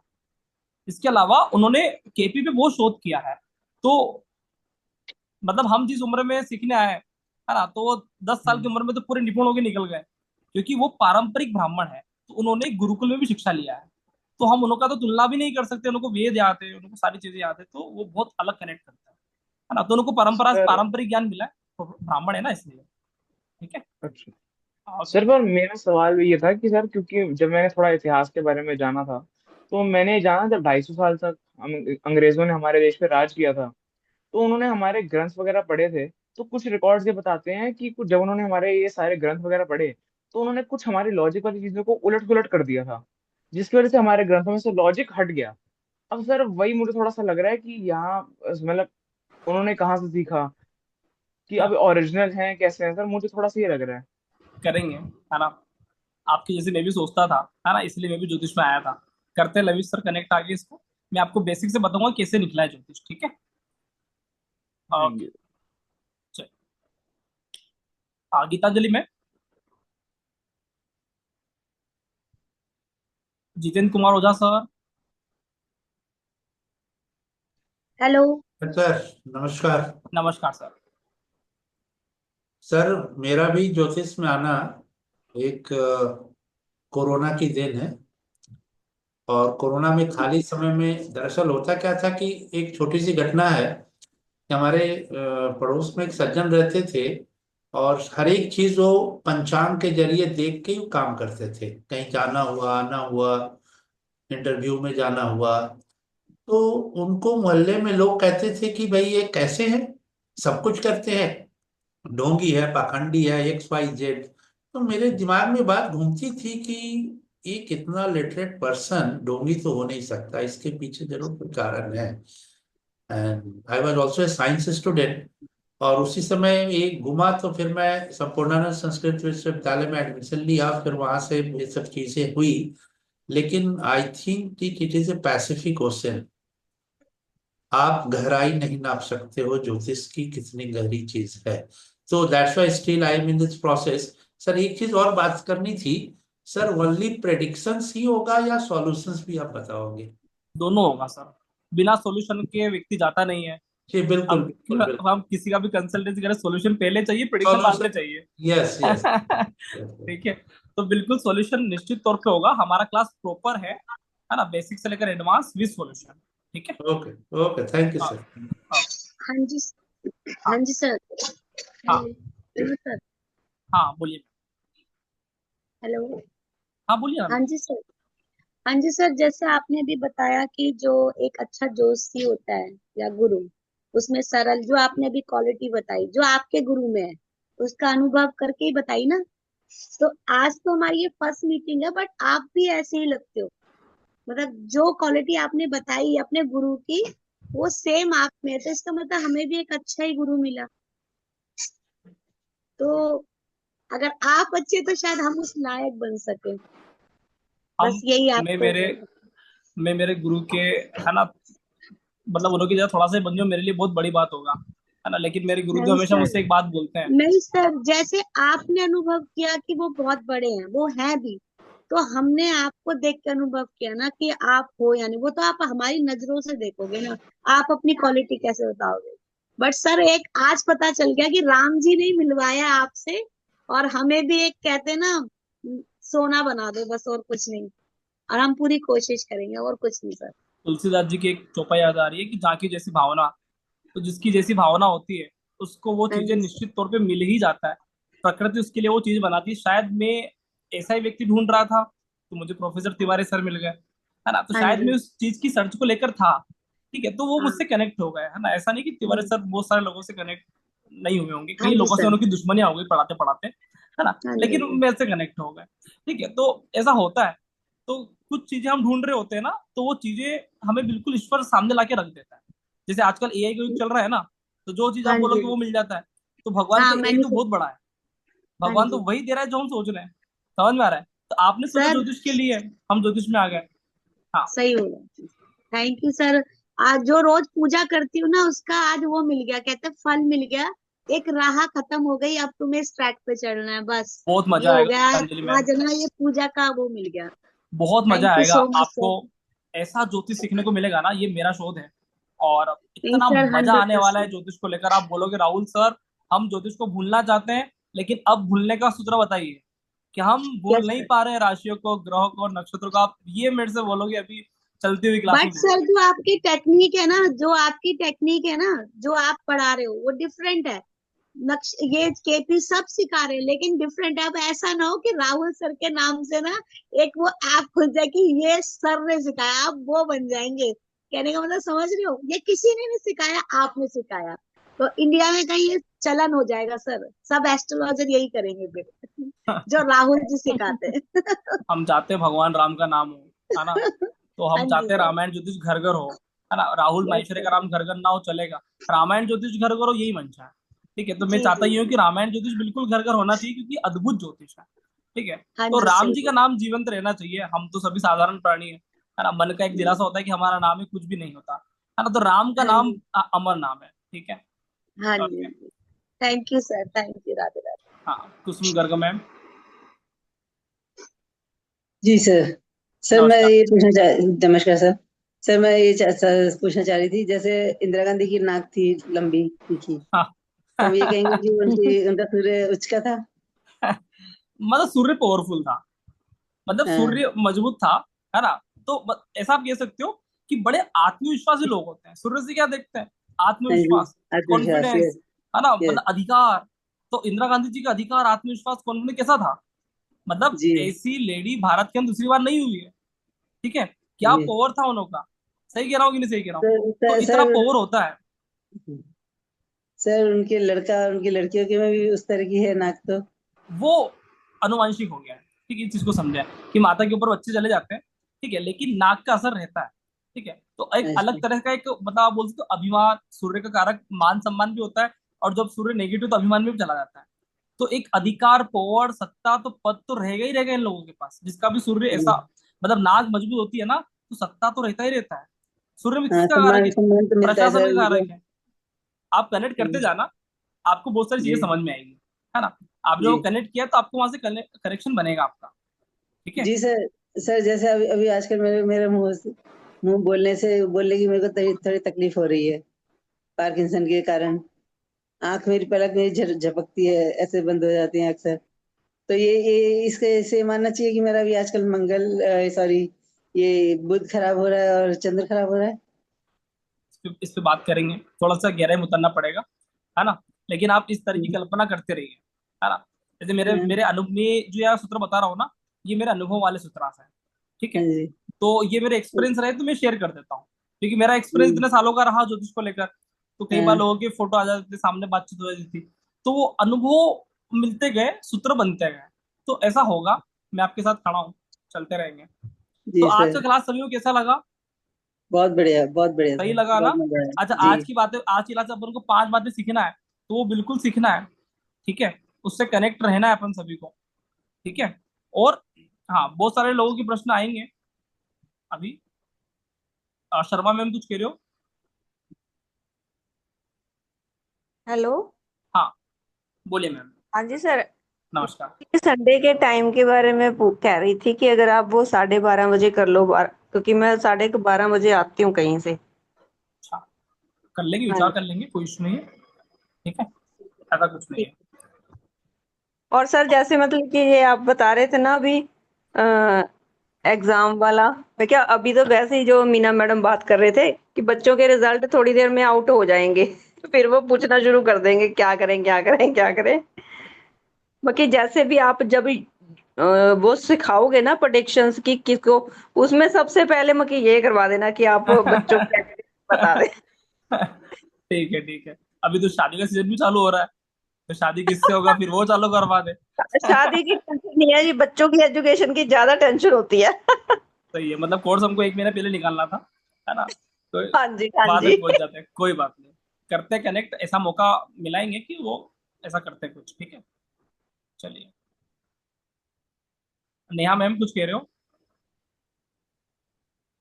C: इसके अलावा उन्होंने केपी पे वो शोध किया है। तो मतलब हम जिस उम्र में सीखने आए, है ना, तो वो 10 साल की
D: हम्म।
C: उम्र में तो पूरे निपुण होके निकल गए, क्योंकि वो पारंपरिक ब्राह्मण है। तो उन्होंने गुरुकुल में भी शिक्षा लिया है। तो हम उनका तो तुलना भी नहीं कर सकते, उनको वेद याद है, उनको सारी चीजें याद है, तो वो बहुत अलग कनेक्ट करता है ना। तो उनको परंपरा
D: सर
C: पारंपरिक ज्ञान मिला है, तो ब्राह्मण है ना, इसलिए। ठीक है।
D: अच्छा।
C: ओके।
D: सर पर मेरा सवाल भी ये था कि सर, क्योंकि जब मैंने थोड़ा इतिहास के बारे में जाना था, तो मैंने जाना जब 250 साल तक अंग्रेजों ने हमारे देश पे राज किया था, तो उन्होंने हमारे ग्रंथ वगैरह पढ़े थे। तो कुछ रिकॉर्ड्स ये बताते हैं कि कुछ जब उन्होंने हमारे ये सारे ग्रंथ वगैरह पढ़े, तो उन्होंने कुछ हमारी लॉजिक वाली चीजों को उलट पुलट कर दिया था, जिसकी वजह से हमारे ग्रंथों में से लॉजिक हट गया। अब सर वही मुझे थोड़ा सा लग रहा है कि यहाँ मतलब उन्होंने कहाँ से सीखा, कि अब ओरिजिनल है कैसे है, सर मुझे थोड़ा सा ये लग रहा है।
C: करेंगे, है ना। आपकी जैसे मैं भी सोचता था, है ना, इसलिए मैं भी ज्योतिष में आया था। करते हैं लविश सर कनेक्ट आगे इसको। मैं आपको बेसिक से बताऊंगा कैसे निकला है ज्योतिष। ठीक है।
D: हाँ
C: ओके।
D: जी।
C: चलिए। गीतांजलि में Jitendra Kumar Ojha sir.
H: Hello.
J: Sir नमस्कार।
C: नमस्कार सर।
J: सर मेरा भी ज्योतिष में आना एक कोरोना की देन है। और कोरोना में खाली समय में दरअसल होता क्या था कि एक छोटी सी घटना है कि हमारे पड़ोस में एक सज्जन रहते थे, और हर एक चीज वो पंचांग के जरिए देख के ही काम करते थे। कहीं जाना हुआ, आना हुआ, इंटरव्यू में जाना हुआ, तो उनको मोहल्ले में लोग कहते थे कि भाई ये कैसे है, सब कुछ करते हैं, ढोंगी है, पाखंडी है, XYZ। तो मेरे दिमाग में बात घूमती थी कि ये कितना लिटरेट पर्सन ढोंगी तो हो नहीं सकता, इसके पीछे जरूर कोई कारण है। And I was also a science student. और उसी समय ये घुमा, तो फिर मैं संपूर्णानंद संस्कृत विश्वविद्यालय में एडमिशन लिया, फिर वहां से ये सब चीजें हुई। लेकिन I think it is a Pacific ocean. आप गहराई नहीं नाप सकते हो ज्योतिष की कितनी गहरी चीज है। So that's why still I am in this process. Sir एक चीज और बात करनी थी सर, ओनली प्रेडिक्शंस ही होगा या सॉल्यूशंस भी आप बताओगे?
C: दोनों होगा सर, बिना सॉल्यूशन के व्यक्ति जाता नहीं है।
J: जी बिल्कुल
C: हम
J: बिल्कुल बिल्कुल।
C: हम किसी का भी कंसल्टेंसी करें, सॉल्यूशन पहले चाहिए, प्रेडिक्शन बाद में चाहिए।
J: Yes yes.
C: ठीक है, तो बिल्कुल सॉल्यूशन निश्चित तौर पे होगा। हमारा क्लास प्रॉपर है ना, बेसिक से लेकर एडवांस विद सॉल्यूशन। ठीक है,
J: okay okay, thank you sir.
X: हाँ जी, हाँ जी सर।
C: हाँ
X: हेलो सर।
C: हाँ बोलिए।
X: हेलो।
C: हाँ बोलिए
X: हाँ जी सर। हाँ जी सर, जैसे आपने भी बताया कि जो एक अच्छा जोशी होता है या गुरु, उसमें सरल, जो आपने अभी क्वालिटी बताई जो आपके गुरु में है, उसका अनुभव करके ही बताई ना। तो आज तो हमारी ये फर्स्ट मीटिंग है, बट आप भी ऐसे ही लगते हो। मतलब जो क्वालिटी आपने बताई अपने गुरु की, वो सेम आप में है। तो इसका मतलब हमें भी एक अच्छा ही गुरु मिला। तो अगर आप अच्छे तो शायद हम उस लायक बन सके। बस यही
C: मैं
X: आपको
C: मेरे मैं मेरे गुरु के, है ना, मतलब उनकी जगह थोड़ा सा ही बन जाऊं, मेरे लिए बहुत बड़ी बात होगा, है ना। लेकिन मेरे गुरुदेव
X: नहीं
C: हमेशा
X: सर,
C: मुझसे एक बात बोलते हैं।
X: नहीं सर, जैसे आपने अनुभव किया कि वो बहुत बड़े हैं, वो हैं भी, तो हमने आपको देख के अनुभव किया ना कि आप हो, यानी वो तो आप हमारी नजरों से देखोगे ना, आप अपनी क्वालिटी कैसे बताओगे। बट सर एक आज पता चल गया कि राम जी ने ही मिलवाया आपसे, और हमें भी एक कहते हैं ना, सोना बना दो बस, और कुछ नहीं। और हम पूरी कोशिश करेंगे, और कुछ नहीं सर।
C: तुलसीदास जी की एक चौपाई याद आ रही है कि जहाँ की जैसी भावना, तो जिसकी जैसी भावना होती है उसको वो
X: हाँ
C: चीजें
X: जी
C: निश्चित तौर पे मिल ही जाता है। प्रकृति उसके लिए वो चीज बनाती है। शायद मैं ऐसा ही व्यक्ति ढूंढ रहा था, तो मुझे प्रोफेसर तिवारी सर मिल गए, है ना। तो
X: हाँ
C: शायद
X: जी।
C: मैं उस चीज की सर्च को लेकर था, ठीक है, तो वो
X: हाँ
C: मुझसे कनेक्ट हो गए, है ना। ऐसा नहीं कि तिवारी
X: हम्म,
C: सर बहुत सारे लोगों से कनेक्ट नहीं हुए होंगे,
X: हाँ
C: कई
X: जी
C: लोगों से
X: सर।
C: उनकी दुश्मनियां हो गई पढ़ाते पढ़ाते, है ना,
X: हाँ जी
C: लेकिन
X: जी।
C: मेरे से कनेक्ट हो गए। ठीक है, तो ऐसा होता है। तो कुछ चीजें हम ढूंढ रहे होते हैं ना, तो वो चीजें हमें बिल्कुल ईश्वर सामने लाके रख देता है। जैसे आजकल एआई का युग चल रहा है ना, तो जो चीज आप
X: हाँ जी।
C: बोलोगे वो मिल जाता है। तो भगवान
X: हाँ
C: का एआई
X: मैंने
C: तो
X: तो।
C: बहुत बड़ा है,
X: हाँ
C: भगवान तो
X: जी
C: वही दे रहा है जो हम सोच रहे हैं। समझ में आ रहा है? तो आपने सोचा
X: सर,
C: ज्योतिष के लिए, हम ज्योतिष में आ गए। हाँ
X: सही बोला। Thank you sir. आज जो रोज पूजा करती हूँ ना, उसका आज वो मिल गया, कहते हैं फल मिल गया। एक राह खत्म हो गई, अब तुम्हें इस ट्रैक पे चढ़ना है बस।
C: बहुत
X: ये
C: मजा
X: हो
C: आएगा
X: गया
C: अंजलि मैम,
X: आज ना, ये पूजा का वो मिल गया।
C: बहुत मजा
X: थैंक यू
C: आएगा
X: सो मच
C: आपको।
X: सर।
C: ऐसा ज्योतिष सीखने को मिलेगा ना, ये मेरा शोध है। और
X: नहीं
C: इतना
X: सर,
C: मजा आने वाला
X: 100%।
C: है ज्योतिष को लेकर। आप बोलोगे राहुल सर, हम ज्योतिष को भूलना चाहते हैं, लेकिन अब भूलने का सूत्र बताइए कि हम भूल
X: यस
C: नहीं
X: सर।
C: पा रहे हैं राशियों को, ग्रहों को, नक्षत्रों को। आप ये मेरे से बोलोगे अभी चलती हुई क्लास में
X: बट सर
C: बोलोगे।
X: जो आपकी टेक्निक है ना, जो आपकी टेक्निक है ना, जो आप पढ़ा रहे हो वो डिफरेंट है। नक्श ये केपी सब सिखा रहे हैं, लेकिन डिफरेंट है। अब ऐसा ना हो कि राहुल सर के नाम से ना एक वो ऐप खुल जाए कि ये सर ने सिखाया, आप वो बन जाएंगे। कहने का मतलब समझ रहे हो, ये किसी ने नहीं सिखाया, आपने सिखाया। तो इंडिया में कहीं ये चलन हो जाएगा सर, सब एस्ट्रोलॉजर यही करेंगे फिर जो राहुल जी सिखाते हैं।
C: हम चाहते हैं भगवान राम का नाम हो, है ना। तो
X: हाँ
C: हम
X: जी
C: चाहते हैं
X: सर।
C: रामायण ज्योतिष घर घर हो, है ना। राहुल
X: यस
C: माहेश्वरी का
X: सर।
C: नाम घर घर ना हो चलेगा, रामायण ज्योतिष घर घर हो, यही मंशा है। ठीक है, तो मैं
X: जी
C: चाहता
X: जी
C: ही हूँ
X: जी।
C: कि रामायण ज्योतिष बिल्कुल घर घर होना चाहिए, क्योंकि अद्भुत ज्योतिष है। ठीक है,
X: हाँ
C: तो
X: जी
C: राम
X: सही
C: जी का
X: बोला।
C: नाम जीवंत रहना चाहिए। हम तो सभी साधारण प्राणी है ना। मन का एक दिलासा होता है कि हमारा नाम है, कुछ भी नहीं होता, है ना। तो राम का
X: हाँ
C: नाम
X: जी।
C: अमर नाम है। ठीक है।
X: हाँ जी।
C: Okay.
X: Thank you sir, thank you, Radhe Radhe.
C: हाँ, कुसुम गर्ग मैम,
G: जी सर। सर मैं
C: नमस्कार।
G: ये नमस्कार सर। सर मैं ये पूछना चाह रही थी, जैसे इंदिरा गांधी की नाक थी लंबी तीखी,
C: हाँ।
G: तो हम ये कहेंगे कि उनका सूर्य उच्च का था।
C: मतलब सूर्य पावरफुल था, मतलब
G: हाँ,
C: सूर्य मजबूत था, है ना। तो ऐसा आप कह सकते हो कि बड़े आत्मविश्वासी लोग होते हैं, सूर्य से क्या देखते हैं?
G: हाँ जी,
C: आत्मविश्वास,
G: आत्मविश्वास,
C: कॉन्फिडेंस,
G: यस
C: है ना,
G: यस।
C: मतलब अधिकार। तो इंदिरा गांधी जी का अधिकार, आत्मविश्वास, कॉन्फिडेंस कैसा था? मतलब
G: जी
C: ऐसी लेडी भारत के अंदर दूसरी बार नहीं हुई है। ठीक है, क्या
G: जी।
C: पावर था उनका? सही कह रहा हूँ कि नहीं सही कह रहा हूँ?
G: सर
C: तो
G: सर
C: इतना
G: सर,
C: पावर होता है।
G: सर उनकी लड़कियों के में भी उस तरह की है नाक तो।
C: वो अनुवांशिक हो गया है। ठीक है, इस चीज को समझे कि माता के ऊपर बच्चे चले जाते हैं, ठीक है, लेकिन नाक का असर रहता है। ठीक है, तो एक अलग
G: अच्छा।
C: तरह का एक, मतलब आप बोल सकते हो अभिमान, सूर्य का कारक मान सम्मान भी होता है। और जब सूर्य नेगेटिव तो अभिमान में भी चला जाता है। तो एक अधिकार, पावर, सत्ता, तो पद तो रहेगा इन लोगों के पास, जिसका भी सूर्य
G: जी।
C: ऐसा, मतलब नाक मजबूत होती है ना, तो सत्ता तो रहता ही रहता है। सूर्य में
G: हाँ,
C: किसका कारक
G: सम्मान
C: है?
G: सम्मान तो मिलता है
C: प्रशासन
G: सर
C: का
G: उनको।
C: कारक है। आप कनेक्ट करते जाना, आपको बहुत सारी चीजें
G: जी
C: समझ में आएगी, है ना। आप
G: जी
C: जो कनेक्ट किया तो आपको वहां से करेक्शन बनेगा आपका, ठीक है।
G: जी सर। सर जैसे अभी अभी आजकल मेरे मेरे मुंह बोलने की मेरे को थोड़ी थोड़ी तकलीफ हो रही है, पार्किंसन के कारण। आंख मेरी पलक मेरी झपकती है, ऐसे बंद हो जाती है अक्सर। तो ये इसके इससे मानना चाहिए कि मेरा भी आजकल मंगल सॉरी ये बुध खराब हो रहा है और चंद्र खराब हो रहा है।
C: इस पे बात करेंगे, थोड़ा सा गहराई में उतरना पड़ेगा, है ना। लेकिन आप इस तरह की कल्पना करते रहिए, है ना। जैसे मेरे
G: हाँ
C: मेरे अनुभव में जो यार सूत्र बता रहा हूँ ना, ये मेरे अनुभव वाले सूत्रास है, ठीक है।
G: हाँ जी
C: तो ये मेरे एक्सपीरियंस रहे तो मैं शेयर कर देता हूँ, क्योंकि मेरा एक्सपीरियंस
G: हम्म,
C: इतने सालों का रहा ज्योतिष को लेकर। तो कई बार
G: हाँ
C: लोगों के फोटो आ जाते थे, सामने बातचीत हो जाती थी, तो वो अनुभव मिलते गए, सूत्र बनते गए। तो ऐसा होगा, मैं आपके साथ खड़ा हूँ, चलते रहेंगे। तो
G: जी
C: आज
G: सर।
C: का क्लास सभी को कैसा लगा?
G: बहुत बढ़िया
C: सही
G: सर,
C: लगा ना?
G: बहुत मजा आया
C: अच्छा,
G: जी।
C: आज की बातें, आज की क्लास से अपन को 5 बातें सीखना है, तो वो बिल्कुल सीखना है, ठीक है। उससे कनेक्ट रहना है अपन सभी को, ठीक है। और हाँ, बहुत सारे लोगों के प्रश्न आएंगे अभी। शर्मा मैम कुछ कह रहे हो?
I: हेलो।
C: हाँ, बोलिए मैम।
I: हाँ जी सर।
C: नमस्कार।
I: संडे के टाइम के बारे में कह रही थी कि अगर आप वो 12:30 बजे कर लो, क्योंकि मैं 12:30 बजे आती हूँ कहीं से।
C: अच्छा, कर लेंगे,
I: हाँ
C: विचार
I: जी
C: कर लेंगे, कोई इशू नहीं है, ठीक है, ऐसा कुछ नहीं
I: ठीक।
C: है।
I: और सर जैसे मतलब कि ये आप बता रहे थे ना अभी एग्जाम वाला, मैं क्या अभी तो वैसे ही जो मीना मैडम बात कर रहे थे कि बच्चों के रिजल्ट थोड़ी देर में आउट हो जाएंगे तो फिर वो पूछना शुरू कर देंगे क्या करें क्या करें क्या करें। बाकी जैसे भी आप जब वो सिखाओगे ना प्रेडिक्शंस की किसको, उसमें सबसे पहले मकी ये करवा देना कि आप बच्चों को बता दें।
C: ठीक है, ठीक है। अभी तो शादी का सीजन भी चालू हो रहा है, तो शादी किससे होगा, फिर वो चालू करवा दे।
I: शादी की टेंशन नहीं है जी, बच्चों की एजुकेशन की ज्यादा टेंशन होती है।
C: सही है, मतलब कोर्स हमको 1 महीना पहले निकालना था, है ना। तो
I: हाँ जी हाँ
C: बाद
I: जी।
C: में पहुंच जाते हैं, कोई बात नहीं, करते हैं कनेक्ट, ऐसा मौका मिलाएंगे कि वो ऐसा करते हैं कुछ, ठीक है। चलिए, नेहा मैम कुछ कह रहे हो?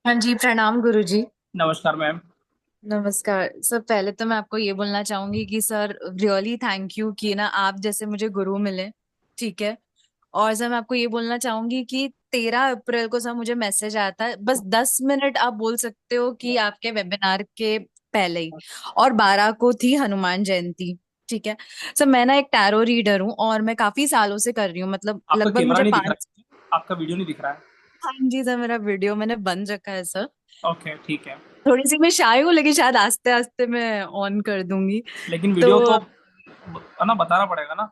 K: हाँ जी, प्रणाम गुरुजी।
C: नमस्कार मैम।
K: नमस्कार सर। पहले तो मैं आपको ये बोलना चाहूंगी कि सर रियली थैंक यू कि ना आप जैसे मुझे गुरु मिले, ठीक है। और सर मैं आपको ये बोलना चाहूंगी कि 13 अप्रैल को सर मुझे मैसेज आया था, बस 10 मिनट आप बोल सकते हो कि आपके वेबिनार के पहले ही, और 12 को थी हनुमान जयंती, ठीक है। सर मैं ना एक टैरो रीडर हूँ और मैं काफी सालों से कर रही हूँ, मतलब
C: आपका
K: लगभग
C: कैमरा
K: मुझे
C: नहीं दिख रहा
K: 5।
C: है, आपका वीडियो नहीं दिख रहा है।
K: हाँ जी सर, मेरा वीडियो मैंने बंद रखा है सर।
C: ओके, ठीक है।
K: थोड़ी सी मैं शाय हूँ, लेकिन शायद आस्ते आस्ते मैं ऑन कर दूंगी।
C: लेकिन
K: तो
C: वीडियो तो है ना, बताना पड़ेगा ना,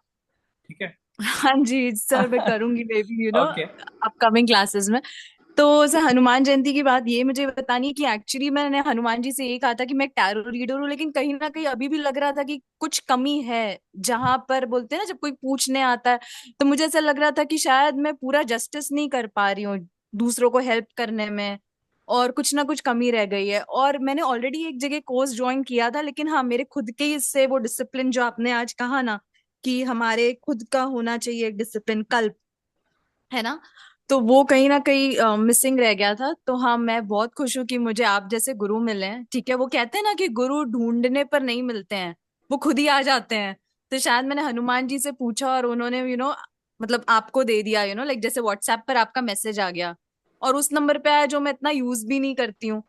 C: ठीक है।
K: हाँ जी सर, मैं करूंगी may be
C: okay.
K: Upcoming classes में। तो सर हनुमान जयंती की बात ये मुझे बतानी है कि एक्चुअली मैंने हनुमान जी से ये कहा था कि मैं एक टैरो रीडर हूँ, लेकिन कहीं ना कहीं अभी भी लग रहा था कि कुछ कमी है। जहां पर बोलते हैं ना, जब कोई पूछने आता है तो मुझे ऐसा लग रहा था कि शायद मैं पूरा जस्टिस नहीं कर पा रही हूँ दूसरों को हेल्प करने में, और कुछ ना कुछ कमी रह गई है। और मैंने ऑलरेडी एक जगह कोर्स ज्वाइन किया था, लेकिन हाँ मेरे खुद के इससे वो डिसिप्लिन जो आपने आज कहा ना कि हमारे खुद का होना चाहिए एक डिसिप्लिन कल्प, है ना, तो वो कहीं ना कहीं मिसिंग रह गया था। तो हाँ मैं बहुत खुश हूँ कि मुझे आप जैसे गुरु मिले हैं, ठीक है। वो कहते हैं ना कि गुरु ढूंढने पर नहीं मिलते हैं, वो खुद ही आ जाते हैं। तो शायद मैंने हनुमान जी से पूछा और उन्होंने मतलब आपको दे दिया, लाइक जैसे व्हाट्सएप पर आपका मैसेज आ गया और उस नंबर पे आया जो मैं इतना यूज भी नहीं करती हूँ।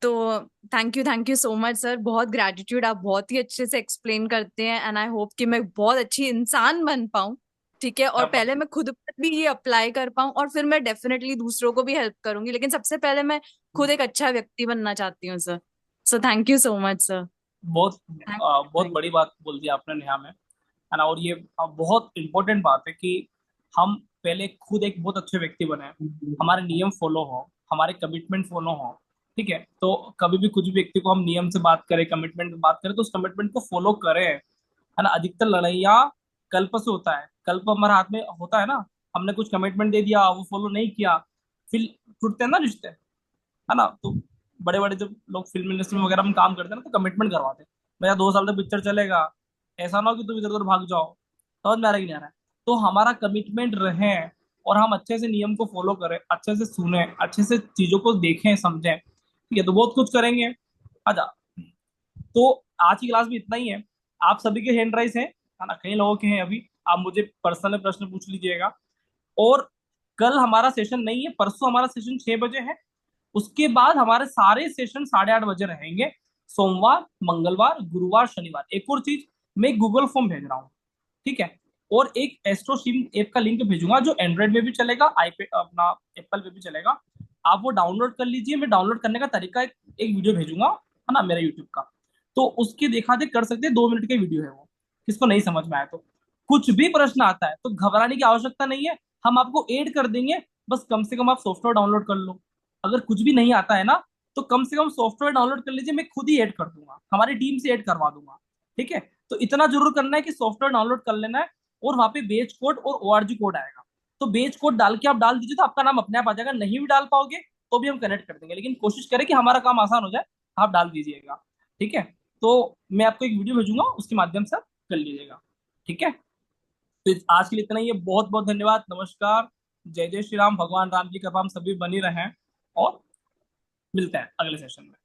K: तो thank you so much sir, बहुत ग्रेटिट्यूड। आप बहुत ही अच्छे से एक्सप्लेन करते हैं एंड आई होप कि मैं बहुत अच्छी इंसान बन पाऊं, ठीक है। और
C: क्या बात
K: पहले मैं खुद पर भी ये अप्लाई कर पाऊं और फिर मैं डेफिनेटली दूसरों को भी हेल्प करूंगी, लेकिन सबसे पहले मैं खुद एक अच्छा व्यक्ति बनना चाहती हूँ sir. So thank you so much sir.
C: बहुत बहुत
K: थैंक
C: बड़ी बात बोल दी आपने नेहा में, है ना। और ये बहुत इंपॉर्टेंट बात है कि हम पहले खुद एक बहुत अच्छे व्यक्ति बने, हमारे नियम फॉलो हो, हमारे कमिटमेंट फॉलो हो, ठीक है। तो कभी भी कुछ भी व्यक्ति को हम नियम से बात करें, कमिटमेंट में बात करें, तो उस कमिटमेंट को फॉलो करें, है ना। अधिकतर लड़ाइयाँ कल्प से होता है, कल्प हमारे हाथ में होता है ना। हमने कुछ कमिटमेंट दे दिया, वो फॉलो नहीं किया, फिर टूटते हैं ना रिश्ते, है ना। तो बड़े बड़े जब लोग फिल्म इंडस्ट्री में वगैरह में काम करते हैं ना, तो कमिटमेंट करवाते हैं, मेरा 2 साल तक पिक्चर चलेगा, ऐसा ना हो कि तुम इधर उधर भाग जाओ। समझ में आ रहा है कि नहीं आ रहा है? तो हमारा कमिटमेंट रहे और हम अच्छे से नियम को फॉलो करें, अच्छे से सुने, अच्छे से चीजों को देखें, समझें, ठीक है, तो बहुत कुछ करेंगे। अच्छा, तो आज की क्लास में इतना ही है। आप सभी के हैंड राइज है ना, कई लोगों के हैं अभी, आप मुझे पर्सनल प्रश्न पूछ लीजिएगा। और कल हमारा सेशन नहीं है, परसों हमारा सेशन 6 बजे है। उसके बाद हमारे सारे सेशन 8:30 बजे रहेंगे, सोमवार, मंगलवार, गुरुवार, शनिवार। एक और चीज, मैं गूगल फॉर्म भेज रहा हूँ, ठीक है, और एक एस्ट्रोसिम ऐप का लिंक भेजूंगा जो एंड्रॉइड में भी चलेगा, आईपैड अपना एप्पल पे भी चलेगा। आप वो डाउनलोड कर लीजिए। मैं डाउनलोड करने का तरीका एक वीडियो भेजूंगा, है ना, मेरे यूट्यूब का, तो उसके देखा देख कर सकते हैं। 2 मिनट के वीडियो है वो, किसको नहीं समझ में आया तो कुछ भी प्रश्न आता है तो घबराने की आवश्यकता नहीं है, हम आपको ऐड कर देंगे। बस कम से कम आप सॉफ्टवेयर डाउनलोड कर लो। अगर कुछ भी नहीं आता है ना, तो कम से कम सॉफ्टवेयर डाउनलोड कर लीजिए, मैं खुद ही ऐड कर दूंगा, हमारी टीम से ऐड करवा दूंगा, ठीक है। तो इतना जरूर करना है कि सॉफ्टवेयर डाउनलोड कर लेना है, और वहां पे बेच कोड और ORG कोड आएगा, तो बेच कोड डाल के आप डाल दीजिए, तो आपका नाम अपने आप आ जाएगा। नहीं भी डाल पाओगे तो भी हम कनेक्ट कर देंगे, लेकिन कोशिश करें कि हमारा काम आसान हो जाए, आप डाल दीजिएगा, ठीक है। तो मैं आपको एक वीडियो भेजूंगा, उसके माध्यम से आप कर लीजिएगा, ठीक है। तो आज के लिए इतना ही है। बहुत बहुत धन्यवाद, नमस्कार, जय जय श्री राम, भगवान राम की कृपा हम सभी बनी रहें, और मिलते हैं अगले सेशन में।